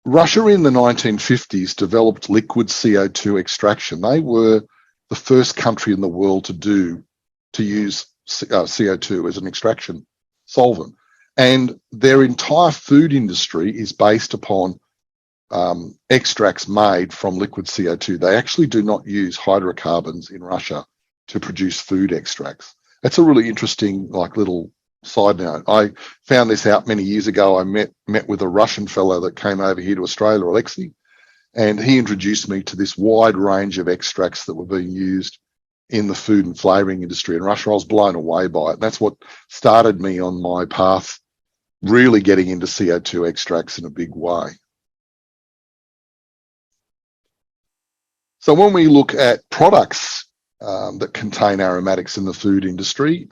Speaker 7: Russia in the 1950s developed liquid CO2 extraction. They were the first country in the world to use CO2 as an extraction solvent. And their entire food industry is based upon extracts made from liquid CO2. They actually do not use hydrocarbons in Russia to produce food extracts. That's a really interesting, little side note. I found this out many years ago. I met with a Russian fellow that came over here to Australia, Alexei, and he introduced me to this wide range of extracts that were being used in the food and flavouring industry in Russia. I was blown away by it. And that's what started me on my path, really getting into CO2 extracts in a big way. So when we look at products that contain aromatics in the food industry,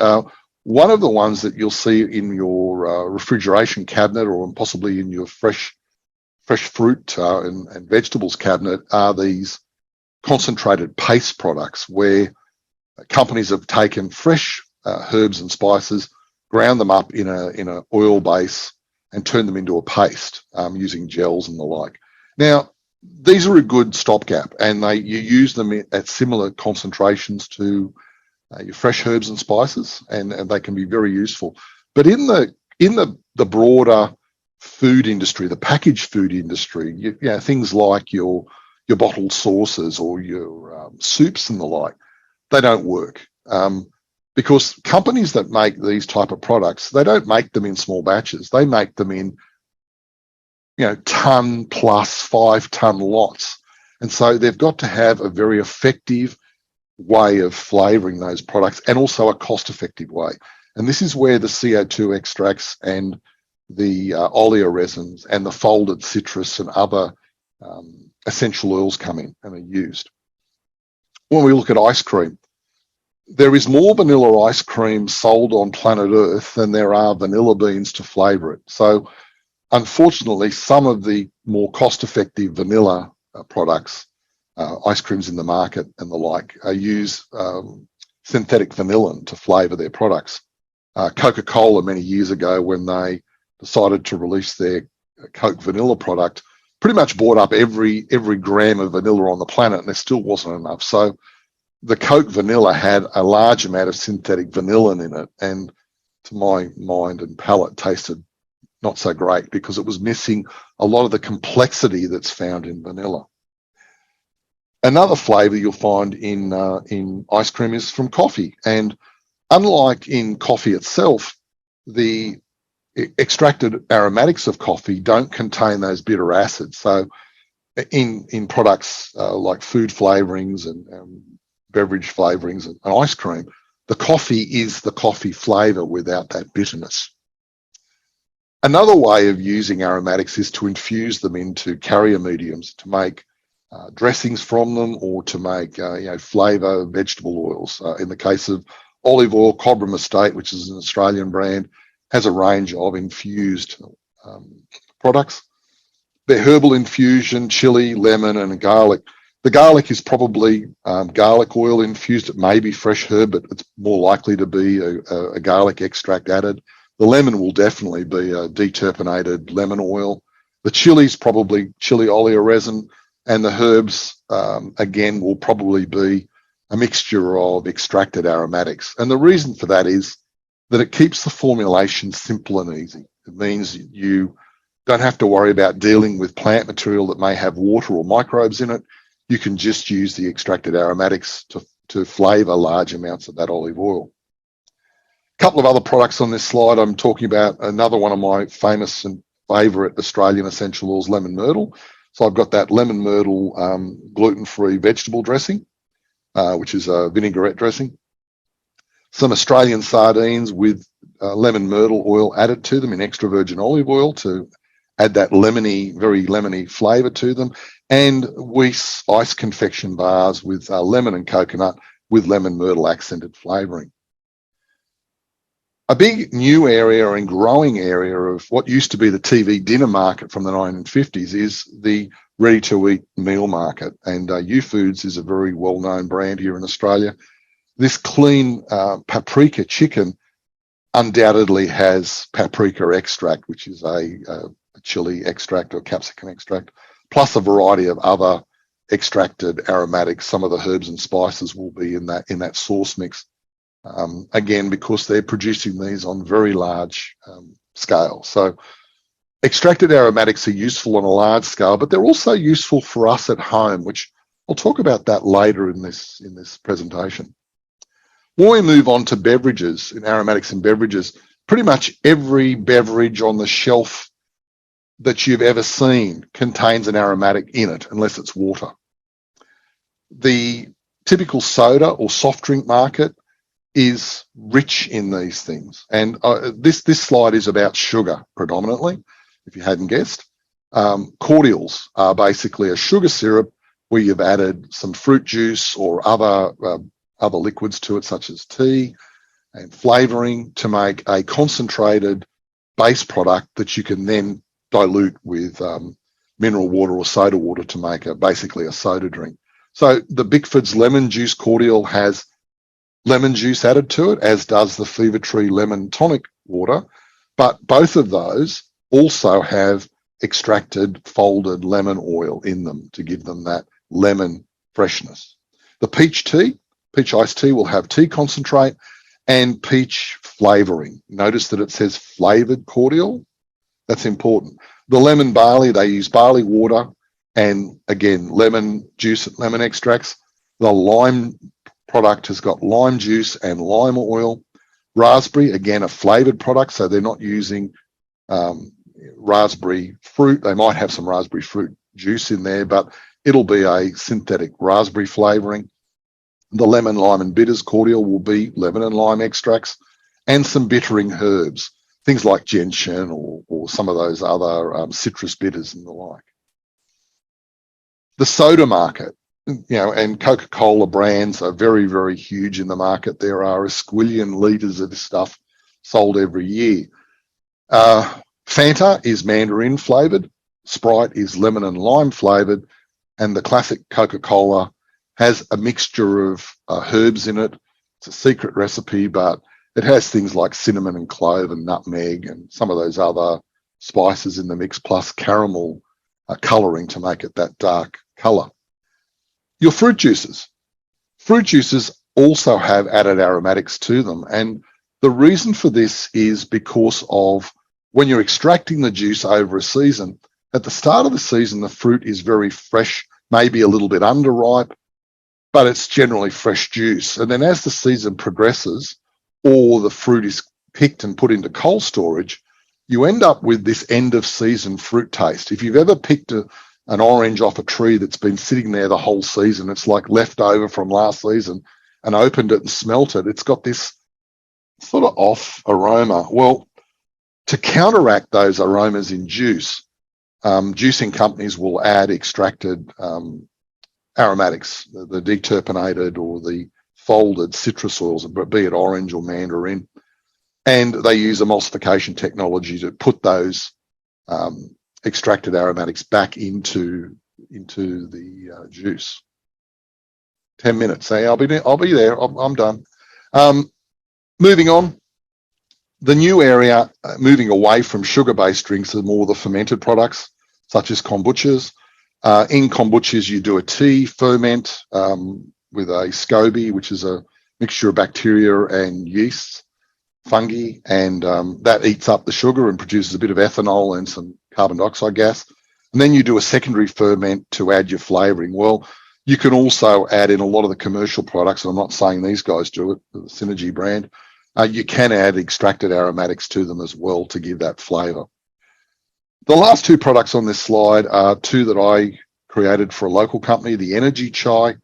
Speaker 7: one of the ones that you'll see in your refrigeration cabinet or possibly in your fresh fruit and vegetables cabinet are these concentrated paste products, where companies have taken fresh herbs and spices, ground them up in a oil base, and turned them into a paste using gels and the like. Now, these are a good stopgap, and you use them at similar concentrations to your fresh herbs and spices, and they can be very useful. But in the broader food industry, the packaged food industry, you know, things like your bottled sauces or your soups and the like, they don't work because companies that make these type of products, they don't make them in small batches. They make them in, you know, ton plus 5 ton lots. And so they've got to have a very effective way of flavoring those products, and also a cost effective way. And this is where the CO2 extracts and the oleoresins and the folded citrus and other essential oils come in and are used. When we look at ice cream, there is more vanilla ice cream sold on planet Earth than there are vanilla beans to flavour it. So unfortunately, some of the more cost-effective vanilla products, ice creams in the market and the like, use synthetic vanillin to flavour their products. Coca-Cola many years ago, when they decided to release their Coke vanilla product, pretty much bought up every gram of vanilla on the planet, and there still wasn't enough. So the Coke vanilla had a large amount of synthetic vanillin in it, and to my mind and palate tasted not so great because it was missing a lot of the complexity that's found in vanilla. Another flavour you'll find in ice cream is from coffee, and unlike in coffee itself, the extracted aromatics of coffee don't contain those bitter acids. So in products like food flavourings and beverage flavourings and ice cream, the coffee is the coffee flavour without that bitterness. Another way of using aromatics is to infuse them into carrier mediums to make dressings from them, or to make flavour vegetable oils. In the case of olive oil, Cobram Estate, which is an Australian brand, has a range of infused products. They're herbal infusion, chili, lemon, and garlic. The garlic is probably garlic oil infused. It may be fresh herb, but it's more likely to be a garlic extract added. The lemon will definitely be a deterpenated lemon oil. The chili's probably chili oleoresin, and the herbs, again, will probably be a mixture of extracted aromatics. And the reason for that is that it keeps the formulation simple and easy. It means you don't have to worry about dealing with plant material that may have water or microbes in it. You can just use the extracted aromatics to flavour large amounts of that olive oil. A couple of other products on this slide. I'm talking about another one of my famous and favourite Australian essential oils, lemon myrtle. So I've got that lemon myrtle gluten-free vegetable dressing, which is a vinaigrette dressing. Some Australian sardines with lemon myrtle oil added to them in extra virgin olive oil to add that lemony, very lemony flavour to them. And Weiss ice confection bars with lemon and coconut with lemon myrtle accented flavouring. A big new area and growing area of what used to be the TV dinner market from the 1950s is the ready-to-eat meal market. And U-Foods is a very well-known brand here in Australia. This clean paprika chicken undoubtedly has paprika extract, which is a chili extract or capsicum extract, plus a variety of other extracted aromatics. Some of the herbs and spices will be in that sauce mix. Again, because they're producing these on very large scale. So extracted aromatics are useful on a large scale, but they're also useful for us at home, which I'll talk about that later in this presentation. When we move on to beverages, in aromatics and beverages, pretty much every beverage on the shelf that you've ever seen contains an aromatic in it, unless it's water. The typical soda or soft drink market is rich in these things. And this slide is about sugar predominantly, if you hadn't guessed. Cordials are basically a sugar syrup where you've added some fruit juice or other liquids to it, such as tea and flavoring, to make a concentrated base product that you can then dilute with mineral water or soda water to make basically a soda drink. So the Bickford's lemon juice cordial has lemon juice added to it, as does the Fever Tree lemon tonic water. But both of those also have extracted folded lemon oil in them to give them that lemon freshness. The peach iced tea will have tea concentrate and peach flavoring. Notice that it says flavored cordial. That's important. The lemon barley, they use barley water and, again, lemon juice and lemon extracts. The lime product has got lime juice and lime oil. Raspberry, again, a flavored product, so they're not using raspberry fruit. They might have some raspberry fruit juice in there, but it'll be a synthetic raspberry flavoring. The lemon, lime and bitters cordial will be lemon and lime extracts and some bittering herbs, things like gentian or some of those other citrus bitters and the like. The soda market, and Coca-Cola brands are very, very huge in the market. There are a squillion litres of this stuff sold every year. Fanta is mandarin flavoured, Sprite is lemon and lime flavoured, and the classic Coca-Cola has a mixture of herbs in it. It's a secret recipe, but it has things like cinnamon and clove and nutmeg and some of those other spices in the mix, plus caramel colouring to make it that dark colour. Your fruit juices. Fruit juices also have added aromatics to them. And the reason for this is because of when you're extracting the juice over a season, at the start of the season, the fruit is very fresh, maybe a little bit underripe, but it's generally fresh juice. And then as the season progresses, or the fruit is picked and put into cold storage, you end up with this end of season fruit taste. If you've ever picked an orange off a tree that's been sitting there the whole season, it's like left over from last season, and opened it and smelt it, it's got this sort of off aroma. Well, to counteract those aromas in juice, juicing companies will add extracted aromatics, the deterpenated or the folded citrus oils, be it orange or mandarin, and they use emulsification technology to put those extracted aromatics back into the juice. 10 minutes. Hey, I'll be there. I'm done. Moving on. The new area, moving away from sugar-based drinks, are more the fermented products, such as kombuchas. In kombuchas, you do a tea ferment with a SCOBY, which is a mixture of bacteria and yeast, fungi, and that eats up the sugar and produces a bit of ethanol and some carbon dioxide gas. And then you do a secondary ferment to add your flavouring. Well, you can also add in a lot of the commercial products, and I'm not saying these guys do it, the Synergy brand, you can add extracted aromatics to them as well to give that flavour. The last two products on this slide are two that I created for a local company, the Energy Chai,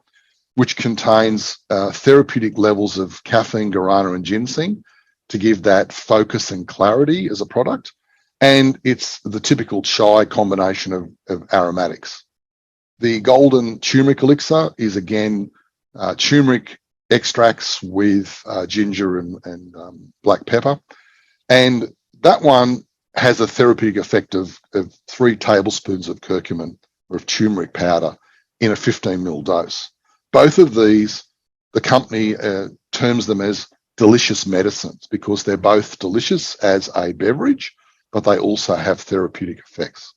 Speaker 7: which contains therapeutic levels of caffeine, guarana and ginseng to give that focus and clarity as a product. And it's the typical chai combination of aromatics. The Golden Turmeric Elixir is, again, turmeric extracts with ginger and black pepper. And that one has a therapeutic effect of 3 tablespoons of curcumin or of turmeric powder in a 15 ml dose. Both of these, the company terms them as delicious medicines because they're both delicious as a beverage, but they also have therapeutic effects.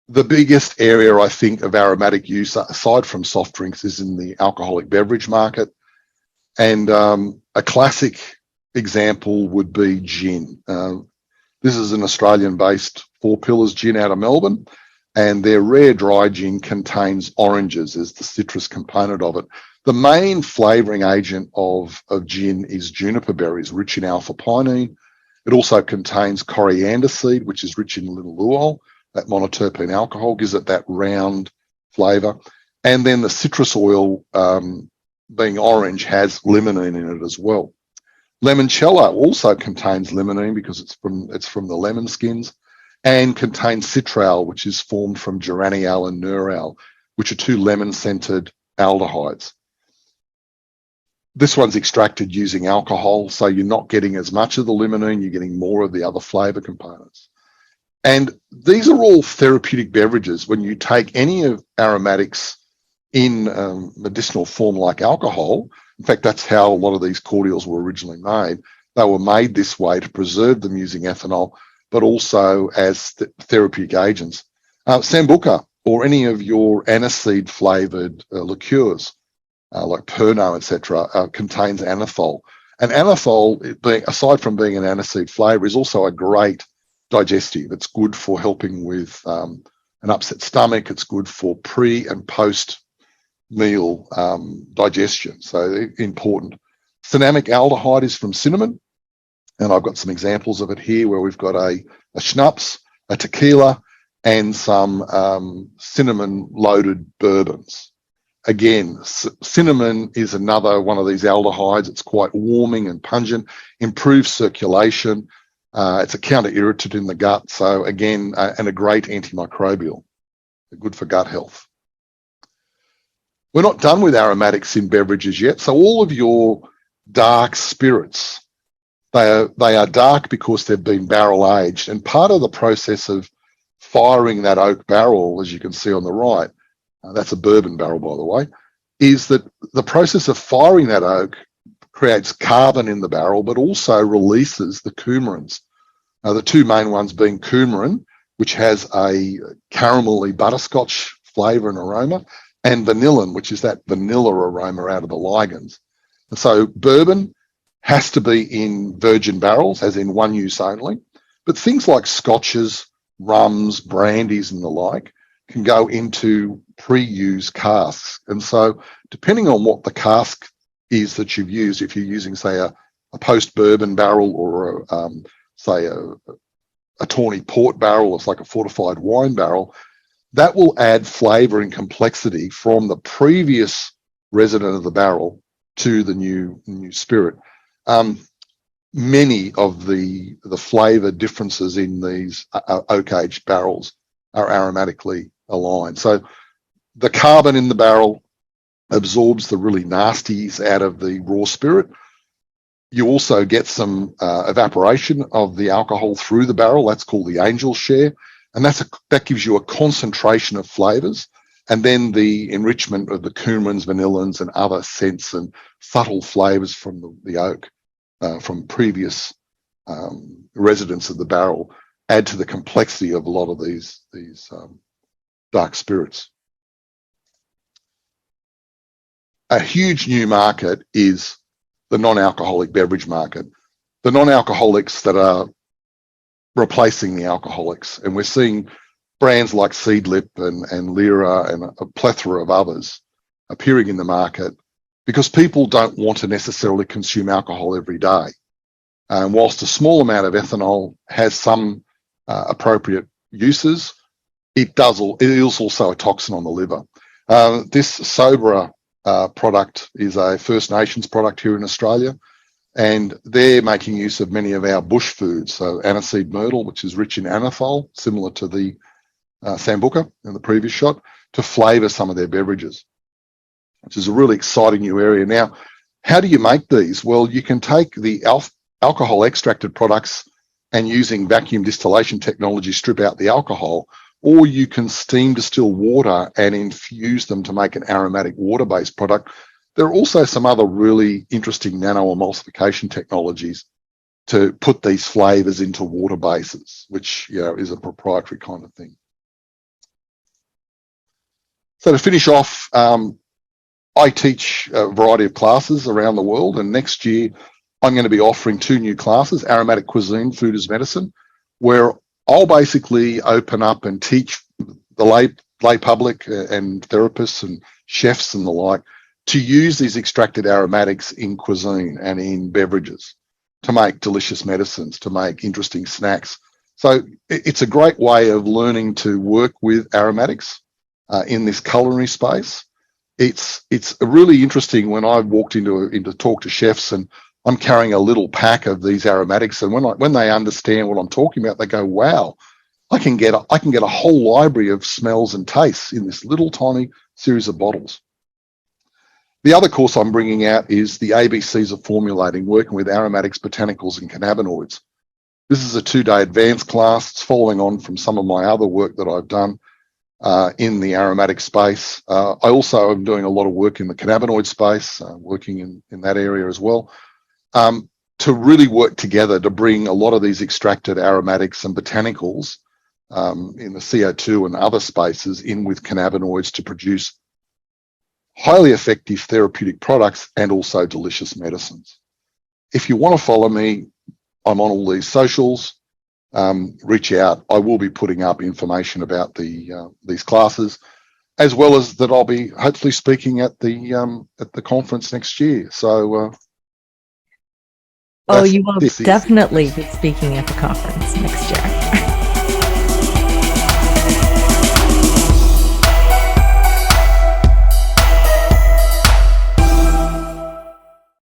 Speaker 7: The biggest area, I think, of aromatic use, aside from soft drinks, is in the alcoholic beverage market. And a classic example would be gin. This is an Australian-based 4 Pillars gin out of Melbourne, and their rare dry gin contains oranges as the citrus component of it. The main flavouring agent of gin is juniper berries, rich in alpha-pinene. It also contains coriander seed, which is rich in linalool. That monoterpene alcohol gives it that round flavour. And then the citrus oil, being orange, has limonene in it as well. Limoncello also contains limonene because it's from the lemon skins. and contains citral, which is formed from geraniol and neural, which are two lemon-scented aldehydes. This one's extracted using alcohol, so you're not getting as much of the limonene, you're getting more of the other flavour components. And these are all therapeutic beverages. When you take any of aromatics in medicinal form like alcohol, in fact, that's how a lot of these cordials were originally made. They were made this way to preserve them using ethanol, but also as therapeutic agents. Sambuca, or any of your aniseed flavoured liqueurs, like Pernod, etc., contains anethol. And anethol, aside from being an aniseed flavour, is also a great digestive. It's good for helping with an upset stomach. It's good for pre and post meal digestion. So important. Cinnamic aldehyde is from cinnamon, and I've got some examples of it here where we've got a schnapps, a tequila, and some cinnamon loaded bourbons. Again, cinnamon is another one of these aldehydes. It's quite warming and pungent, improves circulation. It's a counter-irritant in the gut. So again, and a great antimicrobial, good for gut health. We're not done with aromatics in beverages yet. So all of your dark spirits, they are dark because they've been barrel aged. And part of the process of firing that oak barrel, as you can see on the right, that's a bourbon barrel, by the way, is that the process of firing that oak creates carbon in the barrel, but also releases the coumarins. The two main ones being coumarin, which has a caramelly butterscotch flavour and aroma, and vanillin, which is that vanilla aroma out of the ligands. And so bourbon has to be in virgin barrels, as in one use only, but things like scotches, rums, brandies and the like can go into pre-used casks. And so depending on what the cask is that you've used, if you're using, say, a post-bourbon barrel or, say, a tawny port barrel, it's like a fortified wine barrel, that will add flavour and complexity from the previous resident of the barrel to the new spirit. Many of the flavour differences in these oak-aged barrels are aromatically aligned. So the carbon in the barrel absorbs the really nasties out of the raw spirit. You also get some evaporation of the alcohol through the barrel. That's called the angel share. And that gives you a concentration of flavours. And then the enrichment of the coumarins, vanillins, and other scents and subtle flavours from the oak, from previous residents of the barrel, add to the complexity of a lot of these dark spirits. A huge new market is the non-alcoholic beverage market. The non-alcoholics that are replacing the alcoholics. And we're seeing brands like Seedlip and Lyra and a plethora of others appearing in the market because people don't want to necessarily consume alcohol every day. And whilst a small amount of ethanol has some appropriate uses, it is also a toxin on the liver. This Sobra product is a First Nations product here in Australia, and they're making use of many of our bush foods, so aniseed myrtle, which is rich in anethol, similar to the sambuca in the previous shot, to flavour some of their beverages, which is a really exciting new area. Now, how do you make these? Well, you can take the alcohol extracted products and using vacuum distillation technology strip out the alcohol, or you can steam distill water and infuse them to make an aromatic water-based product. There are also some other really interesting nano-emulsification technologies to put these flavours into water bases, which is a proprietary kind of thing. So to finish off, I teach a variety of classes around the world, and next year I'm going to be offering 2 new classes, Aromatic Cuisine, Food as Medicine, where I'll basically open up and teach the lay public and therapists and chefs and the like to use these extracted aromatics in cuisine and in beverages to make delicious medicines, to make interesting snacks. So it's a great way of learning to work with aromatics in this culinary space. It's really interesting when I walked into talk to chefs and I'm carrying a little pack of these aromatics, and when they understand what I'm talking about, they go, wow, I can get a whole library of smells and tastes in this little tiny series of bottles. The other course I'm bringing out is the ABCs of formulating, working with aromatics, botanicals, and cannabinoids. This is a 2-day advanced class. It's following on from some of my other work that I've done in the aromatic space. I also am doing a lot of work in the cannabinoid space, working in that area as well, to really work together to bring a lot of these extracted aromatics and botanicals in the CO2 and other spaces in with cannabinoids to produce highly effective therapeutic products and also delicious medicines. If you want to follow me, I'm on all these socials. Reach out. I will be putting up information about these classes, as well as that I'll be hopefully speaking at the conference next year. So,
Speaker 2: you will definitely be speaking at the conference next year.